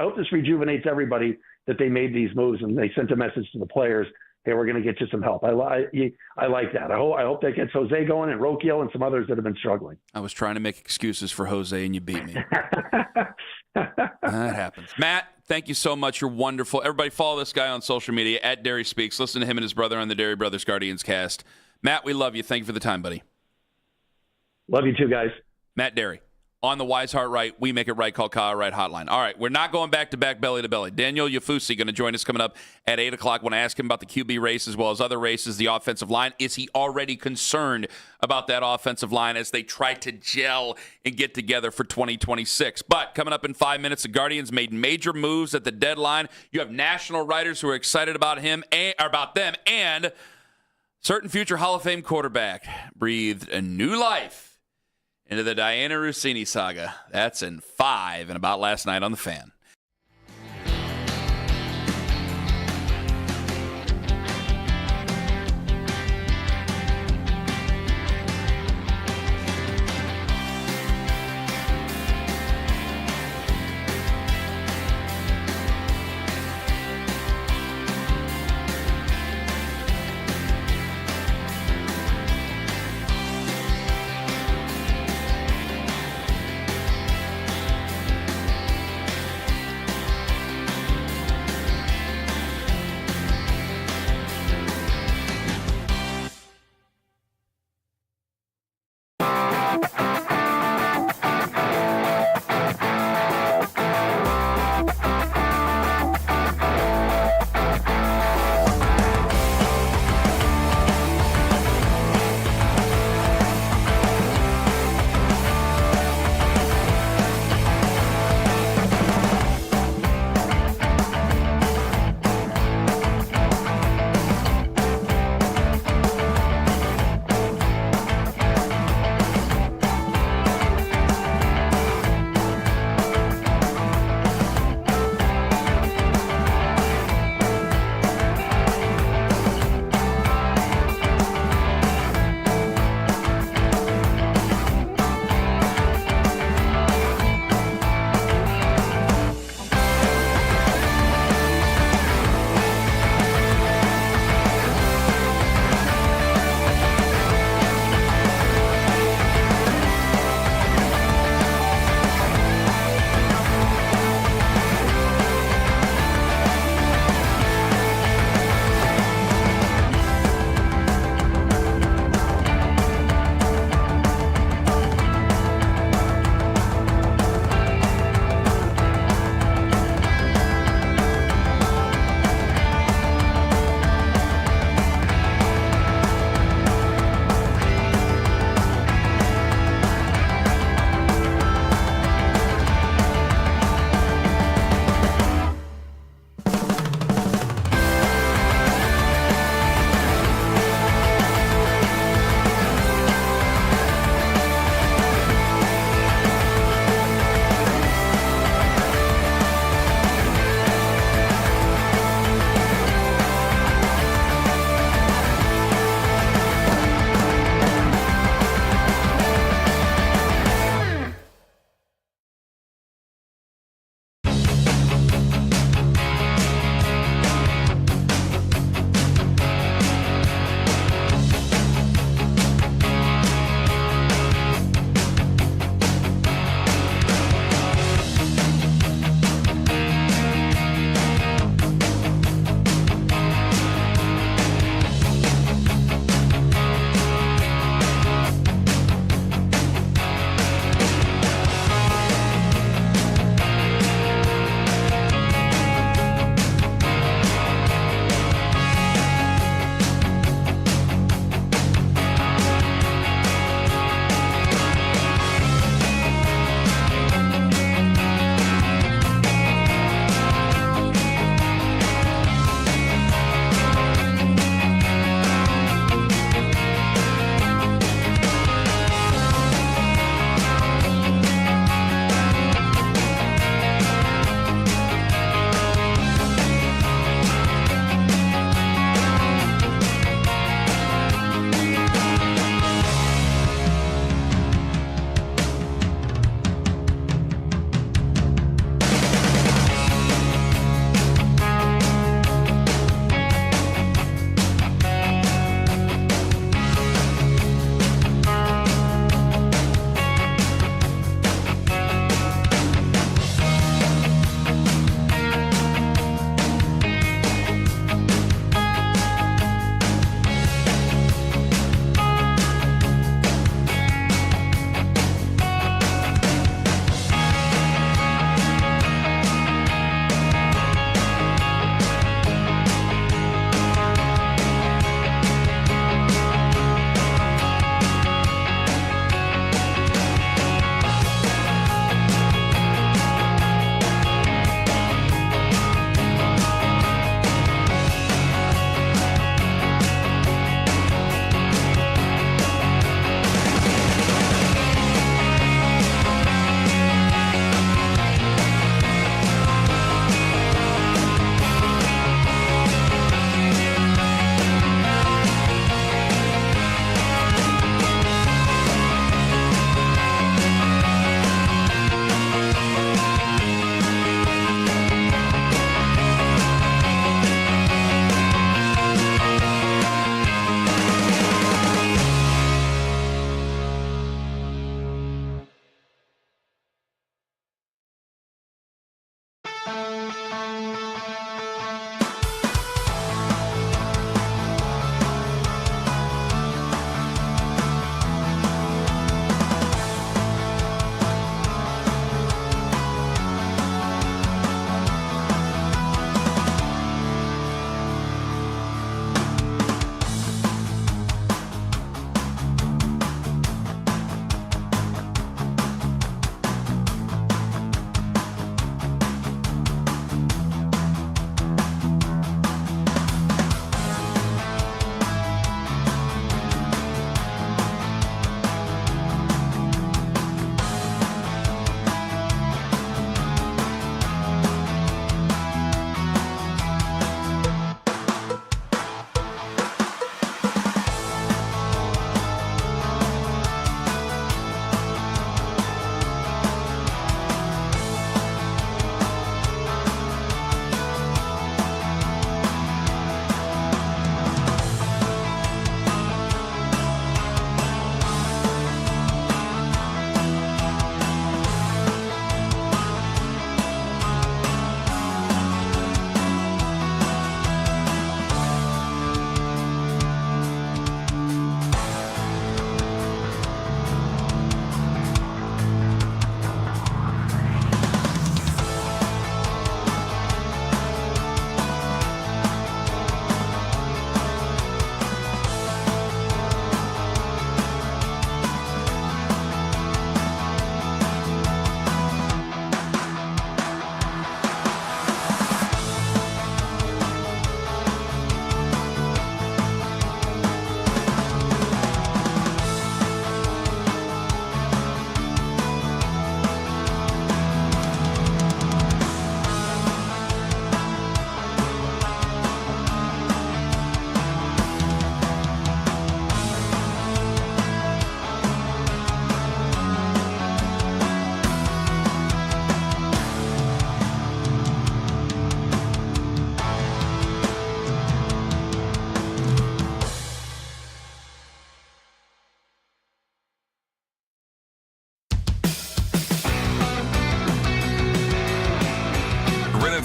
everybody that they made these moves and they sent a message to the players. Hey, we're going to get you some help. I like that. I hope that gets Jose going and Rocchio and some others that have been struggling. I was trying to make excuses for Jose, and you beat me. That happens. Matt, thank you so much. You're wonderful. Everybody follow this guy on social media, at Derry Speaks. Listen to him and his brother on the Derry Brothers Guardians Cast. Matt, we love you. Thank you for the time, buddy. Love you too, guys. Matt Derry on the Wise Heart Right, We Make It Right, call Kyle Right hotline. All right, we're not going back-to-back belly-to-belly. Daniel Yafusi going to join us coming up at 8 o'clock when I ask him about the QB race as well as other races, the offensive line. Is he already concerned about that offensive line as they try to gel and get together for 2026? But coming up in 5 minutes, the Guardians made major moves at the deadline. You have national writers who are excited about them, and certain future Hall of Fame quarterback breathed a new life into the Diana Rossini saga. That's in 5 and about last night on The Fan.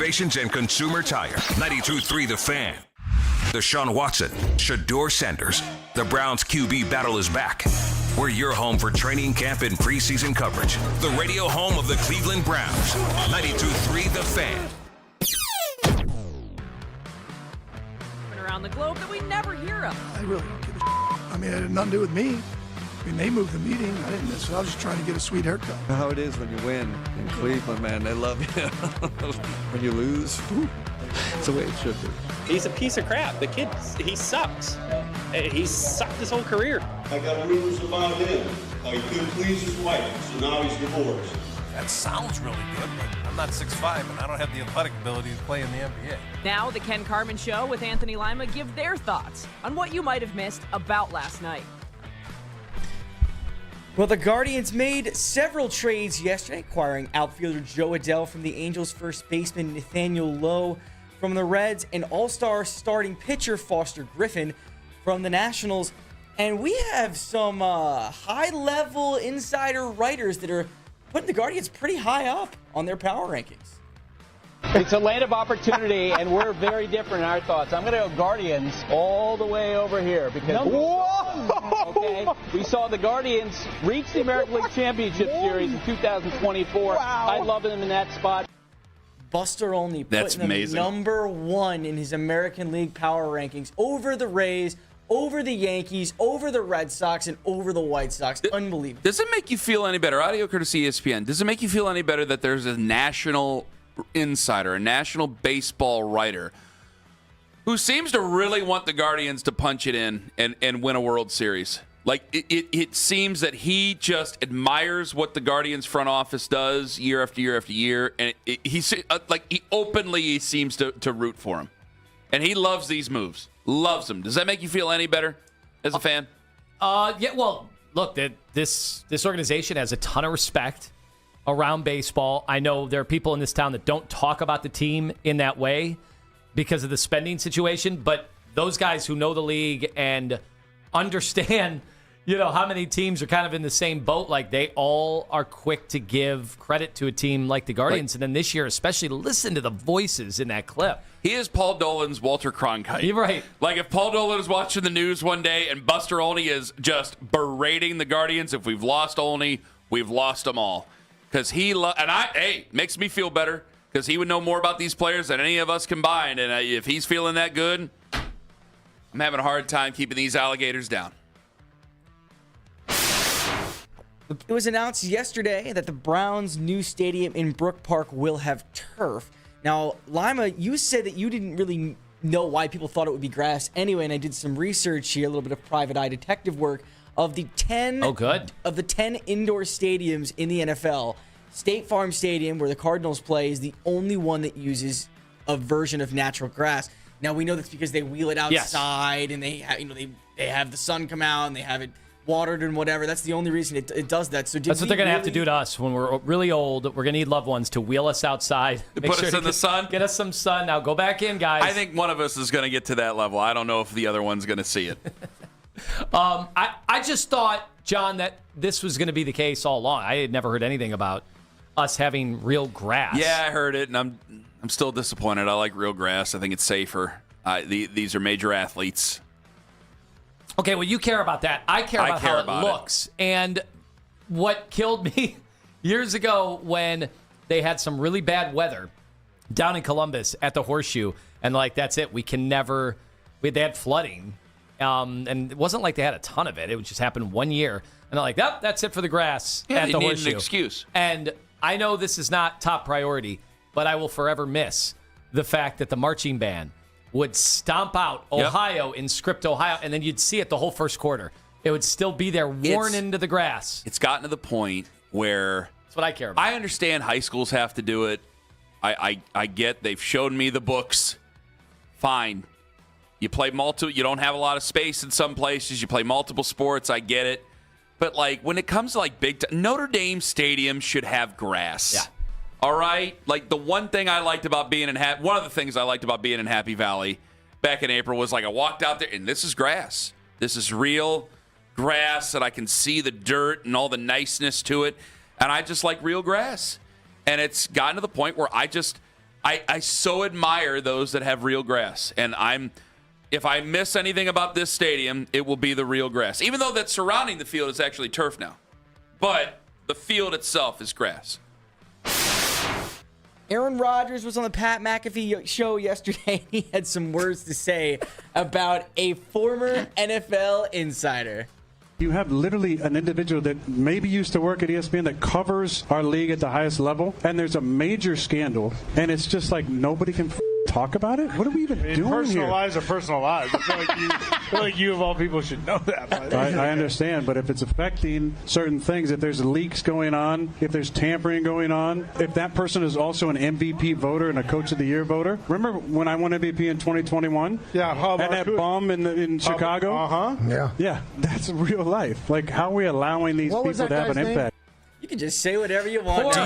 Renovations and Consumer Tire. 92.3 The Fan. Deshaun Watson, Shador Sanders. The Browns QB battle is back. We're your home for training camp and preseason coverage. The radio home of the Cleveland Browns. 92.3 The Fan. Around the globe that we never hear of. I really don't give a I mean, it had nothing to do with me. I mean, they moved the meeting. I didn't miss it. I was just trying to get a sweet haircut. How it is when you win in Cleveland, man. They love you. When you lose, it's the way it should be. He's a piece of crap. The kid, he sucks. He's sucked his whole career. I got rumors about him. How he couldn't please his wife, so now he's divorced. That sounds really good, but I'm not 6'5", and I don't have the athletic ability to play in the NBA. Now, the Ken Carman Show with Anthony Lima give their thoughts on what you might have missed about last night. Well, the Guardians made several trades yesterday, acquiring outfielder Joe Adell from the Angels, first baseman Nathaniel Lowe from the Reds, and all-star starting pitcher Foster Griffin from the Nationals. And we have some high-level insider writers that are putting the Guardians pretty high up on their power rankings. It's a land of opportunity, and we're very different in our thoughts. I'm going to go Guardians all the way over here because we saw the Guardians reach the American League Championship Series in 2024. Wow. I love them in that spot. Buster Olney putting them number one in his American League power rankings over the Rays, over the Yankees, over the Red Sox, and over the White Sox. Unbelievable. Does it make you feel any better? Audio courtesy ESPN. Does it make you feel any better that there's a national insider, a national baseball writer who seems to really want the Guardians to punch it in and win a World Series? Like, it seems that he just admires what the Guardians front office does year after year after year, and he openly seems to root for him. And he loves these moves. Loves them. Does that make you feel any better as a fan? Yeah, well, look, this organization has a ton of respect around baseball. I know there are people in this town that don't talk about the team in that way because of the spending situation, but those guys who know the league and understand, how many teams are kind of in the same boat, like they all are quick to give credit to a team like the Guardians. And then this year, especially, listen to the voices in that clip. He is Paul Dolan's Walter Cronkite. You're right. Like if Paul Dolan is watching the news one day and Buster Olney is just berating the Guardians, if we've lost Olney, we've lost them all. Because makes me feel better because he would know more about these players than any of us combined. And if he's feeling that good, I'm having a hard time keeping these alligators down. It was announced yesterday that the Browns' new stadium in Brook Park will have turf. Now, Lima, you said that you didn't really know why people thought it would be grass anyway, and I did some research here, a little bit of private eye detective work. Of the 10 indoor stadiums in the NFL, State Farm Stadium, where the Cardinals play, is the only one that uses a version of natural grass. Now we know that's because they wheel it outside and they have the sun come out and they have it watered and whatever. That's the only reason it does that. So that's what they're going to have to do to us when we're really old. We're going to need loved ones to wheel us outside. Put us in the sun? Get us some sun. Now go back in, guys. I think one of us is going to get to that level. I don't know if the other one's going to see it. I just thought, John, that this was going to be the case all along. I had never heard anything about us having real grass. Yeah, I heard it, and I'm still disappointed. I like real grass. I think it's safer. These are major athletes. Okay, well, you care about that. I care about how it looks. And what killed me years ago when they had some really bad weather down in Columbus at the Horseshoe, and that's it. They had flooding. And it wasn't like they had a ton of it. It would just happen one year. And they're like, that's it for the grass at the Horseshoe. An excuse. And I know this is not top priority, but I will forever miss the fact that the marching band would stomp out Ohio in Script, Ohio, and then you'd see it the whole first quarter. It would still be there worn into the grass. It's gotten to the point where... That's what I care about. I understand high schools have to do it. I get they've shown me the books. Fine. You play you don't have a lot of space in some places. You play multiple sports. I get it. But, when it comes to, big time, Notre Dame Stadium should have grass. Yeah. All right? The one thing I liked about being one of the things I liked about being in Happy Valley back in April was, I walked out there, and this is grass. This is real grass, and I can see the dirt and all the niceness to it. And I just like real grass. And it's gotten to the point where I so admire those that have real grass. And if I miss anything about this stadium, it will be the real grass. Even though that surrounding the field is actually turf now. But the field itself is grass. Aaron Rodgers was on the Pat McAfee show yesterday. He had some words to say about a former NFL insider. You have literally an individual that maybe used to work at ESPN that covers our league at the highest level, and there's a major scandal, and it's just like nobody can talk about it? What are we even doing personal here? lives are personal lives. I feel like you of all people should know that. I understand, but if it's affecting certain things, if there's leaks going on, if there's tampering going on, if that person is also an MVP voter and a Coach of the Year voter. Remember when I won MVP in 2021? Yeah, how about and that bomb in Chicago? Yeah. Yeah, that's real life. Like, how are we allowing these people to have an impact? You can just say whatever you want. Hold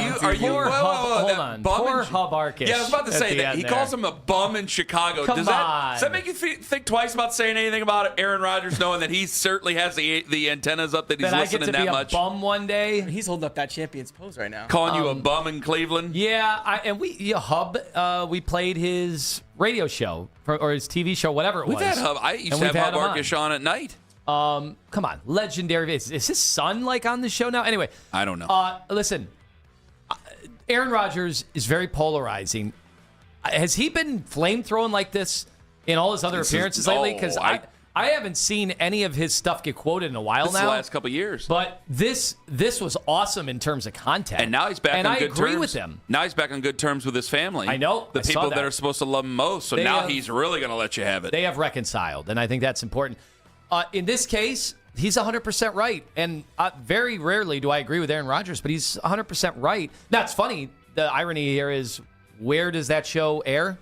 on. Poor Hub Arkish. Yeah, I was about to say that. He calls him a bum in Chicago. Does that make you think twice about saying anything about Aaron Rodgers, knowing that he certainly has the antennas up, that he's listening that much? I get to be a bum one day. He's holding up that champion's pose right now. Calling you a bum in Cleveland? Yeah, Hub, we played his radio show or his TV show, whatever it was. We've had Hub. I used to have Hub Arkish on at night. Come on, legendary. Is his son on the show now? Anyway, I don't know. Listen, Aaron Rodgers is very polarizing. Has he been flame throwing like this in all his other appearances lately? Because I haven't seen any of his stuff get quoted in a while now. The last couple of years. But this was awesome in terms of content. And now he's back on good terms. And I agree with him. Now he's back on good terms with his family. I know. The people that are supposed to love him most. So now he's really going to let you have it. They have reconciled, and I think that's important. In this case, he's 100% right. And very rarely do I agree with Aaron Rodgers, but he's 100% right. Now, it's funny. The irony here is, where does that show air?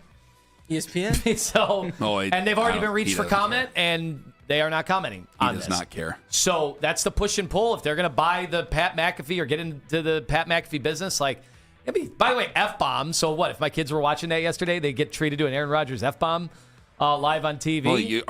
ESPN. And they've already been reached for comment, and they are not commenting on this. He does not care. So that's the push and pull. If they're going to buy the Pat McAfee or get into the Pat McAfee business, by the way, F-bomb. So what? If my kids were watching that yesterday, they get treated to an Aaron Rodgers F-bomb. Live on TV. Well,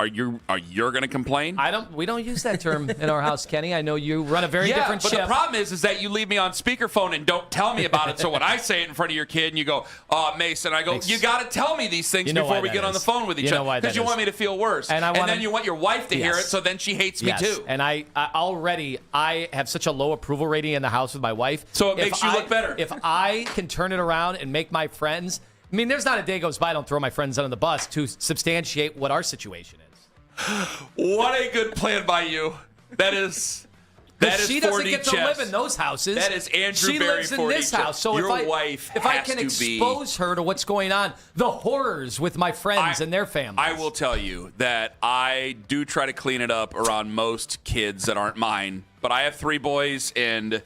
are you going to complain? We don't use that term in our house, Kenny. I know you run a very different ship. But the problem is that you leave me on speakerphone and don't tell me about it. So when I say it in front of your kid and you go, "Oh, Mason," I go, "You got to tell me these things before we get on the phone with each other, because you want me to feel worse, and then you want your wife to hear it, so then she hates me too." And I have such a low approval rating in the house with my wife, so it makes you look better. If I can turn it around and make my friends. I mean, there's not a day goes by I don't throw my friends under the bus to substantiate what our situation is. What a good plan by you. That is she doesn't get to live in those houses. That is Andrew She Berry lives in this house. So your wife if I can expose her to what's going on, the horrors with my friends and their families. I will tell you that I do try to clean it up around most kids that aren't mine. But I have 3 boys, and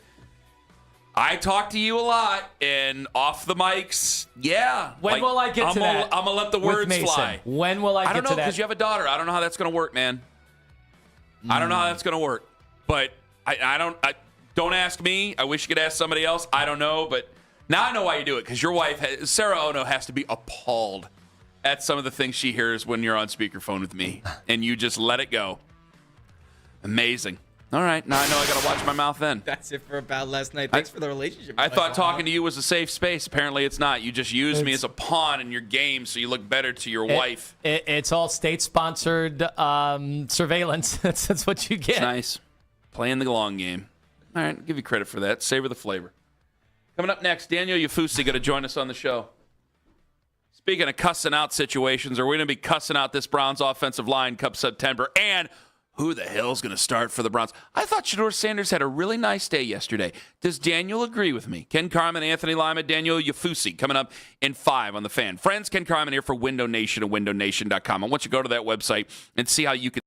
I talk to you a lot, and off the mics, yeah. When will I get to that? I'm going to let the words fly. When will I get to that? I don't know, because you have a daughter. I don't know how that's going to work, man. I don't know how that's going to work. But don't ask me. I wish you could ask somebody else. I don't know, but now I know why you do it, because your wife, Sarah Ono, has to be appalled at some of the things she hears when you're on speakerphone with me, and you just let it go. Amazing. All right, now I know I got to watch my mouth then. That's it for About Last Night. Thanks for the relationship. I thought talking to you was a safe space. Apparently it's not. You just use me as a pawn in your game so you look better to your wife. It's all state-sponsored surveillance. That's what you get. It's nice. Playing the long game. All right, I'll give you credit for that. Savor the flavor. Coming up next, Daniel Yafusi going to join us on the show. Speaking of cussing out situations, are we going to be cussing out this Browns offensive line come September? And who the hell's going to start for the Browns? I thought Shedeur Sanders had a really nice day yesterday. Does Daniel agree with me? Ken Carman, Anthony Lima, Daniel Yafusi coming up in 5 on The Fan. Friends, Ken Carman here for Window Nation and windownation.com. I want you to go to that website and see how you can.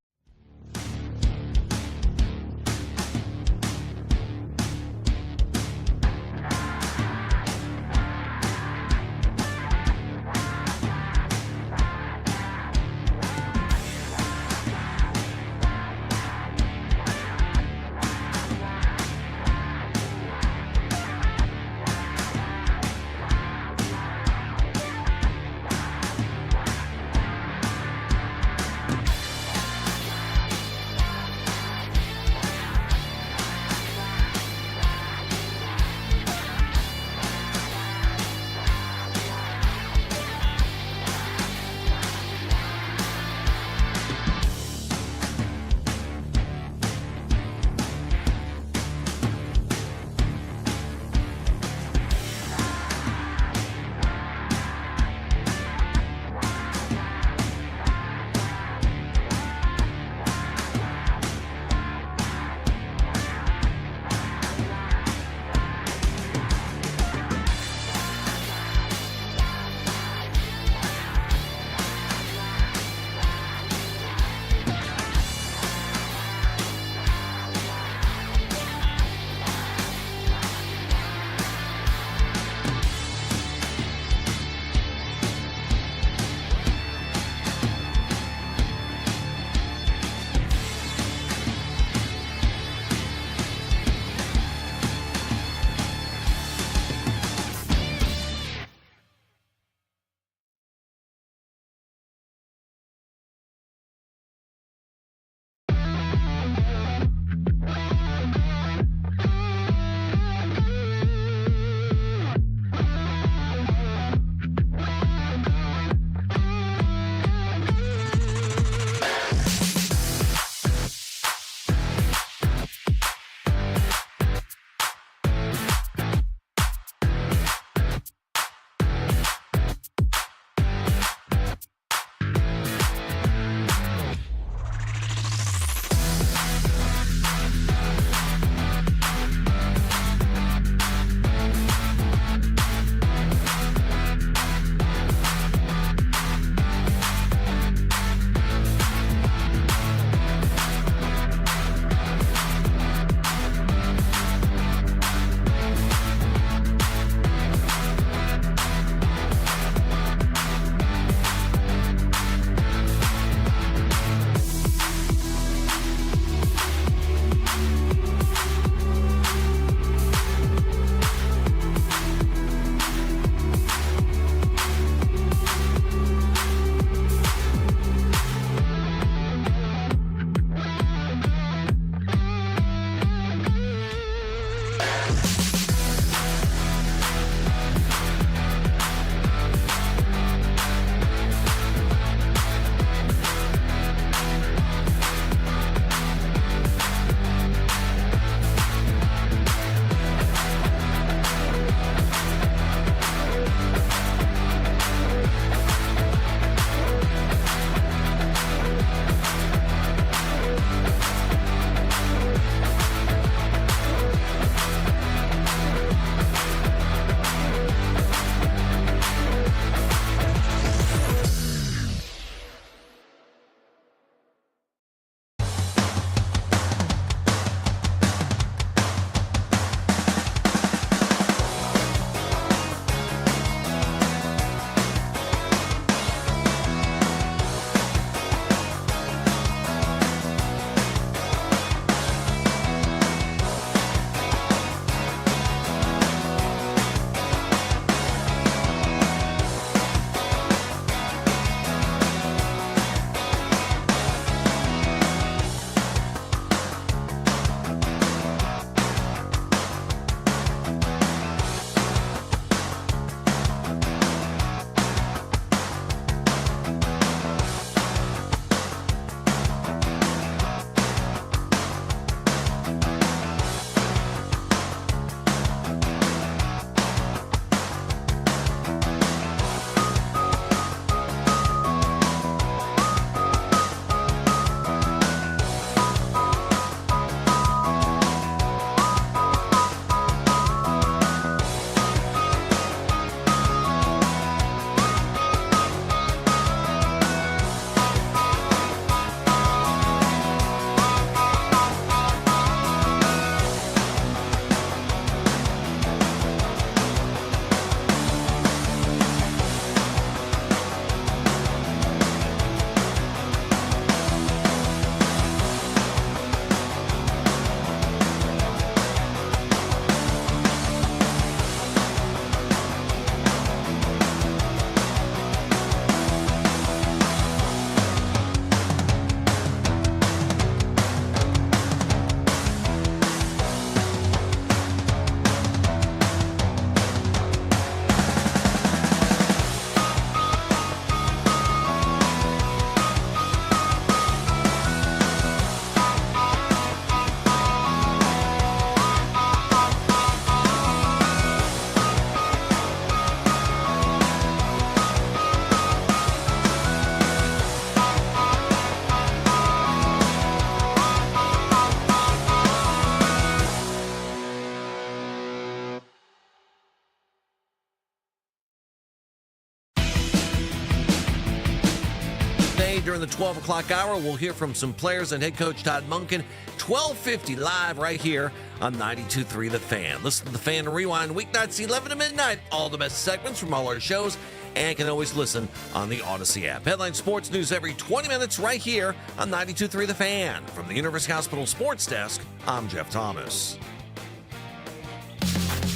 during the 12 o'clock hour. We'll hear from some players and head coach Todd Monken. 12:50 live right here on 92.3 The Fan. Listen to The Fan Rewind weeknights 11 to midnight. All the best segments from all our shows, and can always listen on the Odyssey app. Headline sports news every 20 minutes right here on 92.3 The Fan. From the University Hospital Sports Desk, I'm Jeff Thomas.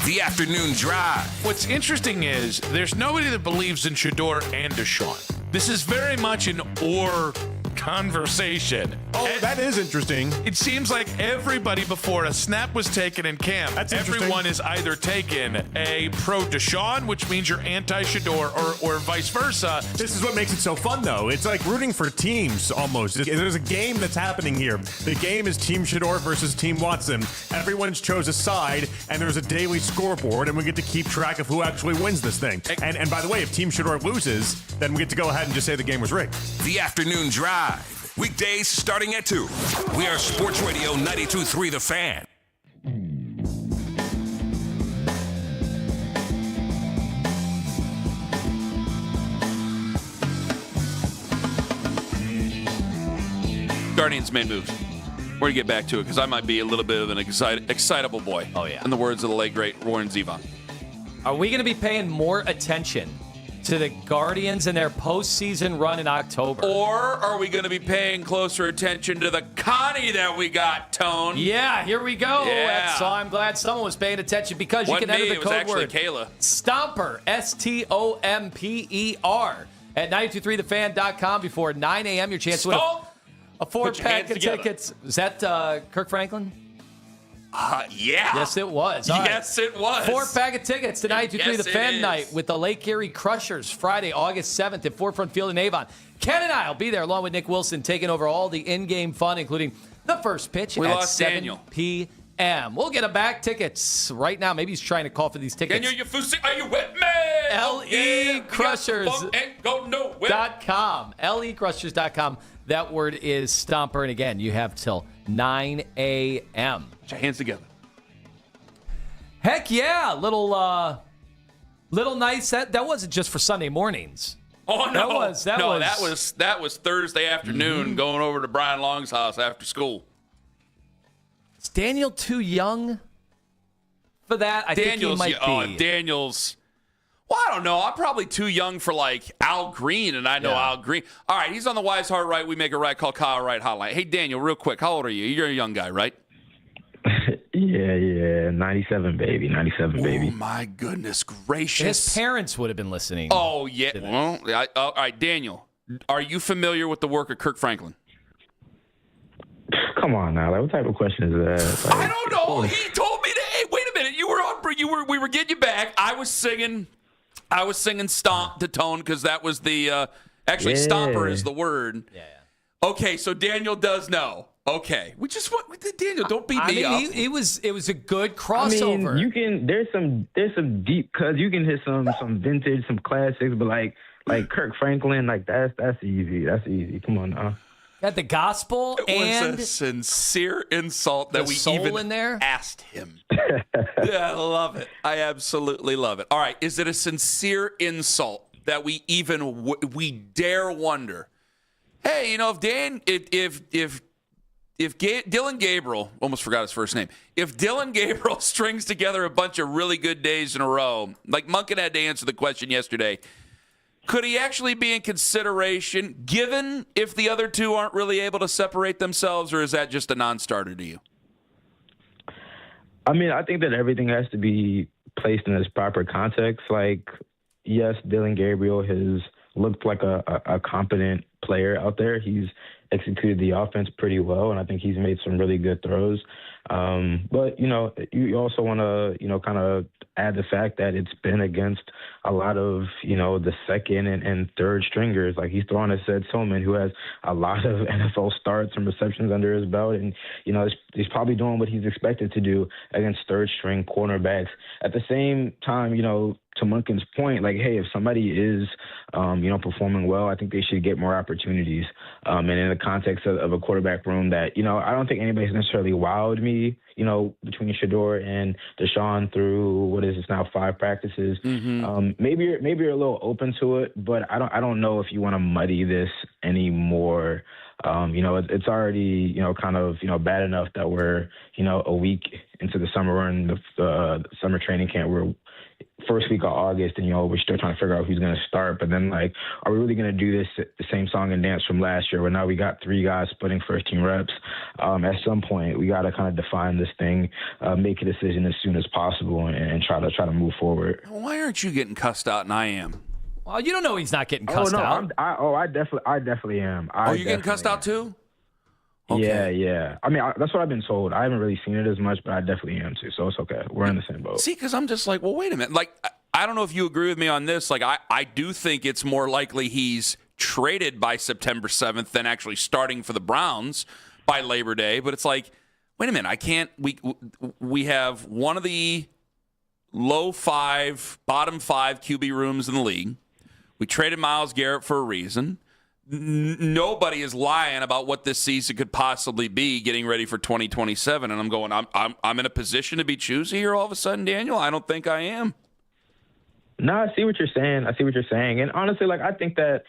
The Afternoon Drive. What's interesting is there's nobody that believes in Shedeur and Deshaun. This is very much an or conversation. Oh, that is interesting. It seems like everybody before a snap was taken in camp, everyone is either taken a pro Deshaun, which means you're anti-Shedeur, or vice versa. This is what makes it so fun, though. It's like rooting for teams, almost. There's a game that's happening here. The game is Team Shedeur versus Team Watson. Everyone's chose a side, and there's a daily scoreboard, and we get to keep track of who actually wins this thing. And by the way, if Team Shedeur loses, then we get to go ahead and just say the game was rigged. The Afternoon Drive. Weekdays starting at 2. We are Sports Radio 92.3 The Fan. Guardians made moves. We're going to get back to it because I might be a little bit of an excitable boy. Oh, yeah. In the words of the late, great Warren Zevon. Are we going to be paying more attention to the Guardians and their postseason run in October? Or are we going to be paying closer attention to the Connie that we got, Tone? Yeah, here we go. Yeah. So I'm glad someone was paying attention because you can enter the code word Kayla. STOMPER, STOMPER, at 923thefan.com before 9 a.m. Your chance to win a 4-pack of tickets. Is that Kirk Franklin? Yeah. Yes, it was. Yes, it was. 4-pack of tickets to 923 The Fan Night with the Lake Erie Crushers Friday, August 7th at Forefront Field in Avon. Ken and I will be there along with Nick Wilson taking over all the in-game fun, including the first pitch at 7 p.m. We'll get him back. Tickets right now. Maybe he's trying to call for these tickets. Daniel Yafusi, are you with me? LECrushers.com. LECrushers.com. That word is Stomper. And again, you have till 9 a.m. Put your hands together. Heck yeah. Little nice. That wasn't just for Sunday mornings. Oh, no. That was Thursday afternoon going over to Brian Long's house after school. Is Daniel too young for that? I think he might be. Daniel's... Well, I don't know. I'm probably too young for, like, Al Green, and I know Al Green. All right, he's on the Wise Heart Right, We Make a Right, Call Kyle Right hotline. Hey, Daniel, real quick, how old are you? You're a young guy, right? Yeah, 97, baby, 97, baby. Oh, my goodness gracious. His parents would have been listening. Oh, yeah. Well, all right, Daniel, are you familiar with the work of Kirk Franklin? Come on now, like, what type of question is that? Like, I don't know. He told me to. Hey, wait a minute. We were getting you back. I was singing Stomp to Tone because that was the actually Stomper is the word. Yeah. Okay, so Daniel does know. Okay, we just want Daniel. Don't beat me up. It was a good crossover. I mean, you can. There's some deep cuts. You can hit some vintage, some classics, but like Kirk Franklin, like that's easy. That's easy. Come on now. Got the gospel it was a sincere insult that we even in there? Asked him. Yeah, I love it. I absolutely love it. All right, is it a sincere insult that we even we dare wonder? Hey, you know, if Dylan Gabriel, almost forgot his first name. If Dylan Gabriel strings together a bunch of really good days in a row, like Monken had to answer the question yesterday, could he actually be in consideration, given if the other two aren't really able to separate themselves, or is that just a non-starter to you? I mean, I think that everything has to be placed in its proper context. Like, yes, Dylan Gabriel has looked like a competent player out there. He's executed the offense pretty well, and I think he's made some really good throws. But, you know, you also want to, you know, kind of add the fact that it's been against a lot of, you know, the second and third stringers. Like, he's throwing to Seth Tillman, who has a lot of NFL starts and receptions under his belt. And, you know, he's probably doing what he's expected to do against third-string cornerbacks. At the same time, you know, to Monken's point, like, hey, if somebody is, you know, performing well, I think they should get more opportunities. And in the context of a quarterback room that, I don't think anybody's necessarily wowed me, between Shador and Deshaun through, what is this now, 5 practices. Maybe you're a little open to it, but I don't know if you want to muddy this anymore. It's already, kind of, bad enough that we're, a week into the summer. We're in the summer training camp. We're first week of August, and, we're still trying to figure out who's going to start. But then, are we really going to do this, the same song and dance from last year, where now we got 3 guys splitting first-team reps? At some point, we got to kind of define this thing, make a decision as soon as possible, and try to move forward. Why aren't you getting cussed out and I am? Well, you don't know he's not getting cussed out. I definitely am. You're getting cussed out too? Okay. Yeah. I mean, that's what I've been told. I haven't really seen it as much, but I definitely am too. So it's okay. We're in the same boat. See, because I'm just like, well, wait a minute. I don't know if you agree with me on this. I do think it's more likely he's traded by September 7th than actually starting for the Browns by Labor Day. But it's like, wait a minute. I can't. We have one of the low 5, bottom 5 QB rooms in the league. We traded Myles Garrett for a reason. Nobody is lying about what this season could possibly be getting ready for 2027. And I'm going, I'm in a position to be choosy here all of a sudden, Daniel. I don't think I am. No, I see what you're saying. And honestly, I think that,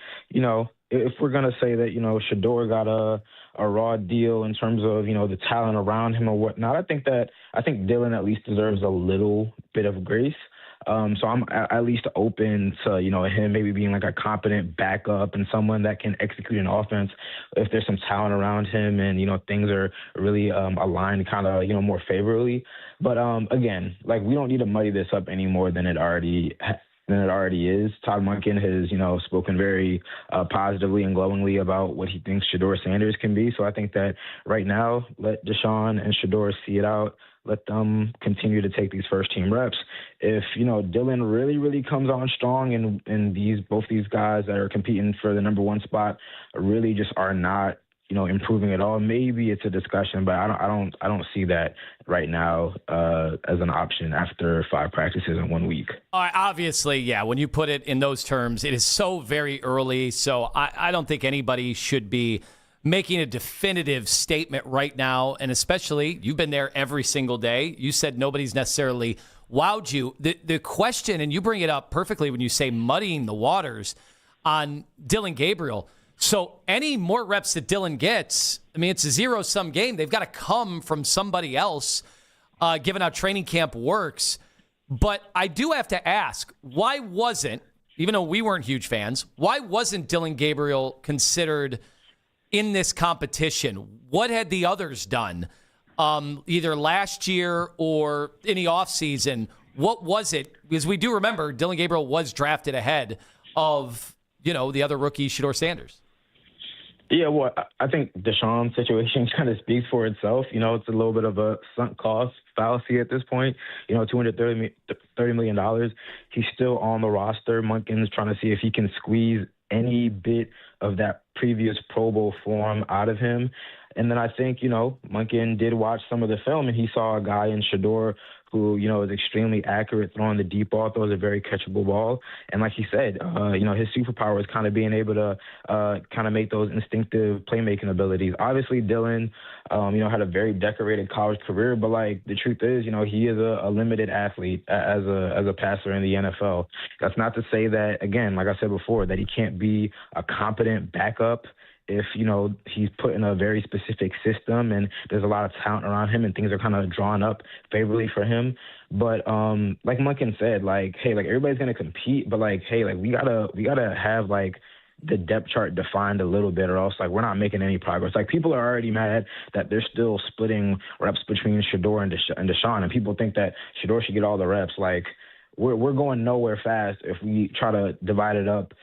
if we're going to say that, Shador got a raw deal in terms of, the talent around him or whatnot, I think Dylan at least deserves a little bit of grace. So I'm at least open to, him maybe being a competent backup and someone that can execute an offense if there's some talent around him and, things are really aligned kind of, more favorably. But again, we don't need to muddy this up any more than it already is. Todd Monken has, spoken very positively and glowingly about what he thinks Shador Sanders can be. So I think that right now, let Deshaun and Shador see it out. Let them continue to take these first-team reps. If, Dylan really, really comes on strong and both these guys that are competing for the number 1 spot really just are not, improving at all, maybe it's a discussion, but I don't see that right now as an option after 5 practices in 1 week. Obviously, yeah, when you put it in those terms, it is so very early, so I don't think anybody should be making a definitive statement right now, and especially, you've been there every single day. You said nobody's necessarily wowed you. The question, and you bring it up perfectly when you say muddying the waters on Dylan Gabriel. So any more reps that Dylan gets, I mean, it's a zero-sum game. They've got to come from somebody else, given how training camp works. But I do have to ask, why wasn't, even though we weren't huge fans, why wasn't Dylan Gabriel considered in this competition? What had the others done, either last year or in the offseason? What was it? Because we do remember Dylan Gabriel was drafted ahead of, the other rookie, Shador Sanders. Yeah, well, I think Deshaun's situation kind of speaks for itself. It's a little bit of a sunk cost fallacy at this point. $230 million. He's still on the roster. Monken's trying to see if he can squeeze any bit of that previous Pro Bowl form out of him. And then I think, Monken did watch some of the film, and he saw a guy in Shador who, is extremely accurate throwing the deep ball, throws a very catchable ball. And like he said, his superpower is kind of being able to kind of make those instinctive playmaking abilities. Obviously, Dylan, had a very decorated college career, but the truth is, he is a limited athlete as a passer in the NFL. That's not to say that, again, like I said before, that he can't be a competent backup if, he's put in a very specific system and there's a lot of talent around him and things are kind of drawn up favorably for him. But like Monken said, hey, everybody's going to compete, but hey, we gotta have the depth chart defined a little bit, or else we're not making any progress. People are already mad that they're still splitting reps between Shador and Deshaun, and people think that Shador should get all the reps. We're going nowhere fast if we try to divide it up,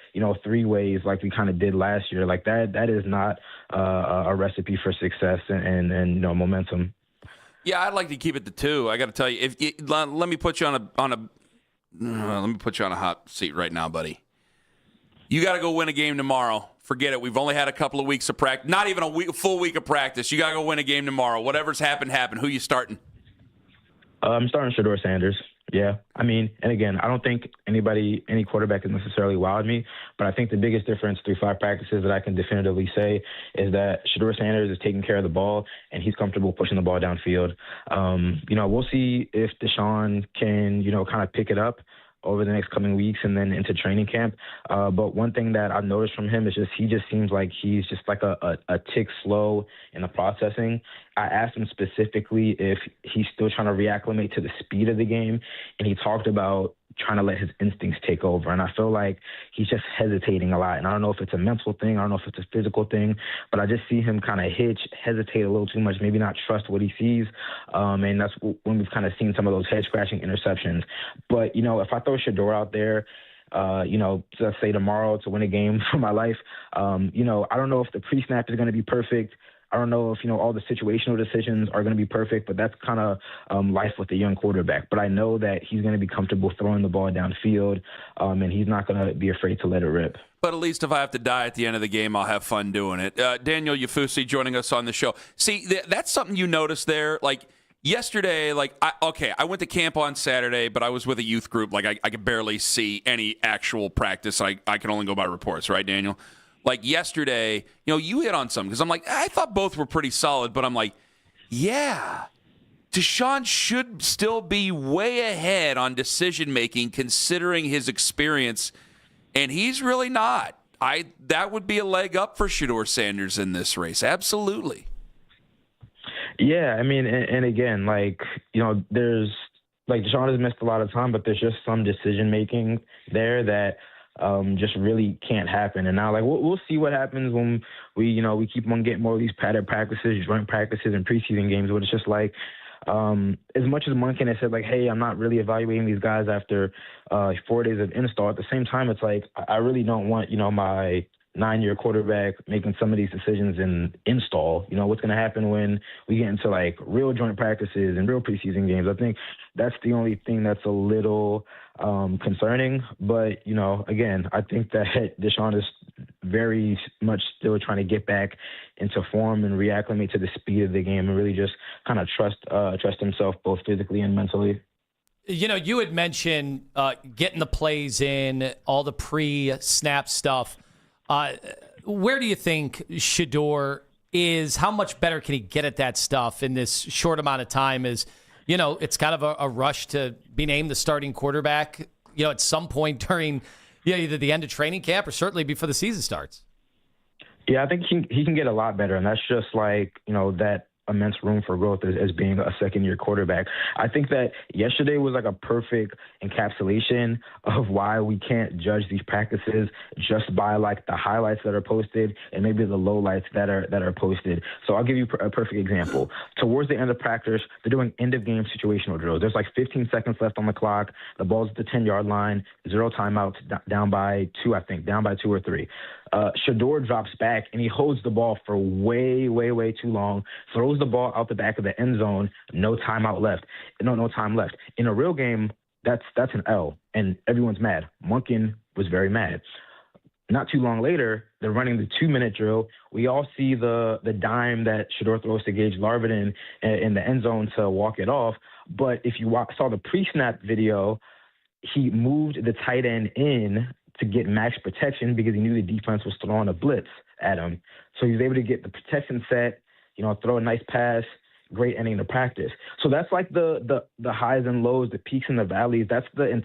3 ways like we kind of did last year. That is not a recipe for success and momentum. Yeah, I'd like to keep it to 2. I got to tell you, let me put you on a hot seat right now, buddy. You got to go win a game tomorrow. Forget it. We've only had a couple of weeks of practice, not even a full week of practice. You got to go win a game tomorrow. Whatever's happened. Who you starting? I'm starting Shador Sanders. Yeah, I mean, and again, I don't think any quarterback has necessarily wowed me, but I think the biggest difference through 5 practices that I can definitively say is that Shedeur Sanders is taking care of the ball and he's comfortable pushing the ball downfield. We'll see if Deshaun can, kind of pick it up over the next coming weeks and then into training camp. But one thing that I've noticed from him is he just seems like he's just like a tick slow in the processing. I asked him specifically if he's still trying to reacclimate to the speed of the game, and he talked about trying to let his instincts take over. And I feel like he's just hesitating a lot. And I don't know if it's a mental thing. I don't know if it's a physical thing, but I just see him kind of hesitate a little too much, maybe not trust what he sees. And that's when we've kind of seen some of those head-scratching interceptions. But, if I throw Shedeur out there, let's say tomorrow to win a game for my life, I don't know if the pre-snap is going to be perfect. I don't know if, all the situational decisions are going to be perfect, but that's kind of life with a young quarterback. But I know that he's going to be comfortable throwing the ball downfield, and he's not going to be afraid to let it rip. But at least if I have to die at the end of the game, I'll have fun doing it. Daniel Yafusi joining us on the show. See, that's something you noticed there. Like yesterday, I went to camp on Saturday, but I was with a youth group. Like I could barely see any actual practice. I can only go by reports, right, Daniel? Like yesterday, you hit on something because I'm like, I thought both were pretty solid, but I'm like, yeah, Deshaun should still be way ahead on decision making considering his experience, and he's really not. That would be a leg up for Shedeur Sanders in this race, absolutely. Yeah, I mean, and again, there's Deshaun has missed a lot of time, but there's just some decision making there that just really can't happen. And now, we'll see what happens when we keep on getting more of these padded practices, joint practices, and preseason games. But it's just as much as Monken has said, hey, I'm not really evaluating these guys after 4 days of install. At the same time, it's I really don't want my 9-year quarterback making some of these decisions in install. What's going to happen when we get into real joint practices and real preseason games. I think that's the only thing that's a little concerning. But, again, I think that Deshaun is very much still trying to get back into form and reacclimate to the speed of the game and really just kind of trust himself both physically and mentally. You had mentioned getting the plays in, all the pre-snap stuff. Where do you think Shedeur is? How much better can he get at that stuff in this short amount of time? It's kind of a rush to be named the starting quarterback, at some point during either the end of training camp or certainly before the season starts. Yeah, I think he can get a lot better, and that's just that immense room for growth as being a second-year quarterback. I think that yesterday was a perfect encapsulation of why we can't judge these practices just by the highlights that are posted and maybe the lowlights that are posted. So I'll give you a perfect example. Towards the end of practice, they're doing end-of-game situational drills. There's 15 seconds left on the clock. The ball's at the 10-yard line, 0 timeouts, down by 2 or 3. Shedeur drops back and he holds the ball for way, way, way too long, throws the ball out the back of the end zone, no time left. In a real game, that's an L, and everyone's mad. Monken was very mad. Not too long later, they're running the 2-minute drill. We all see the dime that Shedeur throws to Gage Larvin in the end zone to walk it off. But if you saw the pre-snap video, he moved the tight end in to get max protection because he knew the defense was throwing a blitz at him. So he was able to get the protection set, throw a nice pass, great ending to practice. So that's the highs and lows, the peaks and the valleys. That's the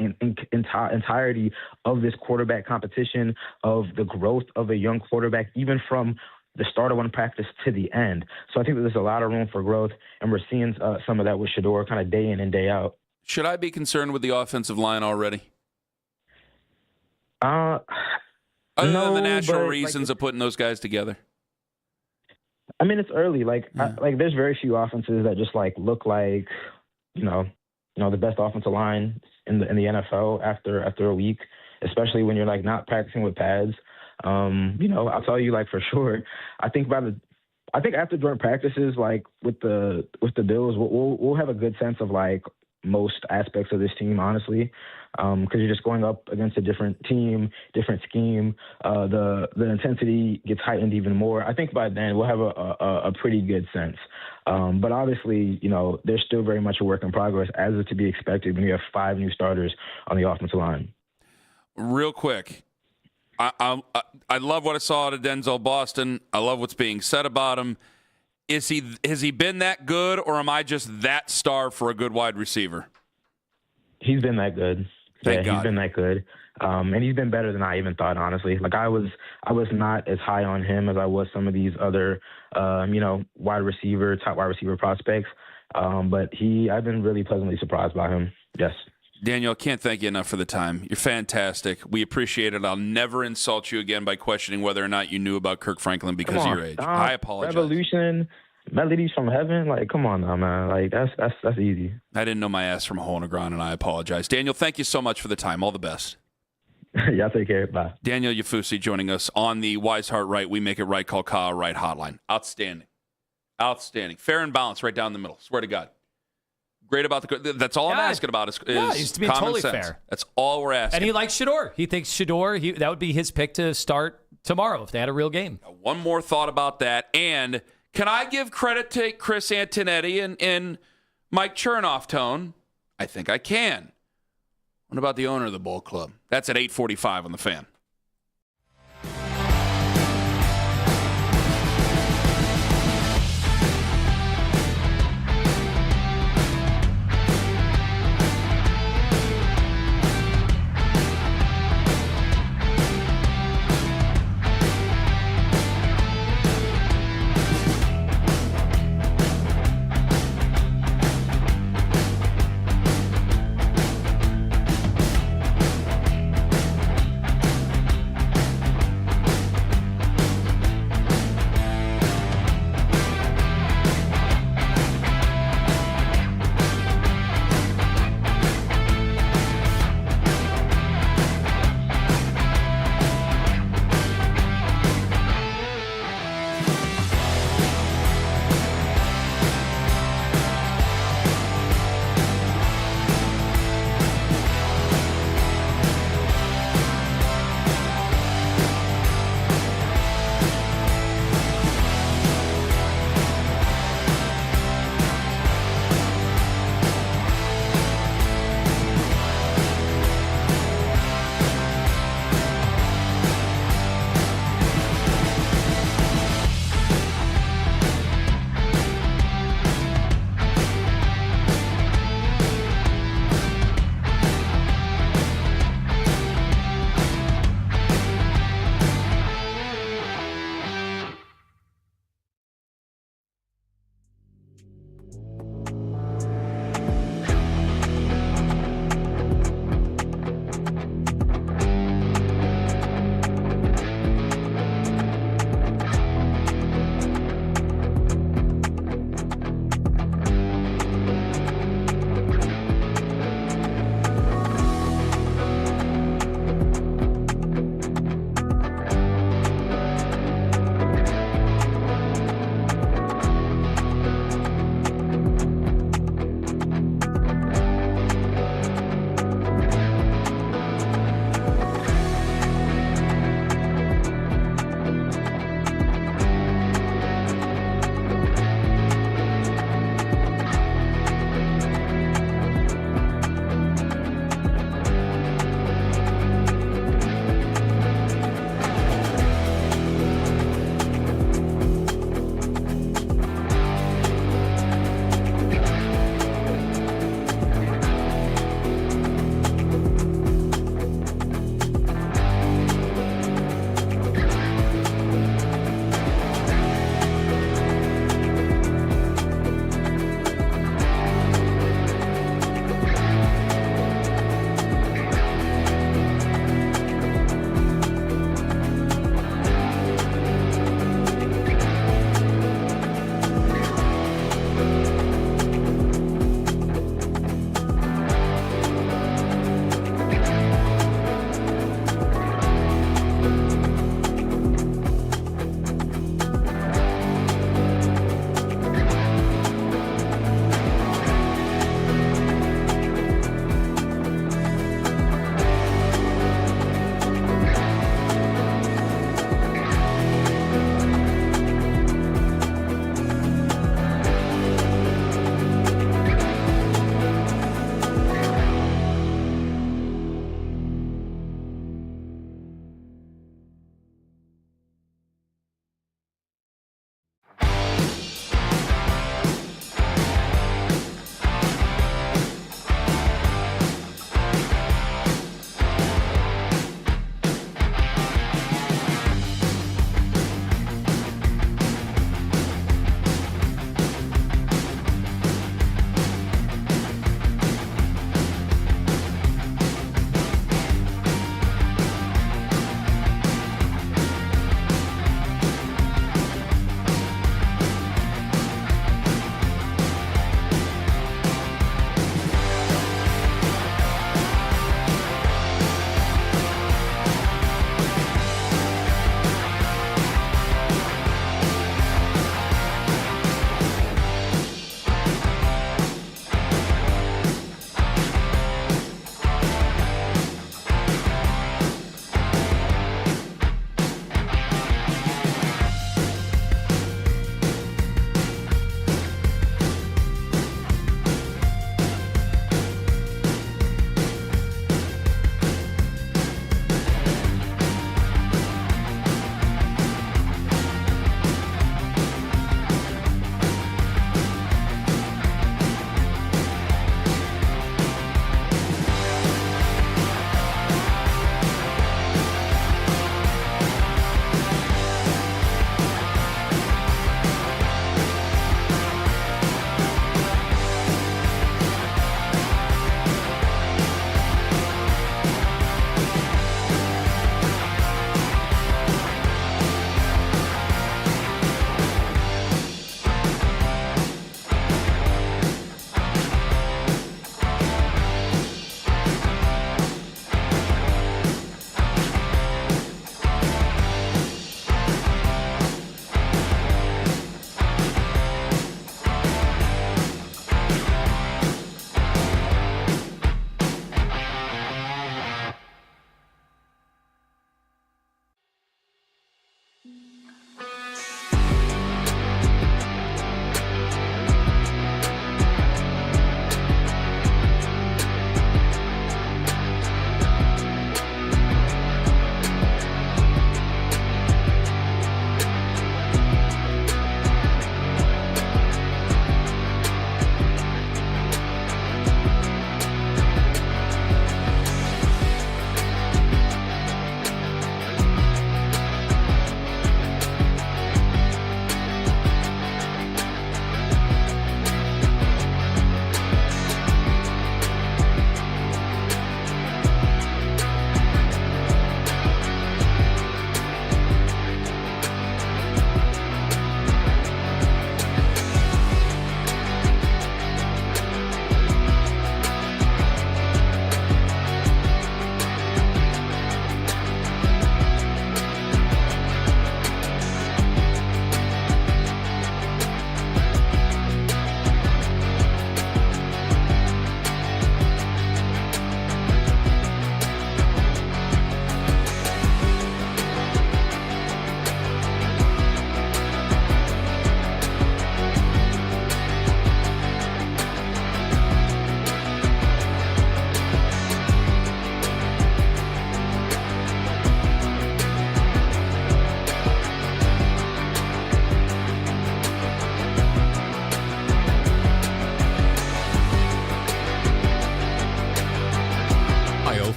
entirety of this quarterback competition, of the growth of a young quarterback, even from the start of one practice to the end. So I think that there's a lot of room for growth, and we're seeing some of that with Shedeur kind of day in and day out. Should I be concerned with the offensive line already? Other than the natural reasons of putting those guys together. I mean, it's early. There's very few offenses that just look like, the best offensive line in the NFL after a week, especially when you're not practicing with pads. I'll tell you for sure. I think after joint practices with the Bills, we'll have a good sense of most aspects of this team, honestly, because you're just going up against a different team, different scheme. The intensity gets heightened even more. I think by then we'll have a pretty good sense. But obviously, there's still very much a work in progress, as is to be expected when you have 5 new starters on the offensive line. Real quick, I love what I saw out of Denzel Boston. I love what's being said about him. Has he been that good, or am I just that starved for a good wide receiver? He's been that good. Thank God. He's been that good. And he's been better than I even thought, honestly. Like I was not as high on him as I was some of these other, top wide receiver prospects. But I've been really pleasantly surprised by him. Yes. Daniel, I can't thank you enough for the time. You're fantastic. We appreciate it. I'll never insult you again by questioning whether or not you knew about Kirk Franklin because of your age. I apologize. Revolution, melodies from heaven. Like, come on now, man. Like, that's easy. I didn't know my ass from a hole in the ground, and I apologize. Daniel, thank you so much for the time. All the best. Y'all take care. Bye. Daniel Yafusi joining us on the Wise Heart Right, We Make It Right, Call Kyle Right hotline. Outstanding. Fair and balanced right down the middle. Swear to God. Great about that's all I'm asking about is he's to be common totally sense. fair. That's all we're asking. And he likes Shador. He thinks Shador, that would be his pick to start tomorrow if they had a real game. One more thought about that. And can I give credit to Chris Antonetti and Mike Chernoff tone? I think I can. What about the owner of the ball club? That's at 8:45 on the Fan.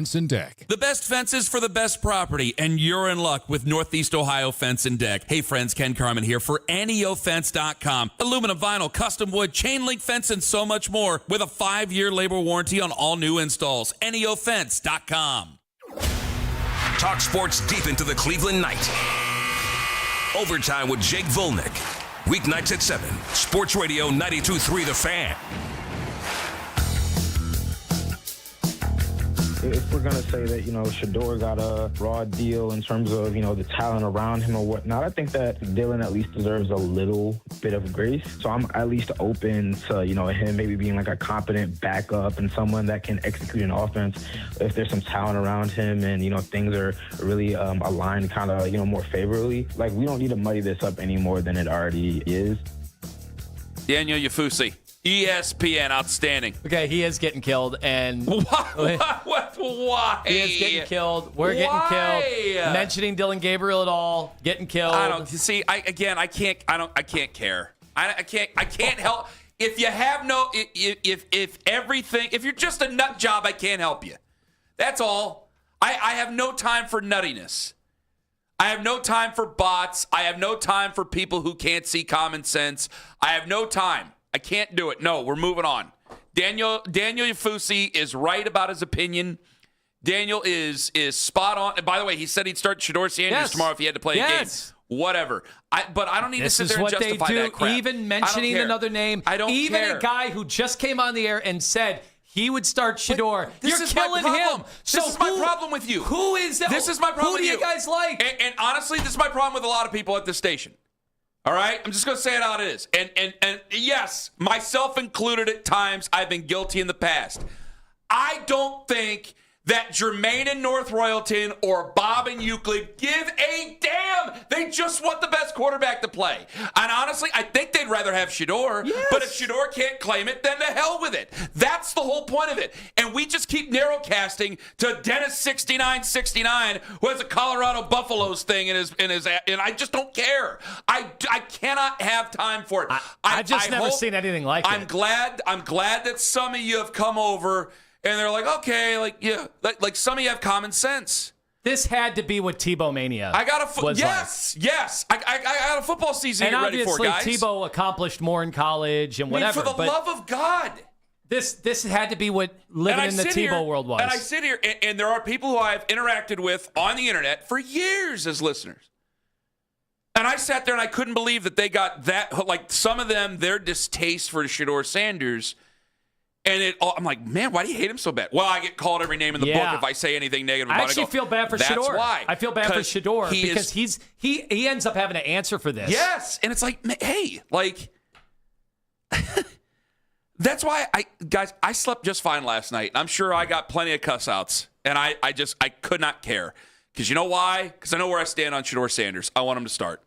Fence and Deck. The best fences for the best property, and you're in luck with Northeast Ohio Fence and Deck. Hey friends, Ken Carman here for NEOFence.com. Aluminum, vinyl, custom wood, chain link fence, and so much more with a 5-year labor warranty on all new installs. NEOFence.com. Talk sports deep into the Cleveland night. Overtime with Jake Volnick. Weeknights at 7. Sports Radio 92.3 The Fan. If we're going to say that, Shedeur got a raw deal in terms of, the talent around him or whatnot, I think that Dillon at least deserves a little bit of grace. So I'm at least open to, him maybe being like a competent backup and someone that can execute an offense if there's some talent around him and, things are really aligned kind of, more favorably. Like, we don't need to muddy this up any more than it already is. Daniel Yafusi. ESPN, outstanding. Okay, he is getting killed, and why? He is getting killed. We're getting killed. Mentioning Dylan Gabriel at all, getting killed. I don't see. I can't care. I can't help. If you have no, if everything, if you're just a nut job, I can't help you. That's all. I have no time for nuttiness. I have no time for bots. I have no time for people who can't see common sense. I have no time. I can't do it. No, we're moving on. Daniel Yafusi is right about his opinion. Daniel is spot on. And by the way, he said he'd start Shedeur Sanders tomorrow if he had to play a game. Whatever. But I don't need to sit there and justify that crap. Even mentioning another name. I don't even care. A guy who just came on the air and said he would start Shedeur. You're killing him. This is my problem with you. Who is that? This is my problem with you. Who do you guys like? And honestly, this is my problem with a lot of people at this station. All right? I'm just going to say it how it is. And yes, myself included at times, I've been guilty in the past. I don't think that Jermaine and North Royalton or Bob and Euclid give a damn. They just want the best quarterback to play. And honestly, I think they'd rather have Shedeur. Yes. But if Shedeur can't claim it, then to hell with it. That's the whole point of it. And we just keep narrowcasting to Dennis 6969, who has a Colorado Buffaloes thing in his and I just don't care. I cannot have time for it. I've just never seen anything like it. I'm glad that some of you have come over. And they're like, okay, like some of you have common sense. This had to be what Tebow mania. I got yes. I got a football season to get ready for, guys. And obviously, Tebow accomplished more in college and whatever. For the love of God, this had to be what living in the Tebow world was. And I sit here, and there are people who I've interacted with on the internet for years as listeners. And I sat there and I couldn't believe that they got that. Like some of them, their distaste for Shedeur Sanders. And I'm like, man, why do you hate him so bad? Well, I get called every name in the book if I say anything negative about it. I actually feel bad for Shedeur. That's why. I feel bad for Shedeur because he ends up having to answer for this. Yes, and it's like, hey, like, that's why I slept just fine last night. I'm sure I got plenty of cuss outs, and I could not care. Because you know why? Because I know where I stand on Shedeur Sanders. I want him to start.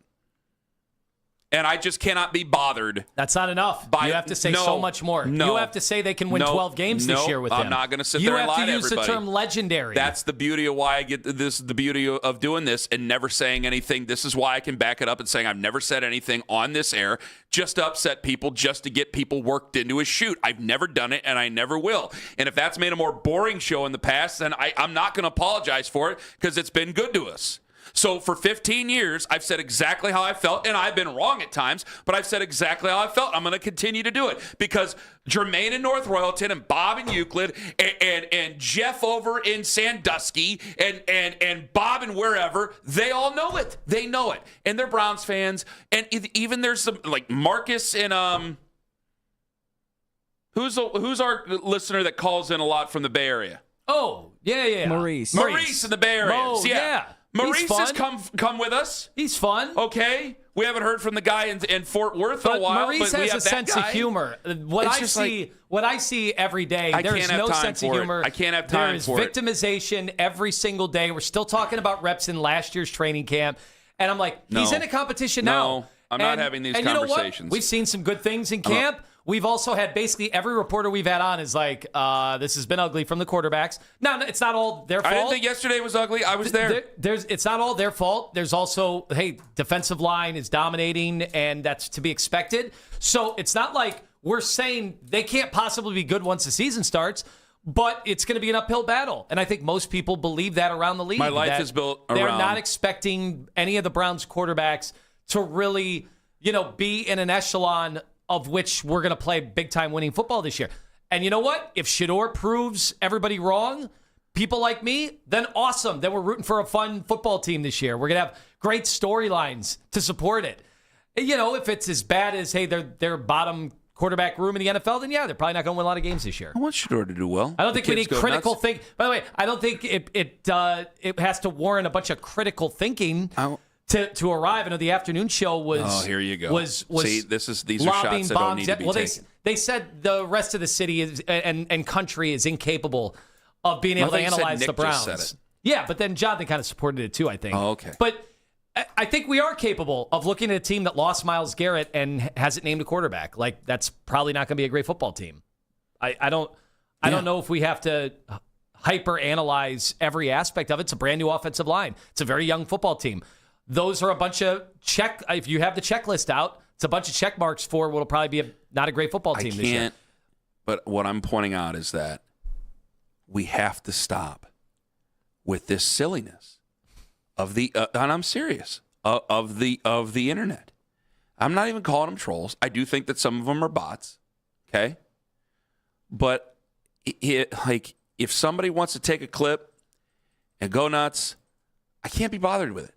And I just cannot be bothered. That's not enough. You have to say so much more. You have to say they can win 12 games this year with him. I'm not going to sit there and lie to everybody. You have to use the term legendary. That's the beauty of why I get this. The beauty of doing this and never saying anything. This is why I can back it up and saying I've never said anything on this air just to upset people, just to get people worked into a shoot. I've never done it, and I never will. And if that's made a more boring show in the past, then I'm not going to apologize for it because it's been good to us. So for 15 years, I've said exactly how I felt, and I've been wrong at times, but I've said exactly how I felt. I'm going to continue to do it because Jermaine in North Royalton and Bob in Euclid and Jeff over in Sandusky and Bob and wherever, they all know it. They know it. And they're Browns fans. And even there's some, like Marcus and who's our listener that calls in a lot from the Bay Area? Oh, yeah. Maurice in the Bay Area. Oh, yeah. Maurice has come with us. He's fun. Okay. We haven't heard from the guy in Fort Worth in a while. Maurice has a sense of humor. What I see every day, there is no sense of humor. I can't have time for it. There is victimization every single day. We're still talking about reps in last year's training camp. And I'm like, he's in a competition now. No, I'm not having these conversations. You know what? We've seen some good things in camp. We've also had basically every reporter we've had on is like, this has been ugly from the quarterbacks. No, it's not all their fault. I didn't think yesterday was ugly. I was there. It's not all their fault. There's also, defensive line is dominating, and that's to be expected. So it's not like we're saying they can't possibly be good once the season starts. but it's going to be an uphill battle. And I think most people believe that around the league. My life is built around. They're not expecting any of the Browns quarterbacks to really, be in an echelon of which we're going to play big-time winning football this year. And you know what? If Shedeur proves everybody wrong, people like me, then awesome. Then we're rooting for a fun football team this year. We're going to have great storylines to support it. If it's as bad as, hey, they're bottom quarterback room in the NFL, then yeah, they're probably not going to win a lot of games this year. I want Shedeur to do well. I don't think we need critical think. By the way, I don't think it has to warrant a bunch of critical thinking to arrive. I know the afternoon show was. Oh, here you go. Was See, these are shots that don't need to be taken. They said the rest of the city and country is incapable of being able to analyze the Browns. Just said it. Yeah, but then Jonathan kind of supported it too, I think. Oh, okay. But I think we are capable of looking at a team that lost Myles Garrett and hasn't named a quarterback. Like, that's probably not going to be a great football team. I don't know if we have to hyper analyze every aspect of it. It's a brand new offensive line. It's a very young football team. Those are a bunch of if you have the checklist out, it's a bunch of check marks for what will probably be not a great football team this year. But what I'm pointing out is that we have to stop with this silliness of the and I'm serious of the internet. I'm not even calling them trolls. I do think that some of them are bots. Okay, but if somebody wants to take a clip and go nuts, I can't be bothered with it.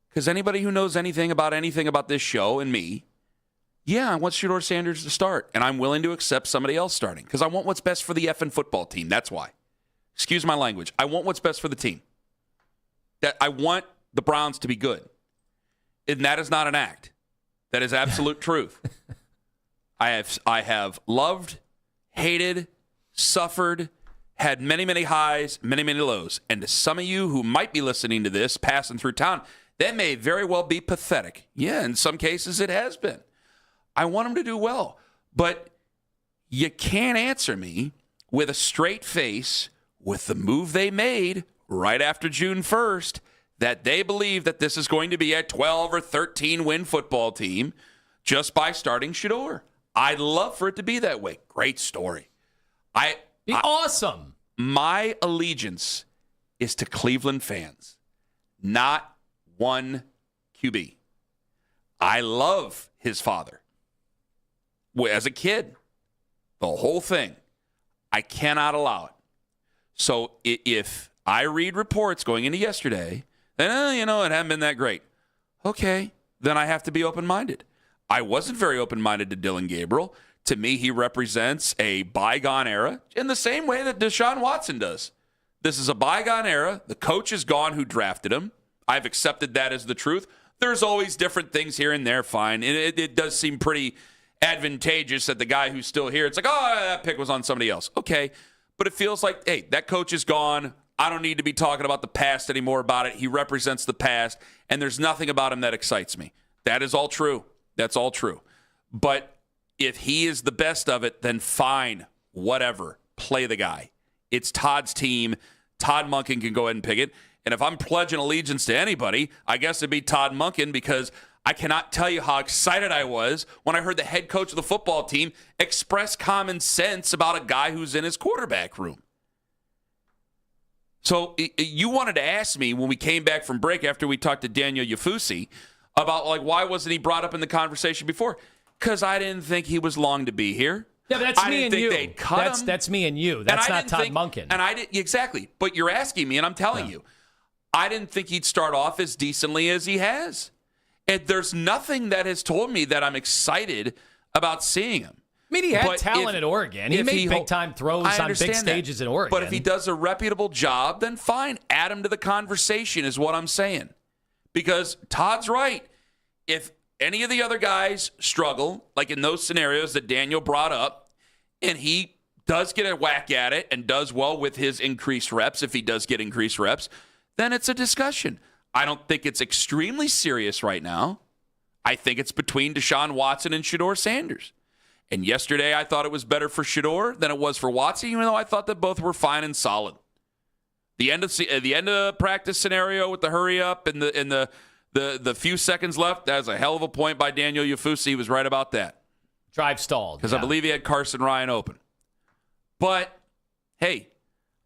Because anybody who knows anything about this show and me, I want Shedeur Sanders to start. And I'm willing to accept somebody else starting. Because I want what's best for the effing football team. That's why. Excuse my language. I want what's best for the team. That I want the Browns to be good. And that is not an act. That is absolute truth. I have loved, hated, suffered, had many, many highs, many, many lows. And to some of you who might be listening to this, passing through town, that may very well be pathetic. Yeah, in some cases it has been. I want them to do well. But you can't answer me with a straight face with the move they made right after June 1st that they believe that this is going to be a 12 or 13 win football team just by starting Shedeur. I'd love for it to be that way. Great story. Awesome. My allegiance is to Cleveland fans, not one QB. I love his father. As a kid, the whole thing, I cannot allow it. So if I read reports going into yesterday, then, it hadn't been that great. Okay, then I have to be open-minded. I wasn't very open-minded to Dylan Gabriel. To me, he represents a bygone era in the same way that Deshaun Watson does. This is a bygone era. The coach is gone who drafted him. I've accepted that as the truth. There's always different things here and there, fine. And it does seem pretty advantageous that the guy who's still here, it's like, that pick was on somebody else. Okay, but it feels like, hey, that coach is gone. I don't need to be talking about the past anymore about it. He represents the past, and there's nothing about him that excites me. That is all true. That's all true. But if he is the best of it, then fine, whatever. Play the guy. It's Todd's team. Todd Monken can go ahead and pick it. And if I'm pledging allegiance to anybody, I guess it'd be Todd Monken, because I cannot tell you how excited I was when I heard the head coach of the football team express common sense about a guy who's in his quarterback room. So you wanted to ask me when we came back from break after we talked to Daniel Yafusi about, why wasn't he brought up in the conversation before? Because I didn't think he was long to be here. Yeah, but that's me and you. That's me and you. That's not Todd Monken. And I didn't exactly. But you're asking me, and I'm telling you, I didn't think he'd start off as decently as he has. And there's nothing that has told me that I'm excited about seeing him. I mean, he had talent at Oregon. He made big-time throws on big stages in Oregon. But if he does a reputable job, then fine. Add him to the conversation is what I'm saying. Because Todd's right. If any of the other guys struggle, like in those scenarios that Daniel brought up, and he does get a whack at it and does well with his increased reps, if he does get increased reps, then it's a discussion. I don't think it's extremely serious right now. I think it's between Deshaun Watson and Shedeur Sanders. And yesterday I thought it was better for Shedeur than it was for Watson, even though I thought that both were fine and solid. The end of practice scenario with the hurry up and the few seconds left, that was a hell of a point by Daniel Yafusi. He was right about that. Drive stalled. Because I believe he had Carson Ryan open. But, hey,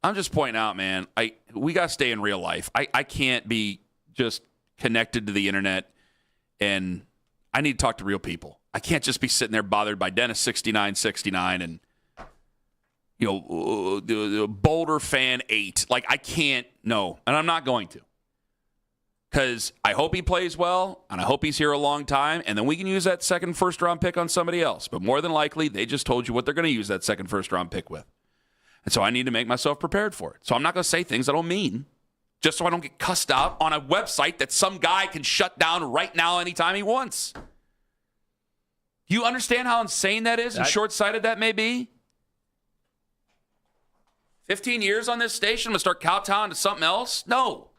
I'm just pointing out, man, we got to stay in real life. I can't be just connected to the internet, and I need to talk to real people. I can't just be sitting there bothered by Dennis 6969 and the Boulder fan 8. Like, I can't, no, and I'm not going to. Because I hope he plays well, and I hope he's here a long time, and then we can use that second first-round pick on somebody else. But more than likely, they just told you what they're going to use that second first-round pick with. And so I need to make myself prepared for it. So I'm not going to say things I don't mean, just so I don't get cussed out on a website that some guy can shut down right now anytime he wants. Do you understand how insane that is and short-sighted that may be? 15 years on this station, I'm going to start kowtowing to something else? No.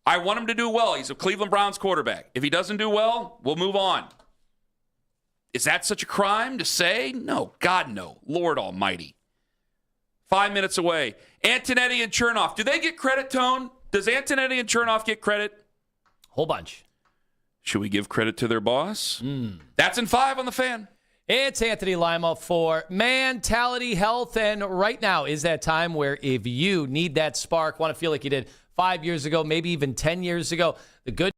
I want him to do well. He's a Cleveland Browns quarterback. If he doesn't do well, we'll move on. Is that such a crime to say? No. God, no. Lord Almighty. 5 minutes away. Antonetti and Chernoff. Do they get credit, Tone? Does Antonetti and Chernoff get credit? Whole bunch. Should we give credit to their boss? That's in 5 on the Fan. It's Anthony Lima for Mentality Health, and right now is that time where if you need that spark, want to feel like you did 5 years ago, maybe even 10 years ago, the good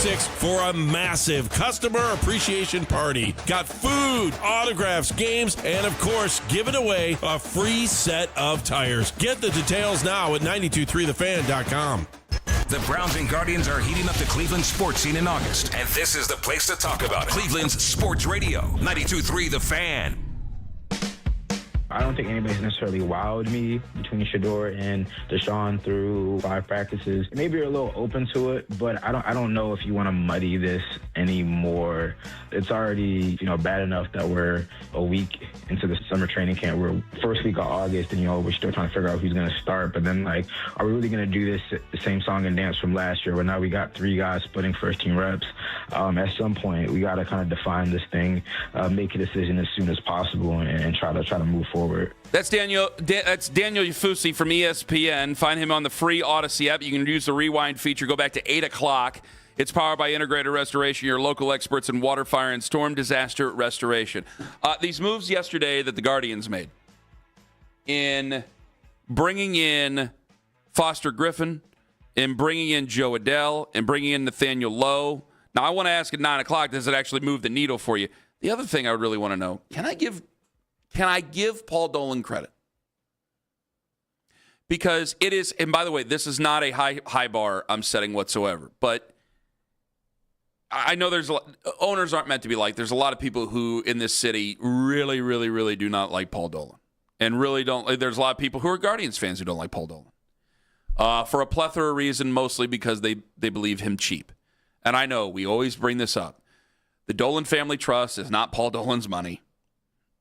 6 for a massive customer appreciation party. Got food, autographs, games, and of course, giving away a free set of tires. Get the details now at 923thefan.com. The Browns and Guardians are heating up the Cleveland sports scene in August, and this is the place to talk about it. Cleveland's Sports Radio, 92.3 The Fan. I don't think anybody's necessarily wowed me between Shedeur and Deshaun through 5 practices. Maybe you're a little open to it, but I don't know if you want to muddy this anymore. It's already, bad enough that we're a week into the summer training camp. We're first week of August, and, we're still trying to figure out who's going to start. But then, are we really going to do this the same song and dance from last year where now we got 3 guys splitting first team reps? At some point, we got to kind of define this thing, make a decision as soon as possible, and try to move forward. That's Daniel Yafusi from ESPN. Find him on the free Odyssey app. You can use the rewind feature. Go back to 8 o'clock. It's powered by Integrated Restoration, your local experts in water, fire, and storm disaster restoration. These moves yesterday that the Guardians made in bringing in Foster Griffin, in bringing in Joe Adell, and bringing in Nathaniel Lowe. Now, I want to ask at 9 o'clock, does it actually move the needle for you? The other thing I would really want to know, can I give Paul Dolan credit? Because it is, and by the way, this is not a high bar I'm setting whatsoever, but I know owners aren't meant to be like. There's a lot of people who in this city really, really, really do not like Paul Dolan. And really don't, there's a lot of people who are Guardians fans who don't like Paul Dolan. For a plethora of reasons, mostly because they believe him cheap. And I know we always bring this up. The Dolan Family Trust is not Paul Dolan's money.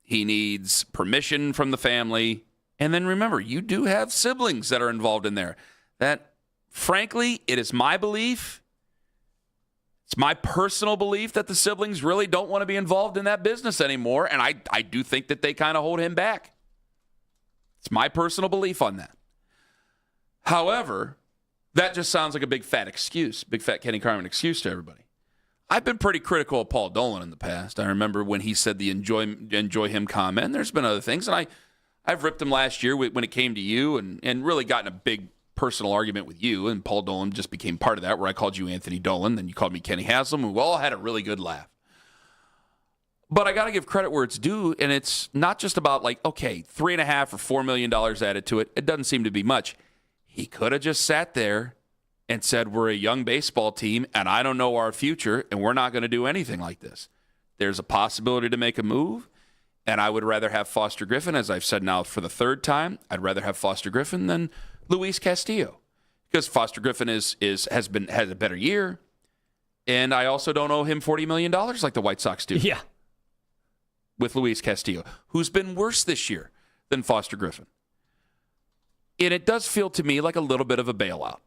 He needs permission from the family. And then remember, you do have siblings that are involved in there. That, frankly, it is my belief, it's my personal belief that the siblings really don't want to be involved in that business anymore. And I do think that they kind of hold him back. It's my personal belief on that. However, that just sounds like a big fat excuse, big fat Kenny Carman excuse to everybody. I've been pretty critical of Paul Dolan in the past. I remember when he said the enjoy him comment. There's been other things, and I've ripped him last year when it came to you and really gotten a big personal argument with you, and Paul Dolan just became part of that, where I called you Anthony Dolan, then you called me Kenny Haslam, and we all had a really good laugh. But I got to give credit where it's due, and it's not just about $3.5 or $4 million added to it. It doesn't seem to be much. He could have just sat there and said, we're a young baseball team, and I don't know our future, and we're not going to do anything like this. There's a possibility to make a move, and I would rather have Foster Griffin, as I've said now for the 3rd time. I'd rather have Foster Griffin than Luis Castillo, because Foster Griffin has a better year, and I also don't owe him $40 million like the White Sox do. Yeah. With Luis Castillo, who's been worse this year than Foster Griffin. And it does feel to me like a little bit of a bailout.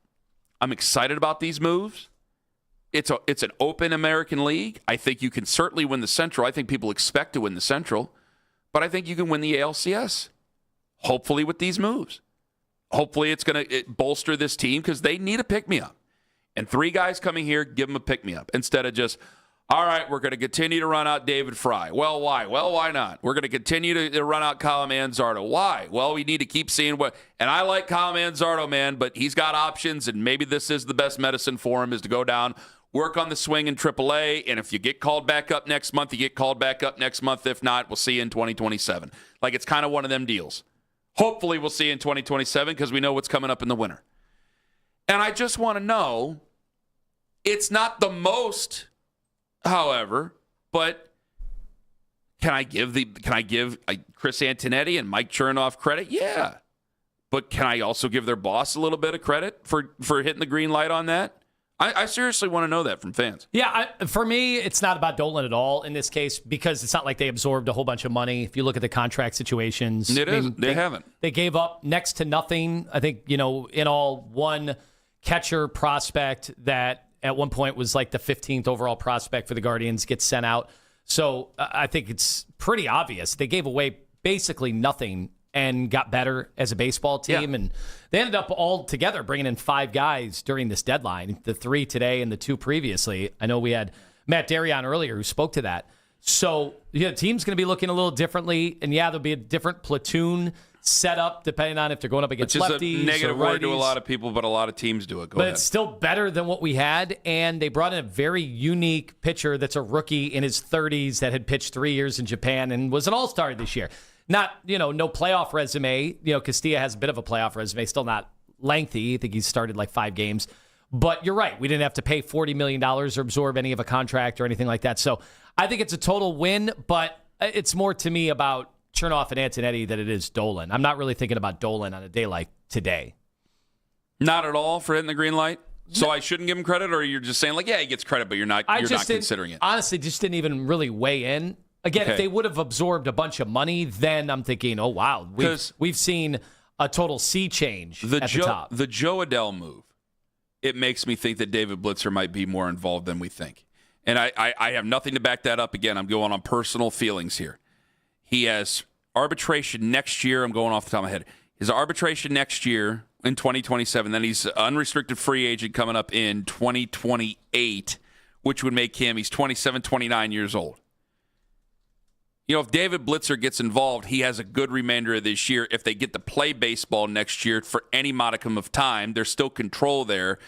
I'm excited about these moves. It's an open American League. I think you can certainly win the Central. I think people expect to win the Central. But I think you can win the ALCS. Hopefully with these moves. Hopefully it's going to bolster this team because they need a pick-me-up. And 3 guys coming here, give them a pick-me-up. Instead of just, all right, we're going to continue to run out David Fry. Well, why? Well, why not? We're going to continue to run out Kyle Manzardo. Why? Well, we need to keep seeing what. And I like Kyle Manzardo, man, but he's got options, and maybe this is the best medicine for him is to go down, work on the swing in AAA, and if you get called back up next month, you get called back up next month. If not, we'll see you in 2027. It's kind of one of them deals. Hopefully we'll see you in 2027 because we know what's coming up in the winter. And I just want to know, it's not the most, however, but can I give Chris Antonetti and Mike Chernoff credit? Yeah. But can I also give their boss a little bit of credit for hitting the green light on that? I seriously want to know that from fans. Yeah, for me, it's not about Dolan at all in this case because it's not like they absorbed a whole bunch of money. If you look at the contract situations, they haven't. They gave up next to nothing. I think, in all, one catcher prospect that at one point was like the 15th overall prospect for the Guardians gets sent out. So I think it's pretty obvious. They gave away basically nothing and got better as a baseball team. Yeah. And they ended up all together bringing in 5 guys during this deadline, the 3 today and the 2 previously. I know we had Matt Darion earlier who spoke to that. So the team's going to be looking a little differently. And, there'll be a different platoon setup, depending on if they're going up against Which is lefties a negative or word to a righties. lot of people, but a lot of teams do it. Go But ahead. it's still better than what we had, and they brought in a very unique pitcher that's a rookie in his 30s that had pitched 3 years in Japan and was an all-star this year. Not, no playoff resume. Castilla has a bit of a playoff resume, still not lengthy. I think he's started like 5 games. But you're right. We didn't have to pay $40 million or absorb any of a contract or anything like that. So I think it's a total win, but it's more to me about Chernoff and Antonetti than it is Dolan. I'm not really thinking about Dolan on a day like today. Not at all for hitting the green light? So I shouldn't give him credit, or you're just saying, like, yeah, he gets credit, but you're not considering it? Honestly, just didn't even really weigh in. Again, if they would have absorbed a bunch of money, then I'm thinking, oh, wow, we've seen a total sea change at the top. The Joe Adell move, it makes me think that David Blitzer might be more involved than we think. And I have nothing to back that up. Again, I'm going on personal feelings here. He has arbitration next year. I'm going off the top of my head. His arbitration next year in 2027. Then he's unrestricted free agent coming up in 2028, which would make him, he's 27, 29 years old. If David Blitzer gets involved, he has a good remainder of this year. If they get to play baseball next year for any modicum of time, there's still control there.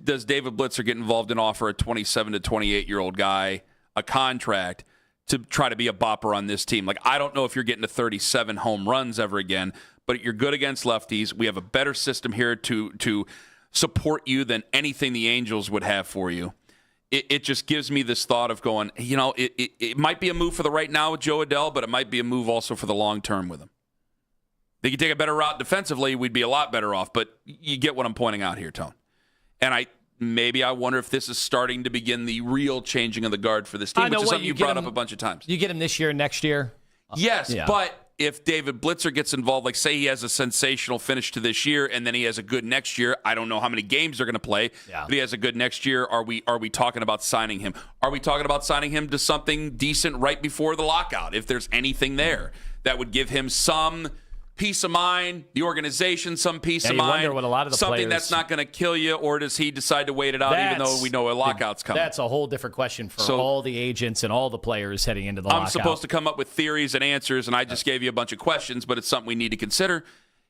Does David Blitzer get involved and offer a 27 to 28-year-old guy a contract to try to be a bopper on this team? Like, I don't know if you're getting to 37 home runs ever again, but you're good against lefties. We have a better system here to support you than anything the Angels would have for you. It just gives me this thought of going, it might be a move for the right now with Joe Adell, but it might be a move also for the long term with him. They could take a better route defensively, we'd be a lot better off, but you get what I'm pointing out here, Tone. And I wonder if this is starting to begin the real changing of the guard for this team, which is something you brought up a bunch of times. You get him this year, next year? Yes, but if David Blitzer gets involved, like say he has a sensational finish to this year and then he has a good next year, I don't know how many games they're going to play, but he has a good next year, are we talking about signing him? Are we talking about signing him to something decent right before the lockout, if there's anything there that would give him some peace of mind, the organization some peace of mind, wonder what a lot of the something players, that's not going to kill you, or does he decide to wait it out even though we know a lockout's coming? That's a whole different question for all the agents and all the players heading into the lockout. I'm supposed to come up with theories and answers, and I just gave you a bunch of questions, but it's something we need to consider.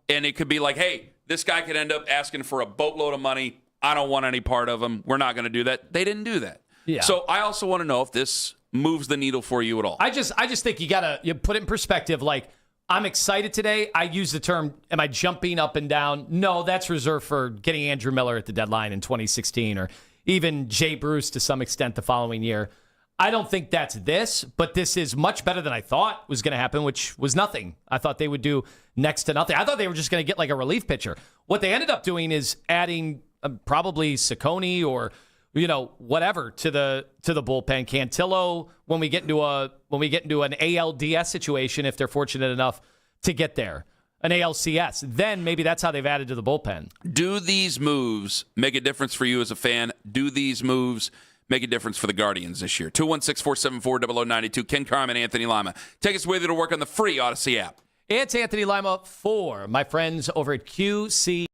And it could be like, hey, this guy could end up asking for a boatload of money. I don't want any part of him. We're not going to do that. They didn't do that. Yeah. So I also want to know if this moves the needle for you at all. I just think you put it in perspective. Like, I'm excited today. I use the term, am I jumping up and down? No, that's reserved for getting Andrew Miller at the deadline in 2016 or even Jay Bruce to some extent the following year. I don't think that's this, but this is much better than I thought was going to happen, which was nothing. I thought they would do next to nothing. I thought they were just going to get like a relief pitcher. What they ended up doing is adding probably Ciccone or whatever to the bullpen. Cantillo when we get into an ALDS situation, if they're fortunate enough to get there, an ALCS, then maybe that's how they've added to the bullpen. Do these moves make a difference for you as a fan? Do these moves make a difference for the Guardians this year? 216-474-0092. Ken Carman, Anthony Lima. Take us with you to work on the free Odyssey app. It's Anthony Lima for my friends over at QC.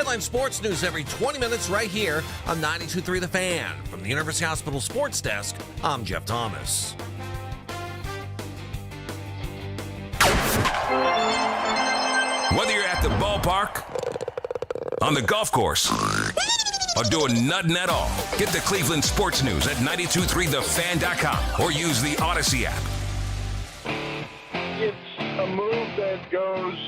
Headline Sports News every 20 minutes right here on 92.3 The Fan. From the University Hospital Sports Desk, I'm Jeff Thomas. Whether you're at the ballpark, on the golf course, or doing nothing at all, get the Cleveland sports news at 923thefan.com or use the Odyssey app. It's a move that goes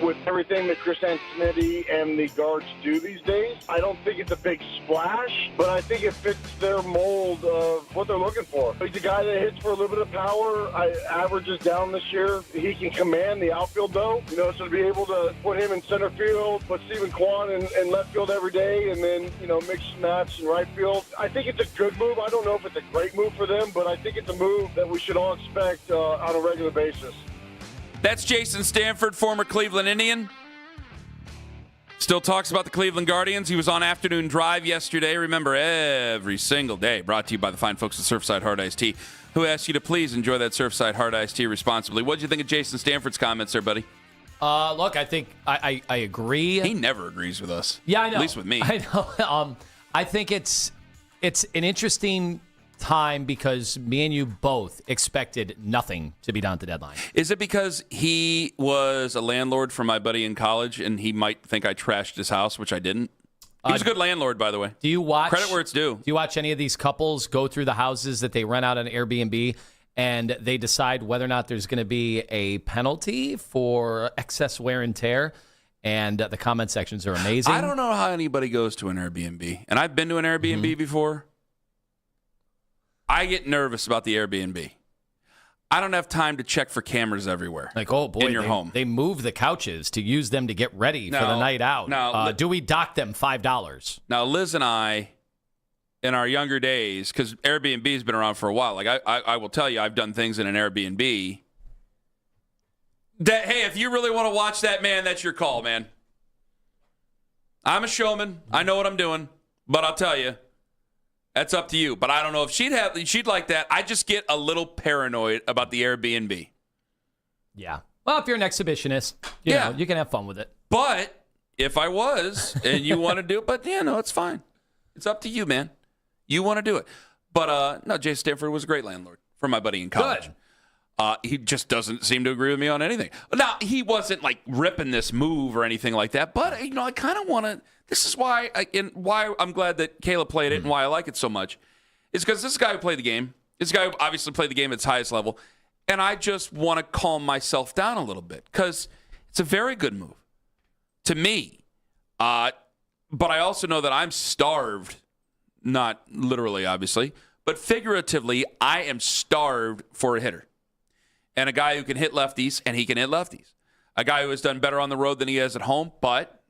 with everything that Chris Antonetti and the guards do these days. I don't think it's a big splash, but I think it fits their mold of what they're looking for. He's a guy that hits for a little bit of power, averages down this year. He can command the outfield, though. So to be able to put him in center field, put Stephen Kwan in left field every day, and then, mix and match in right field. I think it's a good move. I don't know if it's a great move for them, but I think it's a move that we should all expect on a regular basis. That's Jason Stanford, former Cleveland Indian. Still talks about the Cleveland Guardians. He was on Afternoon Drive yesterday. Remember, every single day, brought to you by the fine folks at Surfside Hard Iced Tea, who asked you to please enjoy that Surfside Hard Iced Tea responsibly. What did you think of Jason Stanford's comments there, buddy? Look, I think I agree. He never agrees with us. Yeah, I know. At least with me. I know. I think it's an interesting time because me and you both expected nothing to be done at the deadline. Is it because he was a landlord for my buddy in college and he might think I trashed his house, which I didn't? He was a good landlord, by the way. Do you watch credit where it's due? Do you watch any of these couples go through the houses that they rent out on Airbnb and they decide whether or not there's going to be a penalty for excess wear and tear? And the comment sections are amazing. I don't know how anybody goes to an Airbnb. And I've been to an Airbnb before. I get nervous about the Airbnb. I don't have time to check for cameras everywhere. Like, oh boy, in your home. They move the couches to use them to get ready for the night out. Now, do we dock them $5? Now, Liz and I, in our younger days, because Airbnb has been around for a while, like I will tell you, I've done things in an Airbnb that, hey, if you really want to watch that, man, that's your call, man. I'm a showman. I know what I'm doing. But I'll tell you, that's up to you. But I don't know if she'd like that. I just get a little paranoid about the Airbnb. Yeah. Well, if you're an exhibitionist, you know, you can have fun with it. But if I was and you want to do it, but it's fine. It's up to you, man. You want to do it. But no, Jay Stanford was a great landlord for my buddy in college. Good. He just doesn't seem to agree with me on anything. Now, he wasn't like ripping this move or anything like that, but I kind of want to. This is why I'm glad that Caleb played it and why I like it so much. Is because this guy who played the game, this guy who obviously played the game at its highest level, and I just want to calm myself down a little bit because it's a very good move to me. But I also know that I'm starved, not literally, obviously, but figuratively, I am starved for a hitter. And a guy who can hit lefties, and he can hit lefties. A guy who has done better on the road than he has at home, but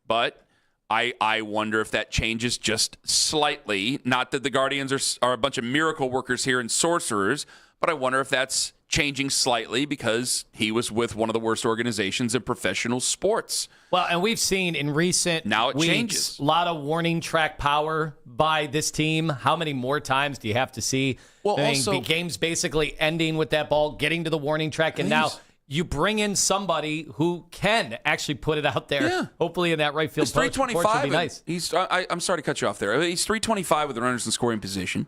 I wonder if that changes just slightly. Not that the Guardians are a bunch of miracle workers here and sorcerers, but I wonder if that's changing slightly because he was with one of the worst organizations in professional sports. Well, and we've seen in recent weeks, changes. A lot of warning track power by this team. How many more times do you have to see? Well, the game's basically ending with that ball getting to the warning track, and now you bring in somebody who can actually put it out there. Hopefully in that right field He's post. 325. Would be nice. I'm sorry to cut you off there. He's 325 with the runners in scoring position.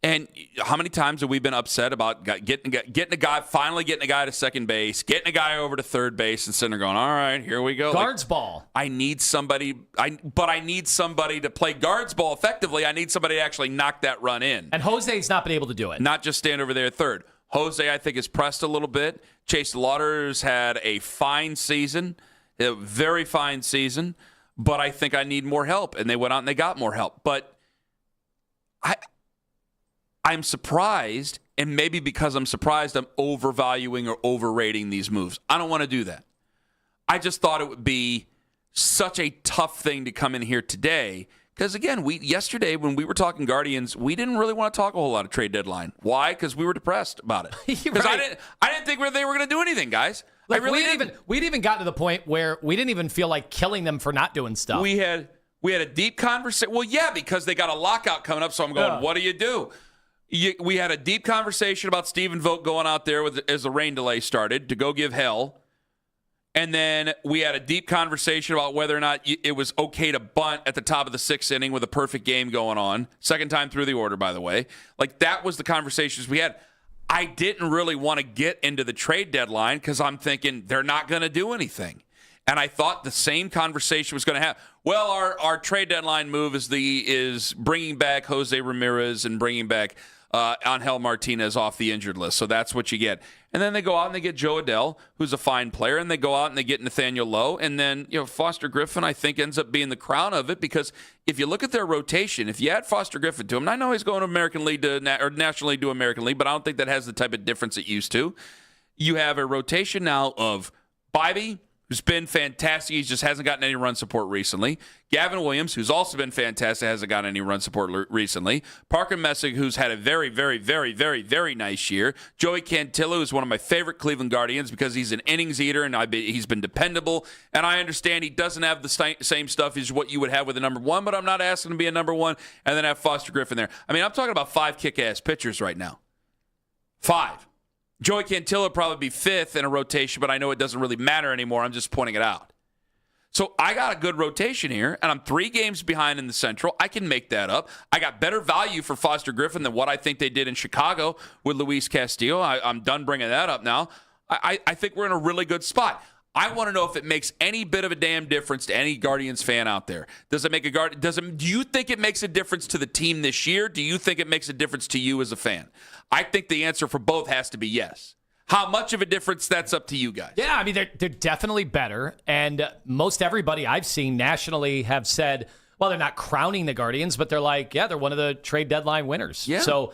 And how many times have we been upset about getting a guy to second base, getting a guy over to third base, and sitting there going, all right, here we go. Guards ball. I need somebody, but I need somebody to play guards ball effectively. I need somebody to actually knock that run in. And Jose's not been able to do it. Not just stand over there at third. Jose, I think, has pressed a little bit. Chase Lauder's had a fine season, a very fine season, but I think I need more help. And they went out and they got more help. But I'm surprised, and maybe because I'm surprised, I'm overvaluing or overrating these moves. I don't want to do that. I just thought it would be such a tough thing to come in here today. Because, again, yesterday when we were talking Guardians, we didn't really want to talk a whole lot of trade deadline. Why? Because we were depressed about it. Because I didn't think they were going to do anything, guys. Look, I really didn't. We'd even gotten to the point where we didn't even feel like killing them for not doing stuff. We had a deep conversation. Well, yeah, because they got a lockout coming up, so I'm going, what do you do? We had a deep conversation about Stephen Vogt going out there as the rain delay started to go give hell. And then we had a deep conversation about whether or not it was okay to bunt at the top of the 6th inning with a perfect game going on. Second time through the order, by the way. Like, that was the conversations we had. I didn't really want to get into the trade deadline because I'm thinking they're not going to do anything. And I thought the same conversation was going to happen. Well, our trade deadline move is bringing back Jose Ramirez and bringing back Angel Martinez off the injured list. So that's what you get. And then they go out and they get Joe Adell, who's a fine player, and they go out and they get Nathaniel Lowe. And then, Foster Griffin, I think, ends up being the crown of it, because if you look at their rotation, if you add Foster Griffin to him, and I know he's going to American League or National League to American League, but I don't think that has the type of difference it used to. You have a rotation now of Bybee, who's been fantastic. He just hasn't gotten any run support recently. Gavin Williams, who's also been fantastic, hasn't gotten any run support recently. Parker Messick, who's had a very, very, very, very, very nice year. Joey Cantillo, who's one of my favorite Cleveland Guardians because he's an innings eater and he's been dependable. And I understand he doesn't have the same stuff as what you would have with a number one, but I'm not asking him to be a number one and then have Foster Griffin there. I mean, I'm talking about 5 kick-ass pitchers right now. 5. Joey Cantillo would probably be 5th in a rotation, but I know it doesn't really matter anymore. I'm just pointing it out. So I got a good rotation here, and I'm 3 games behind in the Central. I can make that up. I got better value for Foster Griffin than what I think they did in Chicago with Luis Castillo. I'm done bringing that up now. I think we're in a really good spot. I want to know if it makes any bit of a damn difference to any Guardians fan out there. Does it make do you think it makes a difference to the team this year? Do you think it makes a difference to you as a fan? I think the answer for both has to be yes. How much of a difference, that's up to you guys. Yeah, I mean, they're definitely better. And most everybody I've seen nationally have said, well, they're not crowning the Guardians, but they're like, yeah, they're one of the trade deadline winners. Yeah. So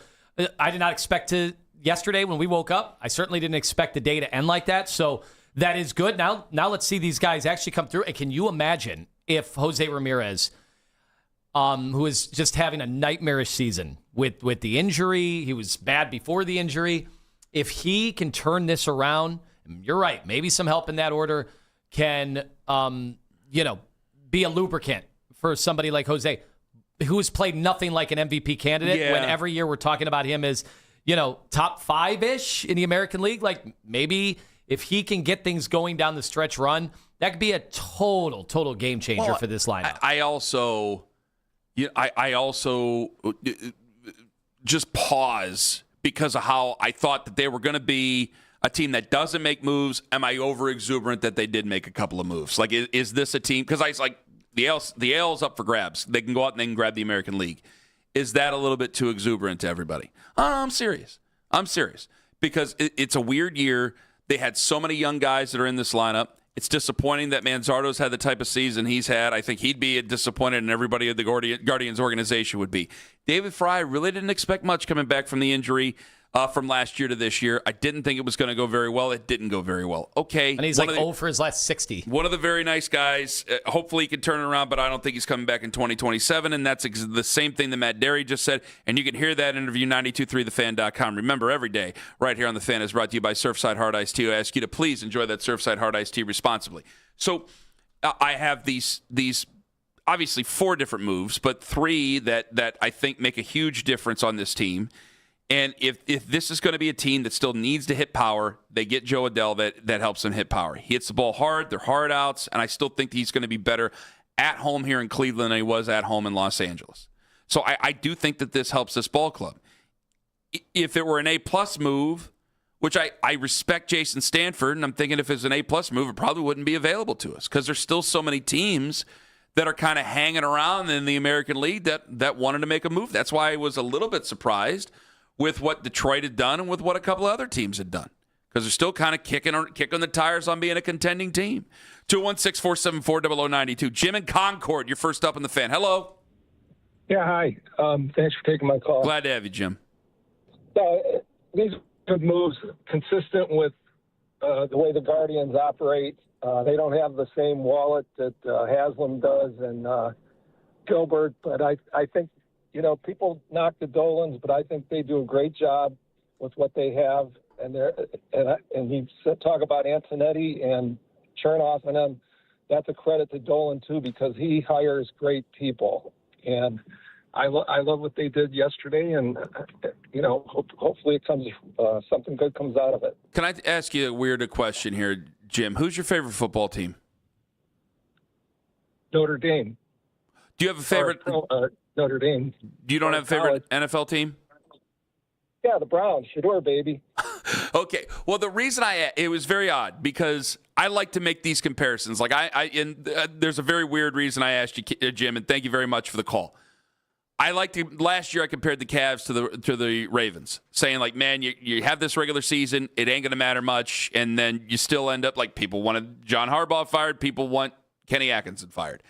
I did not expect yesterday when we woke up, I certainly didn't expect the day to end like that. So that is good. Now let's see these guys actually come through. And can you imagine if Jose Ramirez, who is just having a nightmarish season with the injury, he was bad before the injury, if he can turn this around, you're right, maybe some help in that order can, be a lubricant for somebody like Jose, who has played nothing like an MVP candidate, when every year we're talking about him as, top 5-ish in the American League. Like, maybe if he can get things going down the stretch run, that could be a total game changer for this lineup. I also just pause because of how I thought that they were going to be a team that doesn't make moves. Am I over exuberant that they did make a couple of moves? Like, is this a team? Because I was like, the AL's up for grabs. They can go out and they can grab the American League. Is that a little bit too exuberant to everybody? I'm serious. Because it's a weird year. They had so many young guys that are in this lineup. It's disappointing that Manzardo's had the type of season he's had. I think he'd be disappointed, and everybody at the Guardians organization would be. David Fry, really didn't expect much coming back from the injury from last year to this year. I didn't think it was going to go very well. It didn't go very well. Okay. And he's like 0 for his last 60. One of the very nice guys. Hopefully he can turn it around, but I don't think he's coming back in 2027, and that's the same thing that Matt Derry just said, and you can hear that interview, 923thefan.com. Remember, every day, right here on The Fan is brought to you by Surfside Hard Iced Tea. I ask you to please enjoy that Surfside Hard Iced Tea responsibly. So I have these obviously 4 different moves, but 3 that I think make a huge difference on this team. And if this is going to be a team that still needs to hit power, they get Joe Adell that helps them hit power. He hits the ball hard. They're hard outs. And I still think he's going to be better at home here in Cleveland than he was at home in Los Angeles. So I do think that this helps this ball club. If it were an A-plus move, which I respect Jason Stanford, and I'm thinking if it's an A-plus move, it probably wouldn't be available to us because there's still so many teams that are kind of hanging around in the American League that wanted to make a move. That's why I was a little bit surprised with what Detroit had done and with what a couple of other teams had done, because they're still kind of kicking the tires on being a contending team. 216-474-0092. Jim in Concord, you're first up in The Fan. Hello. Yeah, hi. Thanks for taking my call. Glad to have you, Jim. These are moves consistent with the way the Guardians operate. They don't have the same wallet that Haslam does and Gilbert, but I think, people knock the Dolans, but I think they do a great job with what they have. And he talk about Antonetti and Chernoff, and then that's a credit to Dolan too, because he hires great people. And I love what they did yesterday, and hopefully it comes something good comes out of it. Can I ask you a weird question here, Jim, who's your favorite football team? Notre Dame. Do you have a favorite? Notre Dame. You don't have a favorite NFL team? Yeah, the Browns. Shador, baby. Okay. Well, the reason it was very odd because I like to make these comparisons. Like there's a very weird reason I asked you, Jim, and thank you very much for the call. Last year I compared the Cavs to the Ravens, saying like, man, you have this regular season, it ain't gonna matter much, and then you still end up like people wanted John Harbaugh fired, people want Kenny Atkinson fired.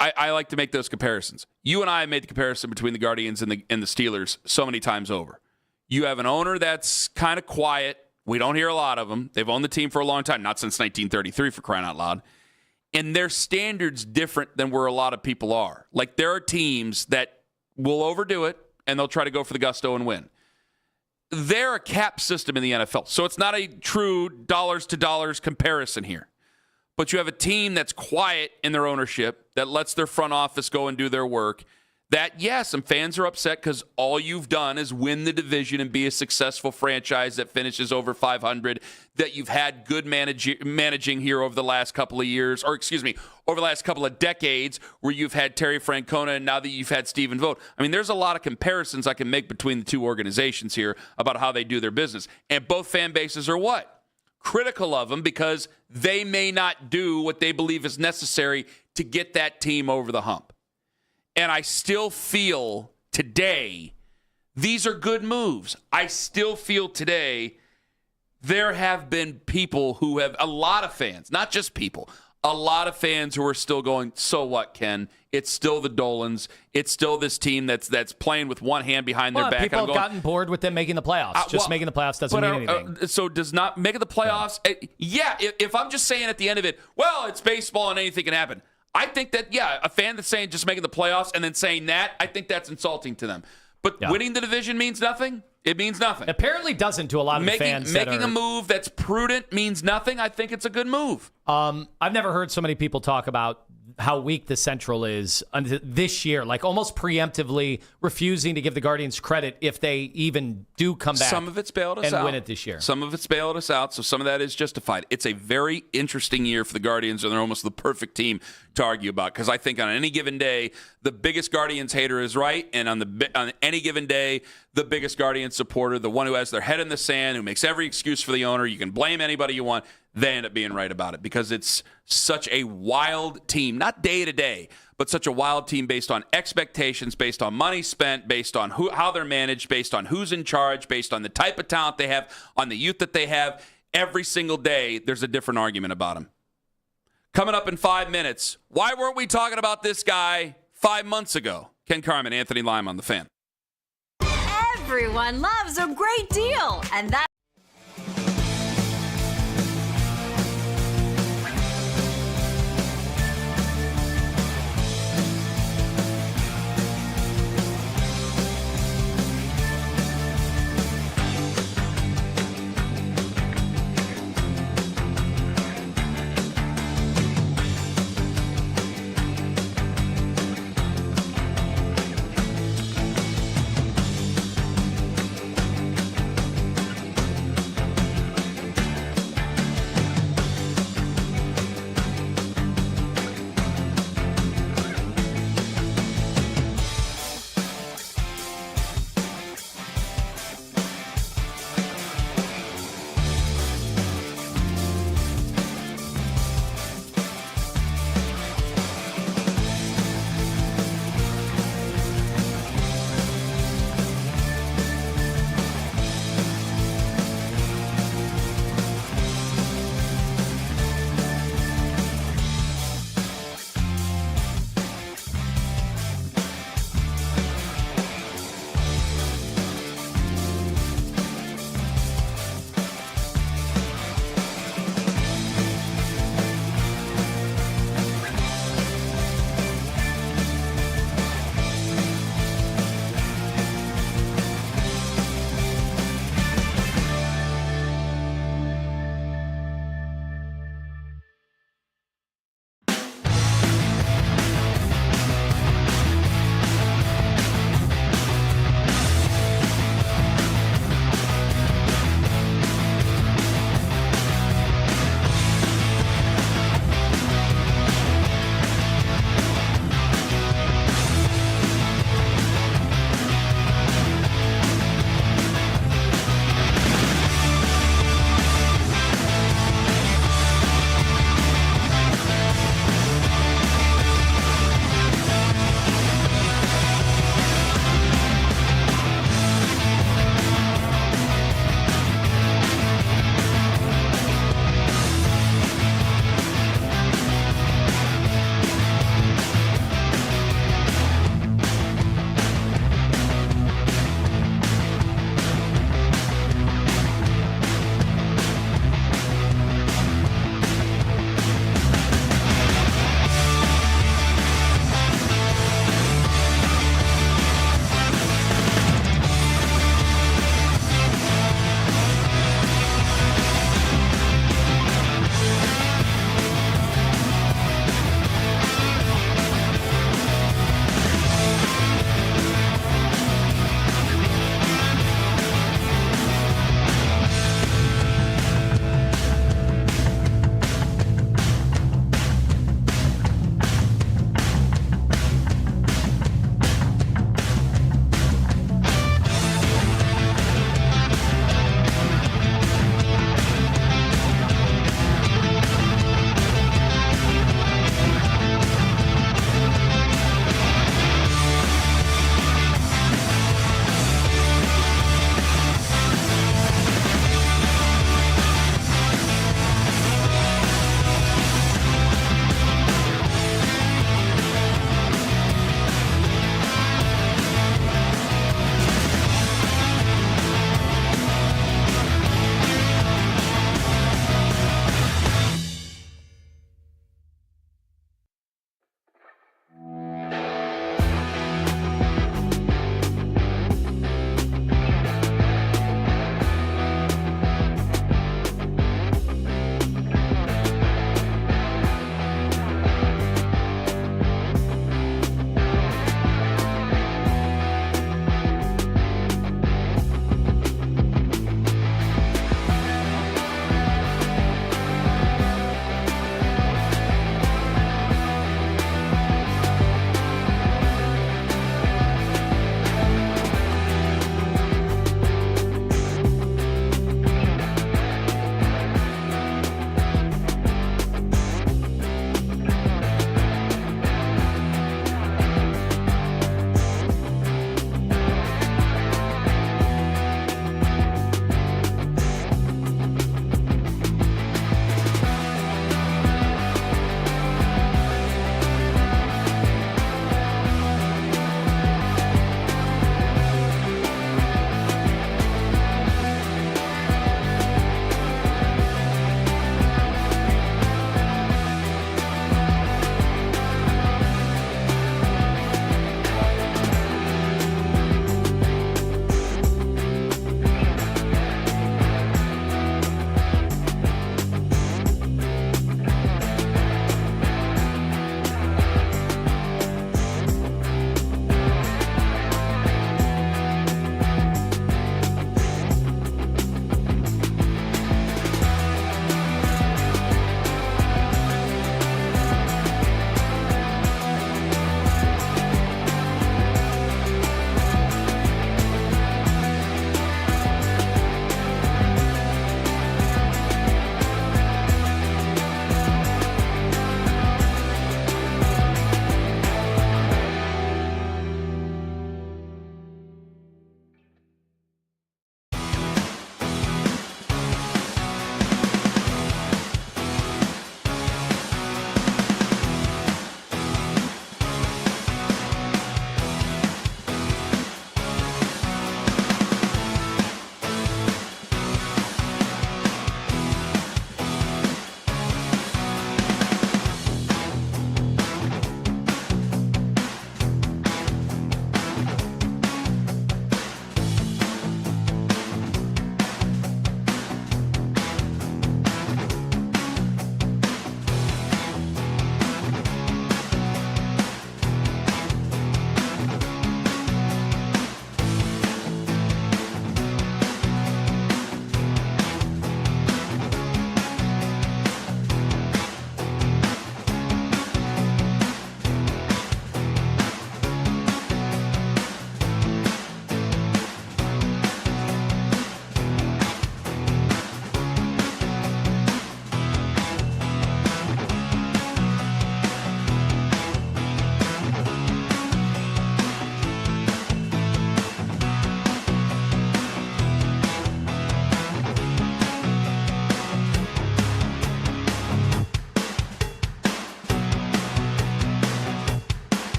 I like to make those comparisons. You and I made the comparison between the Guardians and the Steelers so many times over. You have an owner that's kind of quiet. We don't hear a lot of them. They've owned the team for a long time, not since 1933, for crying out loud. And their standards different than where a lot of people are. Like there are teams that will overdo it and they'll try to go for the gusto and win. They're a cap system in the NFL, so it's not a true dollars to dollars comparison here. But you have a team that's quiet in their ownership, that lets their front office go and do their work, that, yes, some fans are upset because all you've done is win the division and be a successful franchise that finishes over 500, that you've had good managing here over the last couple of years, or over the last couple of decades where you've had Terry Francona and now that you've had Stephen Vogt. I mean, there's a lot of comparisons I can make between the two organizations here about how they do their business. And both fan bases are what? Critical of them because they may not do what they believe is necessary to get that team over the hump. And I still feel today these are good moves. I still feel today there have been people who have, a lot of fans, not just people, a lot of fans who are still going, so what, Ken? It's still the Dolans. It's still this team that's playing with one hand behind their back. People have gotten bored with them making the playoffs. Making the playoffs doesn't mean anything. So does not making the playoffs? Yeah, if I'm just saying at the end of it, well, it's baseball and anything can happen. I think that, yeah, a fan that's saying just making the playoffs and then saying that, I think that's insulting to them. But winning the division means nothing? It means nothing. Apparently doesn't to a lot of fans. Making a move that's prudent means nothing. I think it's a good move. I've never heard so many people talk about how weak the Central is this year, like almost preemptively refusing to give the Guardians credit if they even do come back. Some of it's bailed us out and win it this year. Some of it's bailed us out, so some of that is justified. It's a very interesting year for the Guardians, and they're almost the perfect team to argue about because I think on any given day, the biggest Guardians hater is right, and on any given day, the biggest Guardians supporter, the one who has their head in the sand, who makes every excuse for the owner, you can blame anybody you want, they end up being right about it because it's such a wild team, not day to day, but such a wild team based on expectations, based on money spent, based on how they're managed, based on who's in charge, based on the type of talent they have, on the youth that they have. Every single day, there's a different argument about them. Coming up in 5 minutes, why weren't we talking about this guy 5 months ago? Ken Carman, Anthony Lima on The Fan. Everyone loves a great deal, and that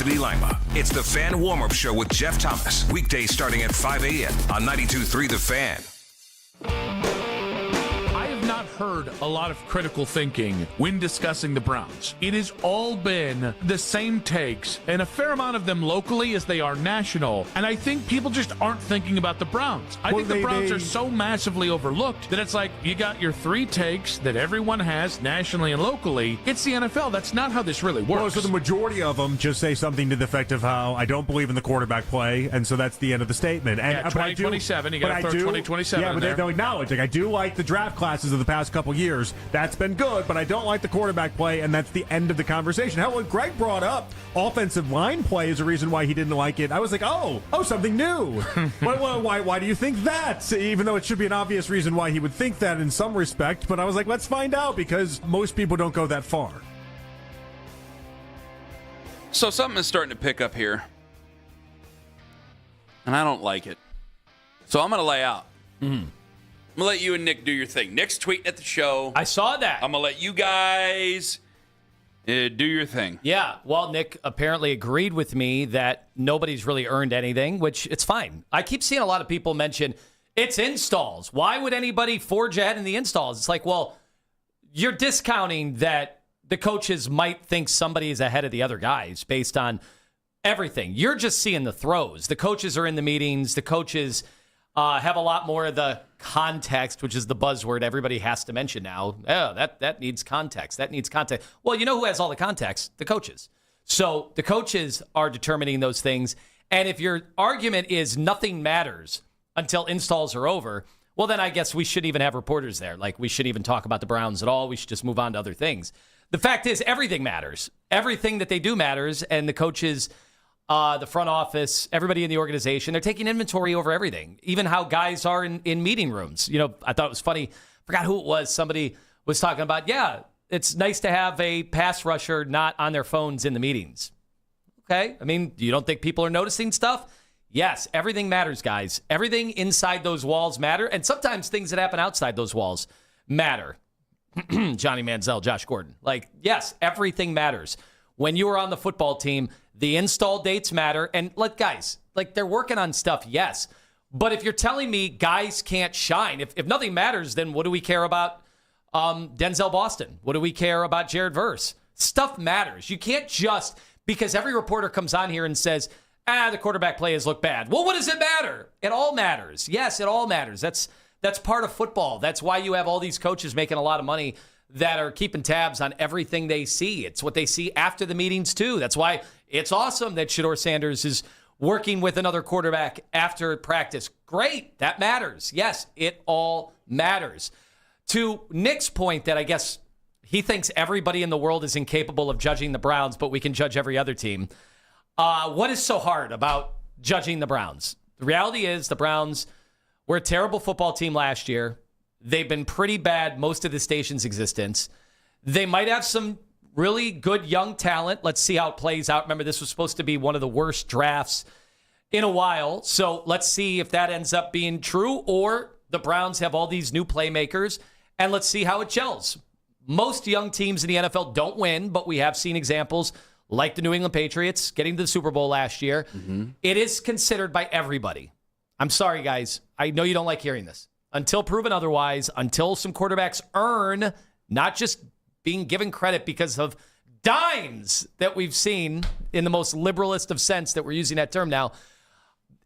Anthony Lima. It's the Fan Warm-Up Show with Jeff Thomas. Weekdays starting at 5 a.m. on 92.3 The Fan. Not heard a lot of critical thinking when discussing the Browns. It has all been the same takes, and a fair amount of them locally as they are national. And I think people just aren't thinking about the Browns. I think the Browns are so massively overlooked that it's like you got your 3 takes that everyone has nationally and locally. It's the NFL. That's not how this really works. Well, so the majority of them just say something to the effect of how I don't believe in the quarterback play, and so that's the end of the statement. And 2027, you got to throw 2027 Yeah, in but there. they'll acknowledge, like, I do like the draft classes of the past couple years. That's been good, but I don't like the quarterback play, and that's the end of the conversation. Hell, when Greg brought up offensive line play as a reason why he didn't like it, I was like, oh, something new. Why do you think that? Even though it should be an obvious reason why he would think that in some respect, but I was like, let's find out, because most people don't go that far. So something is starting to pick up here, and I don't like it. So I'm going to lay out. I'm going to let you and Nick do your thing. Nick's tweeting at the show. I saw that. I'm going to let you guys do your thing. Yeah, well, Nick apparently agreed with me that nobody's really earned anything, which it's fine. I keep seeing a lot of people mention it's installs. Why would anybody forge ahead in the installs? It's like, well, you're discounting that the coaches might think somebody is ahead of the other guys based on everything. You're just seeing the throws. The coaches are in the meetings. The coaches have a lot more of the context, which is the buzzword everybody has to mention now. Oh, that needs context. That needs context. Well, you know who has all the context? The coaches. So the coaches are determining those things. And if your argument is nothing matters until installs are over, well, then I guess we shouldn't even have reporters there. Like, we shouldn't even talk about the Browns at all. We should just move on to other things. The fact is, everything matters. Everything that they do matters. And the coaches, the front office, everybody in the organization, they're taking inventory over everything, even how guys are in meeting rooms. You know, I thought it was funny. Forgot who it was. Somebody was talking about, yeah, it's nice to have a pass rusher not on their phones in the meetings. Okay. I mean, you don't think people are noticing stuff? Yes, everything matters, guys. Everything inside those walls matter. And sometimes things that happen outside those walls matter. Johnny Manziel, Josh Gordon. Like, yes, everything matters. When you are on the football team, the install dates matter. And guys, they're working on stuff, yes. But if you're telling me guys can't shine, if nothing matters, then what do we care about Denzel Boston? What do we care about Jared Verse? Stuff matters. You can't just, because every reporter comes on here and says, the quarterback play has looked bad. Well, what does it matter? It all matters. Yes, it all matters. That's part of football. That's why you have all these coaches making a lot of money that are keeping tabs on everything they see. It's what they see after the meetings, too. That's why it's awesome that Shedeur Sanders is working with another quarterback after practice. Great. That matters. Yes, it all matters. To Nick's point that I guess he thinks everybody in the world is incapable of judging the Browns, but we can judge every other team. What is so hard about judging the Browns? The reality is the Browns were a terrible football team last year. They've been pretty bad most of the station's existence. They might have some really good young talent. Let's see how it plays out. Remember, this was supposed to be one of the worst drafts in a while. So let's see if that ends up being true, or the Browns have all these new playmakers, and let's see how it gels. Most young teams in the NFL don't win, but we have seen examples like the New England Patriots getting to the Super Bowl last year. Mm-hmm. It is considered by everybody. I'm sorry, guys. I know you don't like hearing this. Until proven otherwise, until some quarterbacks earn, not just being given credit because of dimes that we've seen in the most liberalist of sense that we're using that term now,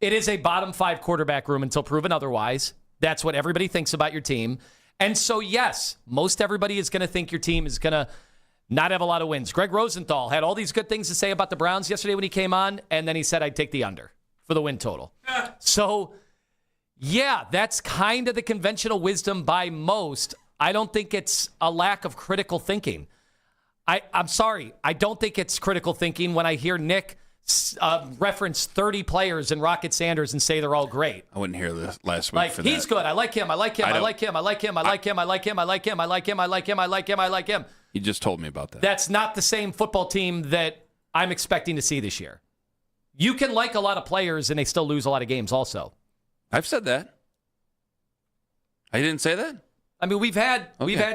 it is a bottom 5 quarterback room until proven otherwise. That's what everybody thinks about your team. And so, yes, most everybody is going to think your team is going to not have a lot of wins. Greg Rosenthal had all these good things to say about the Browns yesterday when he came on, and then he said, I'd take the under for the win total. So, yeah, that's kind of the conventional wisdom by most. I don't think it's a lack of critical thinking. I'm sorry. I don't think it's critical thinking when I hear Nick reference 30 players in Rocket Sanders and say they're all great. I wouldn't hear this last week like, for that. He's good. I like him. I like him. I like him. I like him. I like him. I like him. I like him. I like him. I like him. I like him. I like him. You just told me about that. That's not the same football team that I'm expecting to see this year. You can like a lot of players and they still lose a lot of games also. I've said that. I didn't say that? I mean, we've had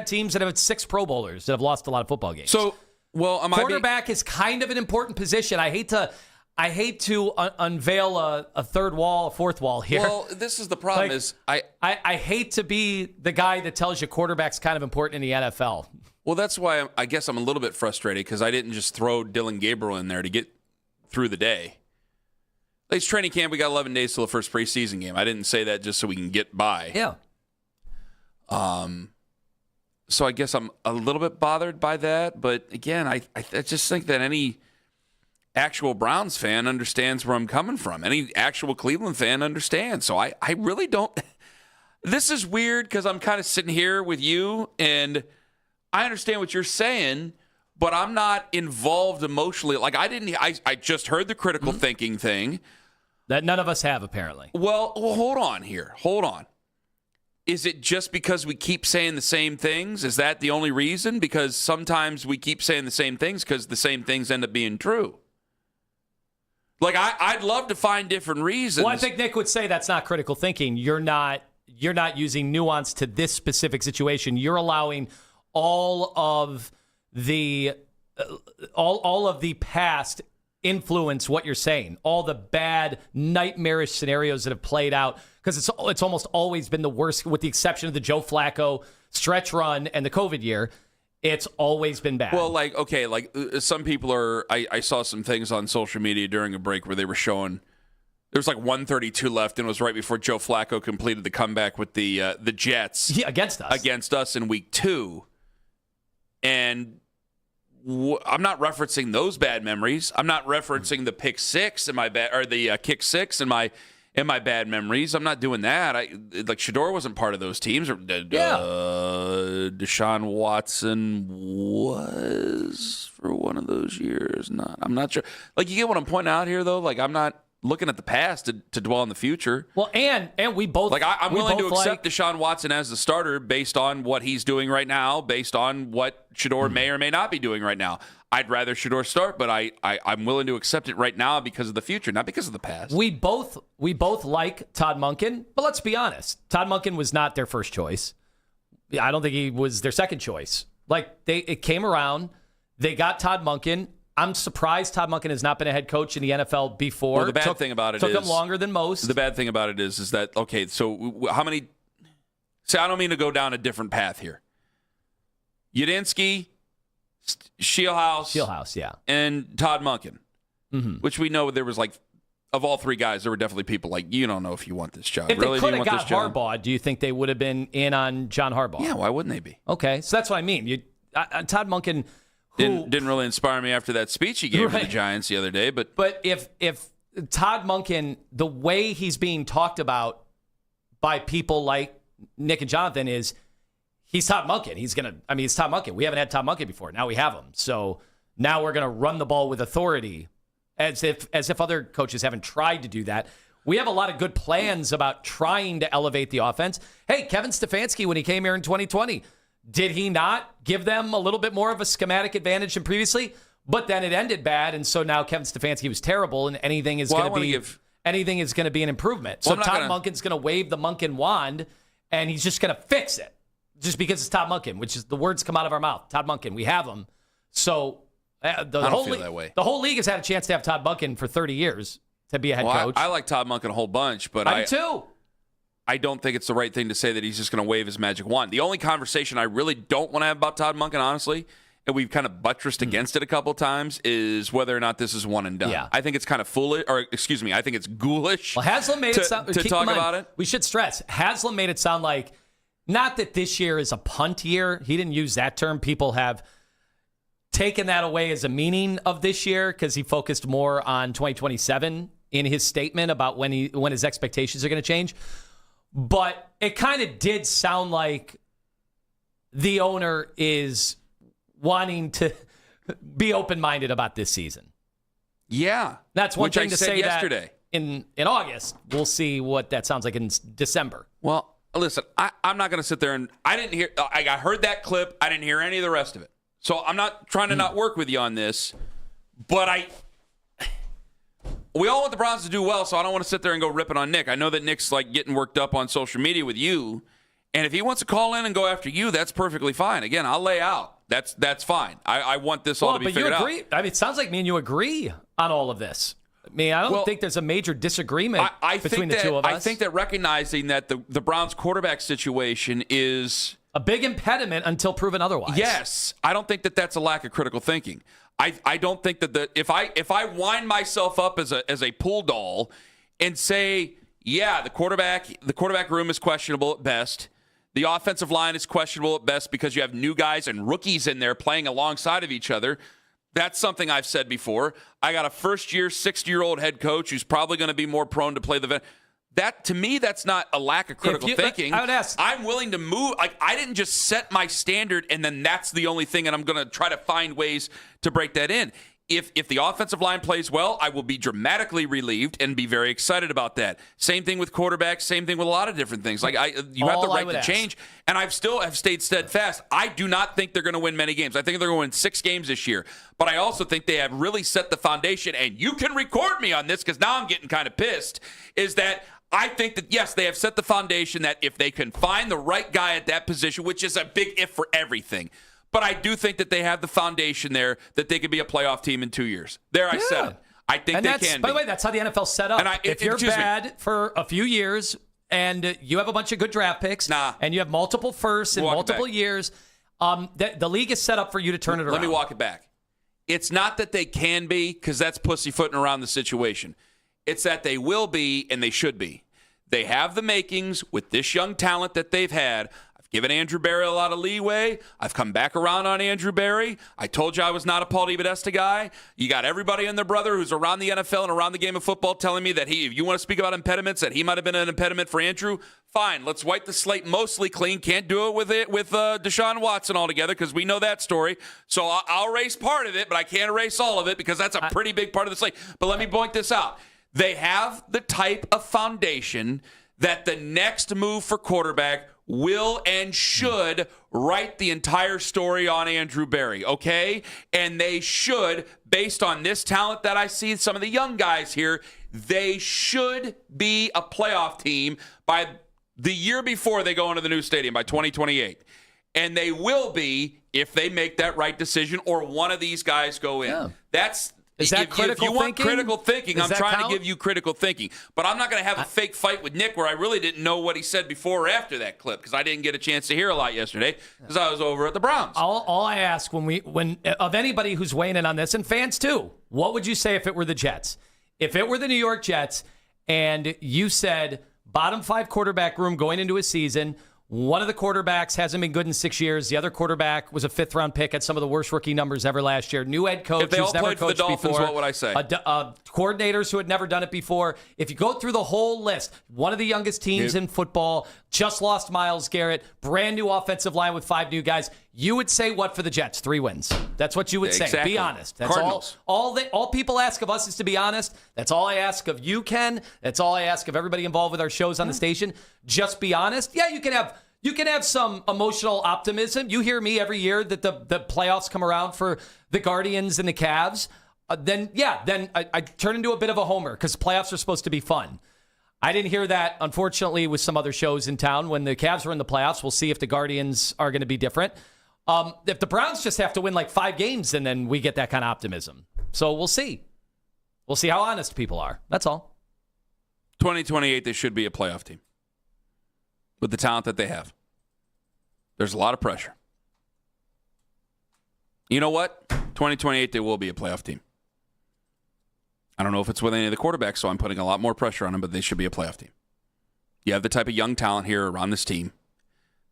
teams that have had 6 Pro Bowlers that have lost a lot of football games. So Well, quarterback is kind of an important position. I hate to unveil a third wall, a fourth wall here. Well, this is the problem. I hate to be the guy that tells you quarterback's kind of important in the NFL. Well, that's why I guess I'm a little bit frustrated because I didn't just throw Dylan Gabriel in there to get through the day. It's training camp. We got 11 days till the first preseason game. I didn't say that just so we can get by. Yeah. So I guess I'm a little bit bothered by that. But again, I just think that any actual Browns fan understands where I'm coming from. Any actual Cleveland fan understands. So I really don't. This is weird because I'm kind of sitting here with you and I understand what you're saying, but I'm not involved emotionally. Like I just heard the critical thinking thing. That none of us have, apparently. Well, hold on here. Hold on. Is it just because we keep saying the same things? Is that the only reason? Because sometimes we keep saying the same things because the same things end up being true. Like, I'd love to find different reasons. Well, I think Nick would say that's not critical thinking. You're not using nuance to this specific situation. You're allowing all of the past influence what you're saying. All the bad, nightmarish scenarios that have played out, because it's almost always been the worst, with the exception of the Joe Flacco stretch run and the COVID year. It's always been bad. Well, some people are. I saw some things on social media during a break where they were showing there was like 132 left, and it was right before Joe Flacco completed the comeback with the Jets against us in week 2. And I'm not referencing those bad memories. I'm not referencing the pick six in my kick six in my bad memories. I'm not doing that. Shador wasn't part of those teams. Deshaun Watson was for one of those years. I'm not sure. You get what I'm pointing out here, though. I'm not looking at the past to dwell on the future. Well, and we both I'm willing to accept Deshaun Watson as the starter based on what he's doing right now, based on what Shador may or may not be doing right now. I'd rather Shador start, but I'm willing to accept it right now because of the future, not because of the past. We both like Todd Monken, but let's be honest. Todd Monken was not their first choice. I don't think he was their second choice. It came around. They got Todd Monken. I'm surprised Todd Monken has not been a head coach in the NFL before. Well, the bad thing about it took him longer than most. The bad thing about it is that, okay, so how many... See, I don't mean to go down a different path here. Yudinsky, Shieldhouse, yeah, and Todd Monken, which we know there was of all three guys, there were definitely people you don't know if you want this job. If really, they could have got Harbaugh, do you think they would have been in on John Harbaugh? Yeah, why wouldn't they be? Okay, so that's what I mean. Todd Monken... Didn't really inspire me after that speech he gave to the Giants the other day. But if Todd Monken, the way he's being talked about by people like Nick and Jonathan is he's Todd Monken. It's Todd Monken. We haven't had Todd Monken before. Now we have him. So now we're going to run the ball with authority as if other coaches haven't tried to do that. We have a lot of good plans about trying to elevate the offense. Hey, Kevin Stefanski, when he came here in 2020, did he not give them a little bit more of a schematic advantage than previously? But then it ended bad, and so now Kevin Stefanski was terrible, and anything is going to be an improvement. So Todd Monken's going to wave the Monken wand, and he's just going to fix it, just because it's Todd Monken, which is the words come out of our mouth. Todd Monken, we have him. So the whole league has had a chance to have Todd Monken for 30 years to be a head coach. I like Todd Monken a whole bunch, but I do too. I don't think it's the right thing to say that he's just going to wave his magic wand. The only conversation I really don't want to have about Todd Monken, honestly, and we've kind of buttressed against it a couple times, is whether or not this is one and done. Yeah. I think it's kind of foolish, I think it's ghoulish. Well, Haslam made it sound to talk about it. We should stress Haslam made it sound like not that this year is a punt year. He didn't use that term. People have taken that away as a meaning of this year because he focused more on 2027 in his statement about when his expectations are going to change. But it kind of did sound like the owner is wanting to be open-minded about this season. Yeah. That's one thing I to said say yesterday. That in August. We'll see what that sounds like in December. Well, listen, I'm not going to sit there and I heard that clip. I didn't hear any of the rest of it. So I'm not trying to not work with you on this, but we all want the Browns to do well, so I don't want to sit there and go ripping on Nick. I know that Nick's getting worked up on social media with you, and if he wants to call in and go after you, that's perfectly fine. Again, I'll lay out. That's fine. I want this all to be figured out. But you agree? I mean, it sounds like me and you agree on all of this. I mean, I don't think there's a major disagreement between the two of us. I think that recognizing that the Browns quarterback situation is a big impediment until proven otherwise. Yes. I don't think that that's a lack of critical thinking. I don't think that if I wind myself up as a pool doll and say, yeah, the quarterback room is questionable at best. The offensive line is questionable at best because you have new guys and rookies in there playing alongside of each other. That's something I've said before. I got a first-year, 60-year-old head coach who's probably going to be more prone to play the vet. That, to me, that's not a lack of critical thinking. I would ask. I'm willing to move. Like, I didn't just set my standard and then that's the only thing, and I'm going to try to find ways to break that in. If the offensive line plays well, I will be dramatically relieved and be very excited about that. Same thing with quarterbacks. Same thing with a lot of different things. Like you have the right to change, and I've still have stayed steadfast. I do not think they're going to win many games. I think they're going to win 6 games this year. But I also think they have really set the foundation. And you can record me on this because now I'm getting kind of pissed. Is that I think that yes, they have set the foundation that if they can find the right guy at that position, which is a big if for everything. But I do think that they have the foundation there that they could be a playoff team in 2 years. I said it. I think they can be. By the way, that's how the NFL's set up. If you're bad for a few years and you have a bunch of good draft picks and you have multiple firsts in multiple years, the league is set up for you to turn it around. Let me walk it back. It's not that they can be, because that's pussyfooting around the situation. It's that they will be and they should be. They have the makings with this young talent that they've had. Given Andrew Berry a lot of leeway. I've come back around on Andrew Berry. I told you I was not a Paul DiBodesta guy. You got everybody and their brother who's around the NFL and around the game of football telling me that if you want to speak about impediments, that he might have been an impediment for Andrew. Fine, let's wipe the slate mostly clean. Can't do it with Deshaun Watson altogether because we know that story. So I'll erase part of it, but I can't erase all of it because that's a pretty big part of the slate. But let me point this out. They have the type of foundation that the next move for quarterback will and should write the entire story on Andrew Berry, okay? And they should, based on this talent that I see, some of the young guys here, they should be a playoff team by the year before they go into the new stadium, by 2028. And they will be if they make that right decision or one of these guys go in. Yeah. Is that critical thinking? If you want critical thinking, I'm trying count? to give you critical thinking. But I'm not going to have a fake fight with Nick where I really didn't know what he said before or after that clip because I didn't get a chance to hear a lot yesterday because I was over at the Browns. All I ask when of anybody who's weighing in on this, and fans too, what would you say if it were the Jets? If it were the New York Jets and you said bottom 5 quarterback room going into a season, one of the quarterbacks hasn't been good in 6 years. The other quarterback was a 5th-round pick, had some of the worst rookie numbers ever last year. New head coach if they who's all never played for coached the Dolphins, before. what would I say? Coordinators who had never done it before. If you go through the whole list, one of the youngest teams in football, just lost Myles Garrett, brand new offensive line with 5 new guys. You would say what for the Jets? 3 wins. That's what you would say. Exactly. Be honest. That's Cardinals. all people ask of us is to be honest. That's all I ask of you, Ken. That's all I ask of everybody involved with our shows on the station. Just be honest. Yeah, you can have some emotional optimism. You hear me every year that the playoffs come around for the Guardians and the Cavs. Then I turn into a bit of a homer because playoffs are supposed to be fun. I didn't hear that, unfortunately, with some other shows in town. When the Cavs were in the playoffs, we'll see if the Guardians are going to be different. If the Browns just have to win like 5 games, and then we get that kind of optimism. So we'll see. We'll see how honest people are. That's all. 2028, they should be a playoff team with the talent that they have. There's a lot of pressure. You know what? 2028, they will be a playoff team. I don't know if it's with any of the quarterbacks, so I'm putting a lot more pressure on them, but they should be a playoff team. You have the type of young talent here around this team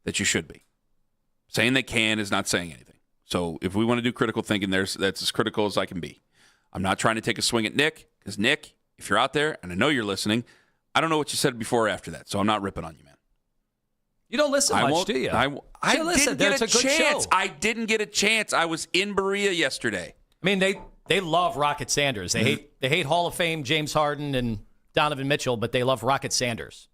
that you should be. Saying they can is not saying anything. So if we want to do critical thinking, that's as critical as I can be. I'm not trying to take a swing at Nick, because Nick, if you're out there, and I know you're listening, I don't know what you said before or after that, so I'm not ripping on you, man. You don't listen much, do you? I listen. didn't get There's a a good chance. show. I didn't get a chance. I was in Berea yesterday. I mean, they love Rocket Sanders. They hate Hall of Fame James Harden and Donovan Mitchell, but they love Rocket Sanders.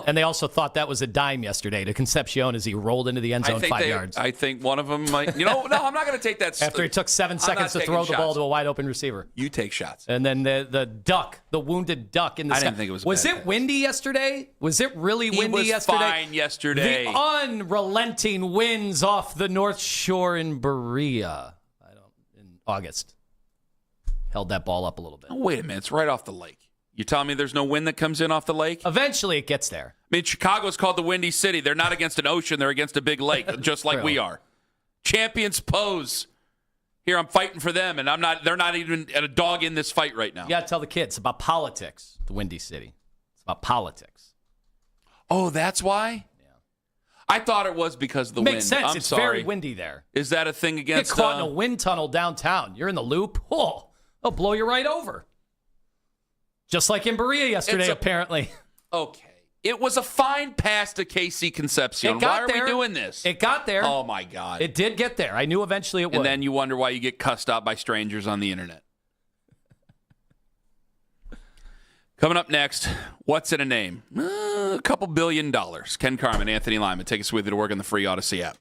And they also thought that was a dime yesterday to Concepcion as he rolled into the end zone 5 yards. I think one of them might. No, I'm not going to take that. After he took 7 seconds to throw the ball to a wide open receiver. You take shots. And then the duck, the wounded duck in the sky. I didn't think it was. Was it windy yesterday? Was it really windy yesterday? He was fine yesterday. The unrelenting winds off the North Shore in Berea. In August. Held that ball up a little bit. Oh, wait a minute. It's right off the lake. You telling me there's no wind that comes in off the lake? Eventually it gets there. I mean, Chicago's called the Windy City. They're not against an ocean. They're against a big lake, just like we are. Champions pose. Here, I'm fighting for them, and they're not even at a dog in this fight right now. You got to tell the kids about politics, the Windy City. It's about politics. Oh, that's why? Yeah. I thought it was because of the wind. Makes sense. I'm it's sorry. Very windy there. Is that a thing against... Get caught in a wind tunnel downtown. You're in the loop. Oh, they'll blow you right over. Just like in Berea yesterday, apparently. Okay. It was a fine pass to KC Concepcion. Why are we doing this? It got there. Oh, my God. It did get there. I knew eventually it would. And then you wonder why you get cussed out by strangers on the internet. Coming up next, what's in a name? A couple $1 billion. Ken Carman, Anthony Lima. Take us with you to work on the free Odyssey app.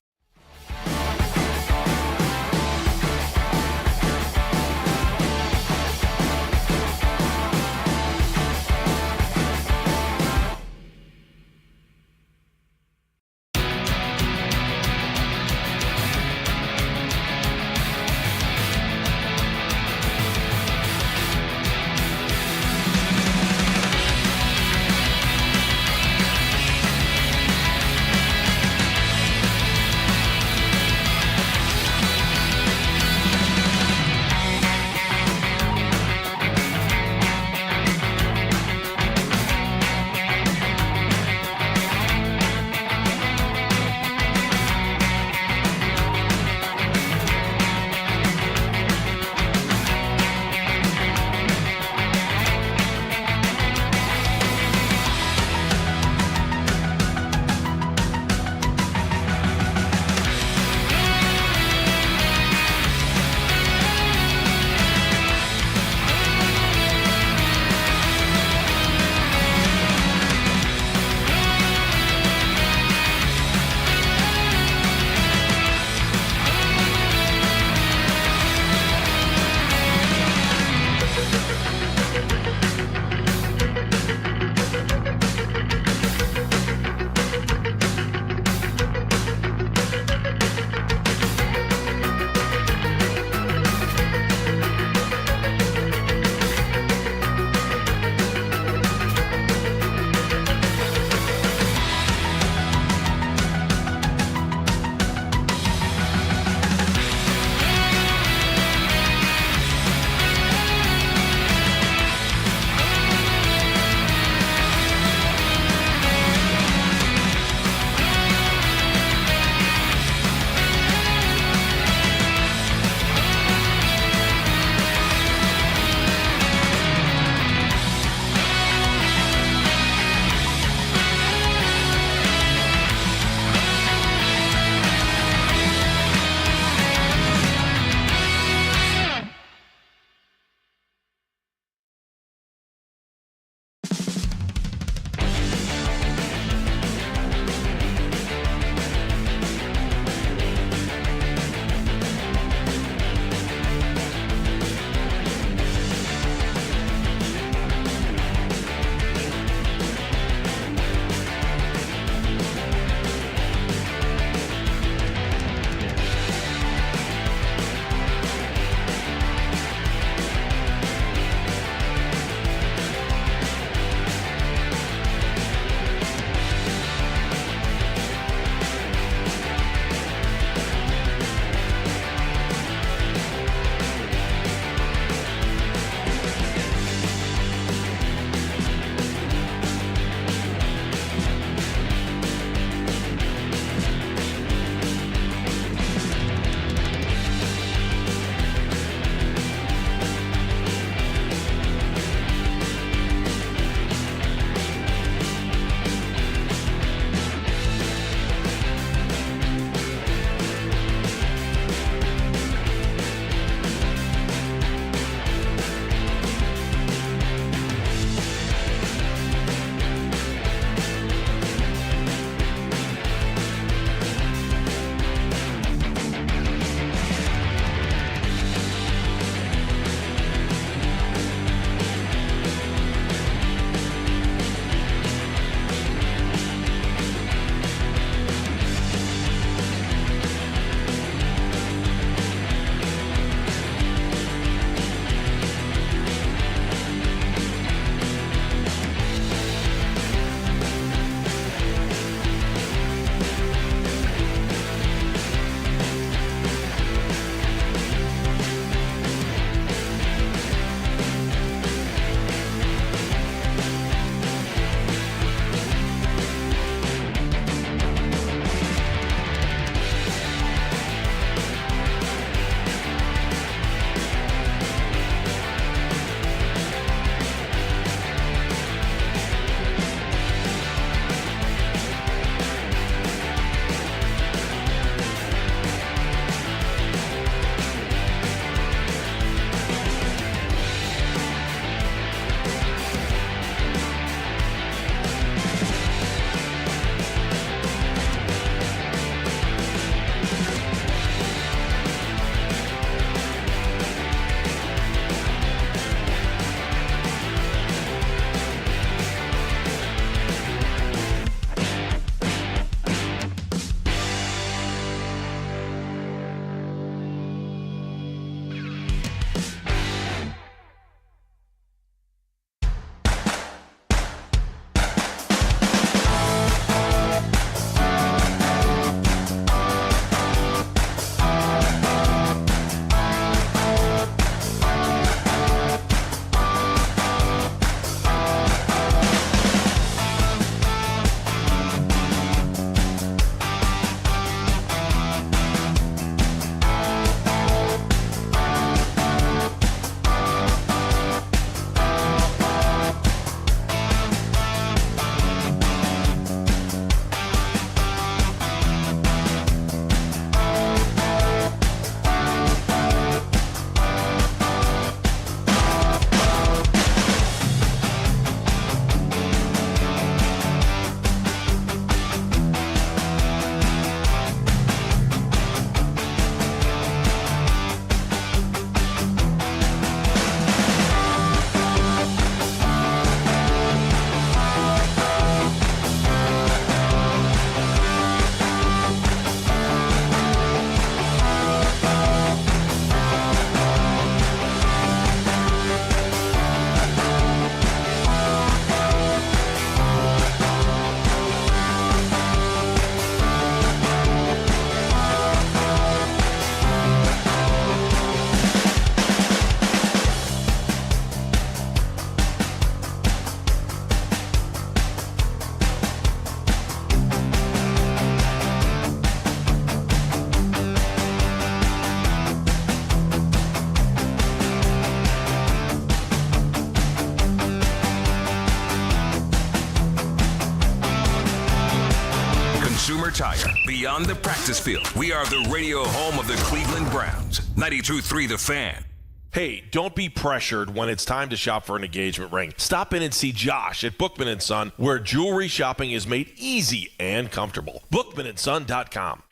Consumer Tire. Beyond the practice field, we are the radio home of the Cleveland Browns. 92.3 The Fan. Hey, don't be pressured when it's time to shop for an engagement ring. Stop in and see Josh at Bookman & Son, where jewelry shopping is made easy and comfortable. BookmanandSon.com.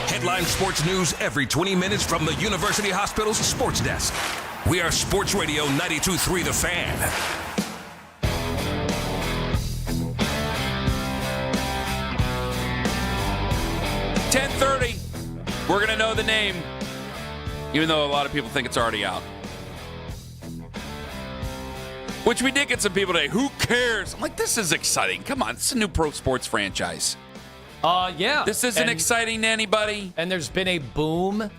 Headline sports news every 20 minutes from the University Hospital's sports desk. We are Sports Radio 92.3 The Fan. 10:30. We're going to know the name, even though a lot of people think it's already out. Which we did get some people today. Who cares? I'm like, this is exciting. Come on, this is a new pro sports franchise. Yeah. This isn't exciting to anybody. And there's been a boom,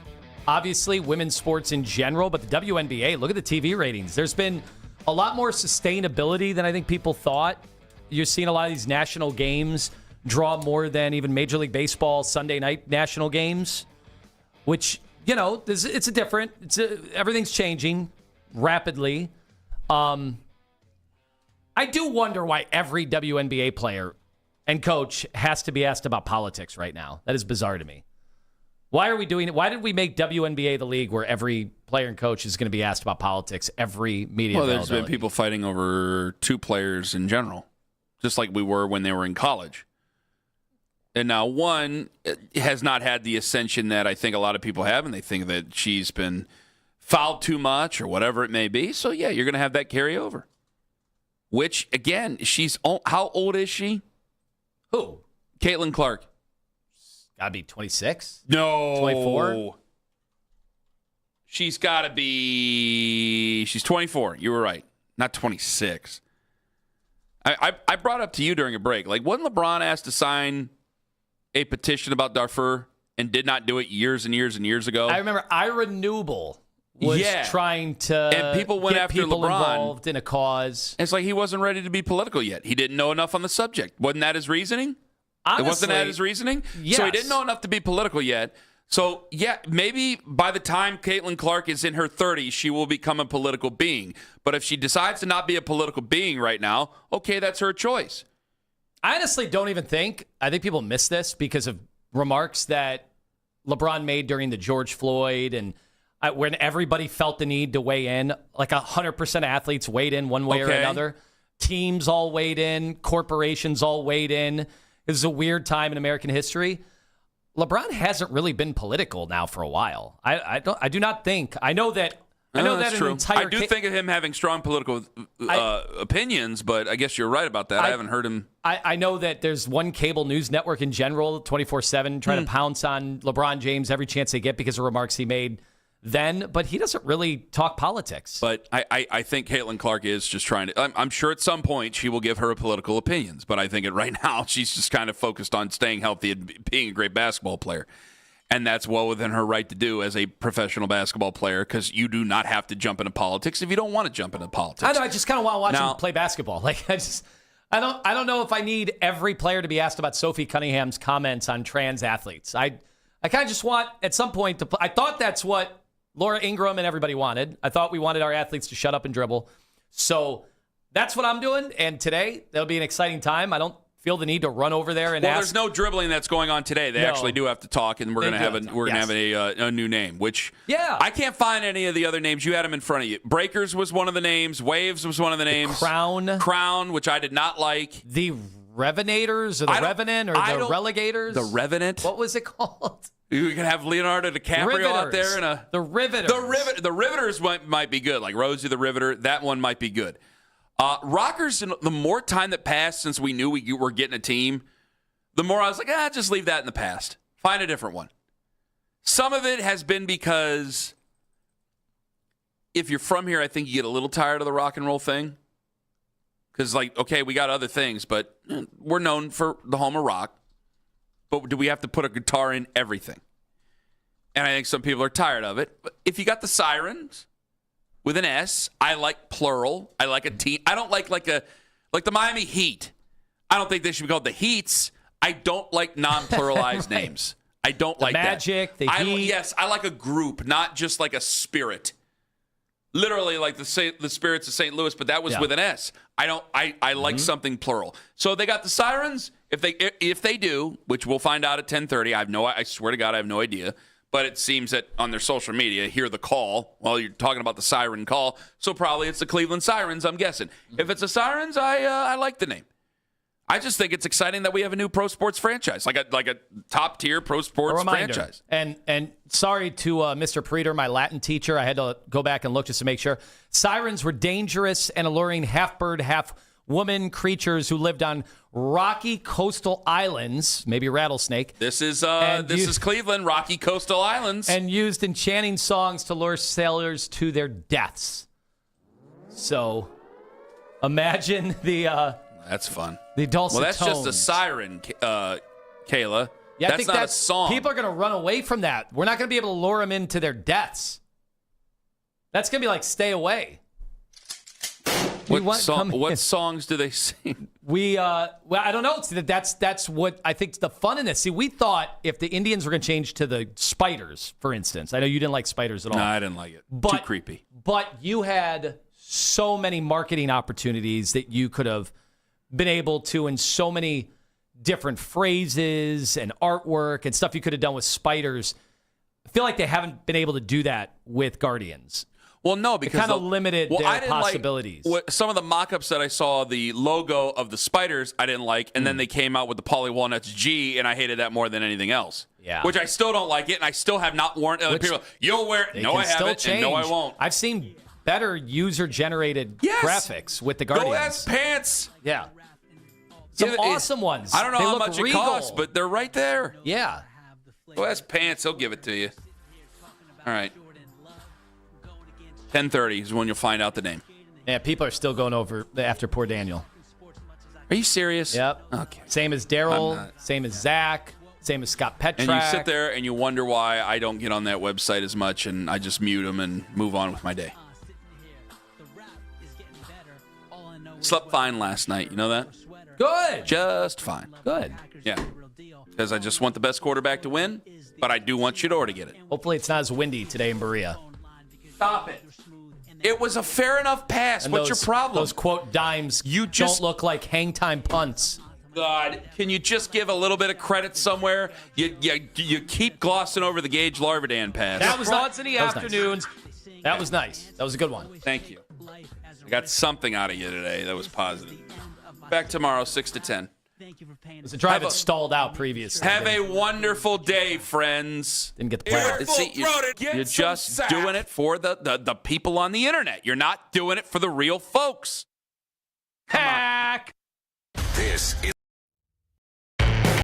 obviously, women's sports in general, but the WNBA, look at the TV ratings. There's been a lot more sustainability than I think people thought. You're seeing a lot of these national games draw more than even Major League Baseball Sunday night national games, which, you know, it's a different, everything's changing rapidly. I do wonder why every WNBA player and coach has to be asked about politics right now. That is bizarre to me. Why are we doing it? Why did we make WNBA the league where every player and coach is going to be asked about politics every media? Well, there's been people fighting over two players in general, just like we were when they were in college. And now one has not had the ascension that I think a lot of people have, and they think that she's been fouled too much or whatever it may be. So, yeah, you're going to have that carry over. Which, again, how old is she? Who? Caitlin Clark. Got to be 26? No. 24? She's got to be... She's 24. You were right. Not 26. I brought up to you during a break. Like, wasn't LeBron asked to sign a petition about Darfur and did not do it years and years and years ago? I remember Ira Newble was trying to and people went get after people LeBron involved in a cause. It's like he wasn't ready to be political yet. He didn't know enough on the subject. Wasn't that his reasoning? Honestly, it wasn't that his reasoning? Yes. So he didn't know enough to be political yet. So, yeah, maybe by the time Caitlin Clark is in her 30s, she will become a political being. But if she decides to not be a political being right now, okay, that's her choice. I honestly don't even think, I think people miss this because of remarks that LeBron made during the George Floyd and when everybody felt the need to weigh in, like 100% of athletes weighed in one way or another. Teams all weighed in. Corporations all weighed in. This is a weird time in American history. LeBron hasn't really been political now for a while. I do not think. I know that that's true. Entire I do think of him having strong political opinions, but I guess you're right about that. I haven't heard him. I know that there's one cable news network in general, 24/7, trying to pounce on LeBron James every chance they get because of remarks he made then, but he doesn't really talk politics. But I think Caitlin Clark is just trying to. I'm sure at some point she will give her political opinions, but I think right now she's just kind of focused on staying healthy and being a great basketball player. And that's well within her right to do as a professional basketball player, because you do not have to jump into politics if you don't want to jump into politics. I know. I just kind of want to watch him play basketball. Like I don't know if I need every player to be asked about Sophie Cunningham's comments on trans athletes. I kind of just want at some point to. I thought that's what Laura Ingraham and everybody wanted. I thought we wanted our athletes to shut up and dribble. So that's what I'm doing. And today that'll be an exciting time. I don't feel the need to run over there and ask. There's no dribbling that's going on today. They actually do have to talk, and we're going to have a new name. Which I can't find any of the other names. You had them in front of you. Breakers was one of the names. Waves was one of the names. Crown, which I did not like. The Revenators or the Revenant or the Relegators. The Revenant. What was it called? You can have Leonardo DiCaprio out there in a the Riveters. The Riveters might be good, like Rosie the Riveter. That one might be good. Rockers. The more time that passed since we knew we were getting a team, the more I was like, just leave that in the past. Find a different one. Some of it has been because if you're from here, I think you get a little tired of the rock and roll thing. Because, okay, we got other things, but we're known for the home of rock. But do we have to put a guitar in everything? And I think some people are tired of it. But if you got the Sirens with an S, I like plural. I like a team. I don't like the Miami Heat. I don't think they should be called the Heats. I don't like non-pluralized names. I don't like Magic, that. The Heat. Yes, I like a group, not just like a spirit. literally like the Spirits of St. Louis, but that was with an S. I like something plural. So they got the Sirens. If they do, which we'll find out at 10:30. I swear to God, I have no idea. But it seems that on their social media, hear the call. Well, you're talking about the siren call, so probably it's the Cleveland Sirens, I'm guessing. If it's the Sirens, I like the name. I just think it's exciting that we have a new pro sports franchise, like a top-tier pro sports franchise. And sorry to Mr. Preeter, my Latin teacher. I had to go back and look just to make sure. Sirens were dangerous and alluring half-bird, half-woman creatures who lived on rocky coastal islands, maybe rattlesnake. This is Cleveland, rocky coastal islands. And used enchanting songs to lure sailors to their deaths. So imagine the... That's fun. The dulcet Well, that's tones. just a siren, Kayla. Yeah, that's I think not a song. People are going to run away from that. We're not going to be able to lure them into their deaths. That's going to be like Stay Away. What songs do they sing? Well, I don't know. That's what I think the fun in this. See, we thought if the Indians were going to change to the spiders, for instance. I know you didn't like spiders at all. No, I didn't like it. Too creepy. But you had so many marketing opportunities that you could have been able to, in so many different phrases and artwork and stuff you could have done with spiders. I feel like they haven't been able to do that with Guardians. Well, no, because it kind of limited their possibilities. Some of the mock-ups that I saw, the logo of the spiders, I didn't like, and then they came out with the Polly Walnuts G, and I hated that more than anything else. Yeah. Which I still don't like it, and I still have not worn other people. You'll wear it. No, I haven't. And no, I won't. I've seen better user-generated graphics with the Guardians. Go-ass pants. Yeah. Some awesome ones. I don't know they how look much regal. it costs, but they're right there. Yeah. Go-ass pants. He'll give it to you. All right. 10:30 is when you'll find out the name. Yeah, people are still going over after poor Daniel. Are you serious? Yep. Okay. Same as Daryl, same as Zach, same as Scott Petrak. And you sit there and you wonder why I don't get on that website as much, and I just mute them and move on with my day. Slept fine last night. You know that? Good. Just fine. Good. Yeah. Because I just want the best quarterback to win, but I do want Shador to get it. Hopefully it's not as windy today in Berea. Stop it. It was a fair enough pass. And What's your problem? Those quote dimes don't look like hang time punts. God, can you just give a little bit of credit somewhere? You keep glossing over the Gage Larvidan pass. That was Frauds in the afternoons. That was nice. That was a good one. Thank you. I got something out of you today that was positive. Back tomorrow, 6 to 10. It was a drive that stalled out previously. Have a wonderful day, friends. Didn't get the playoffs. See, you're just doing it for the people on the internet. You're not doing it for the real folks. Hack. This is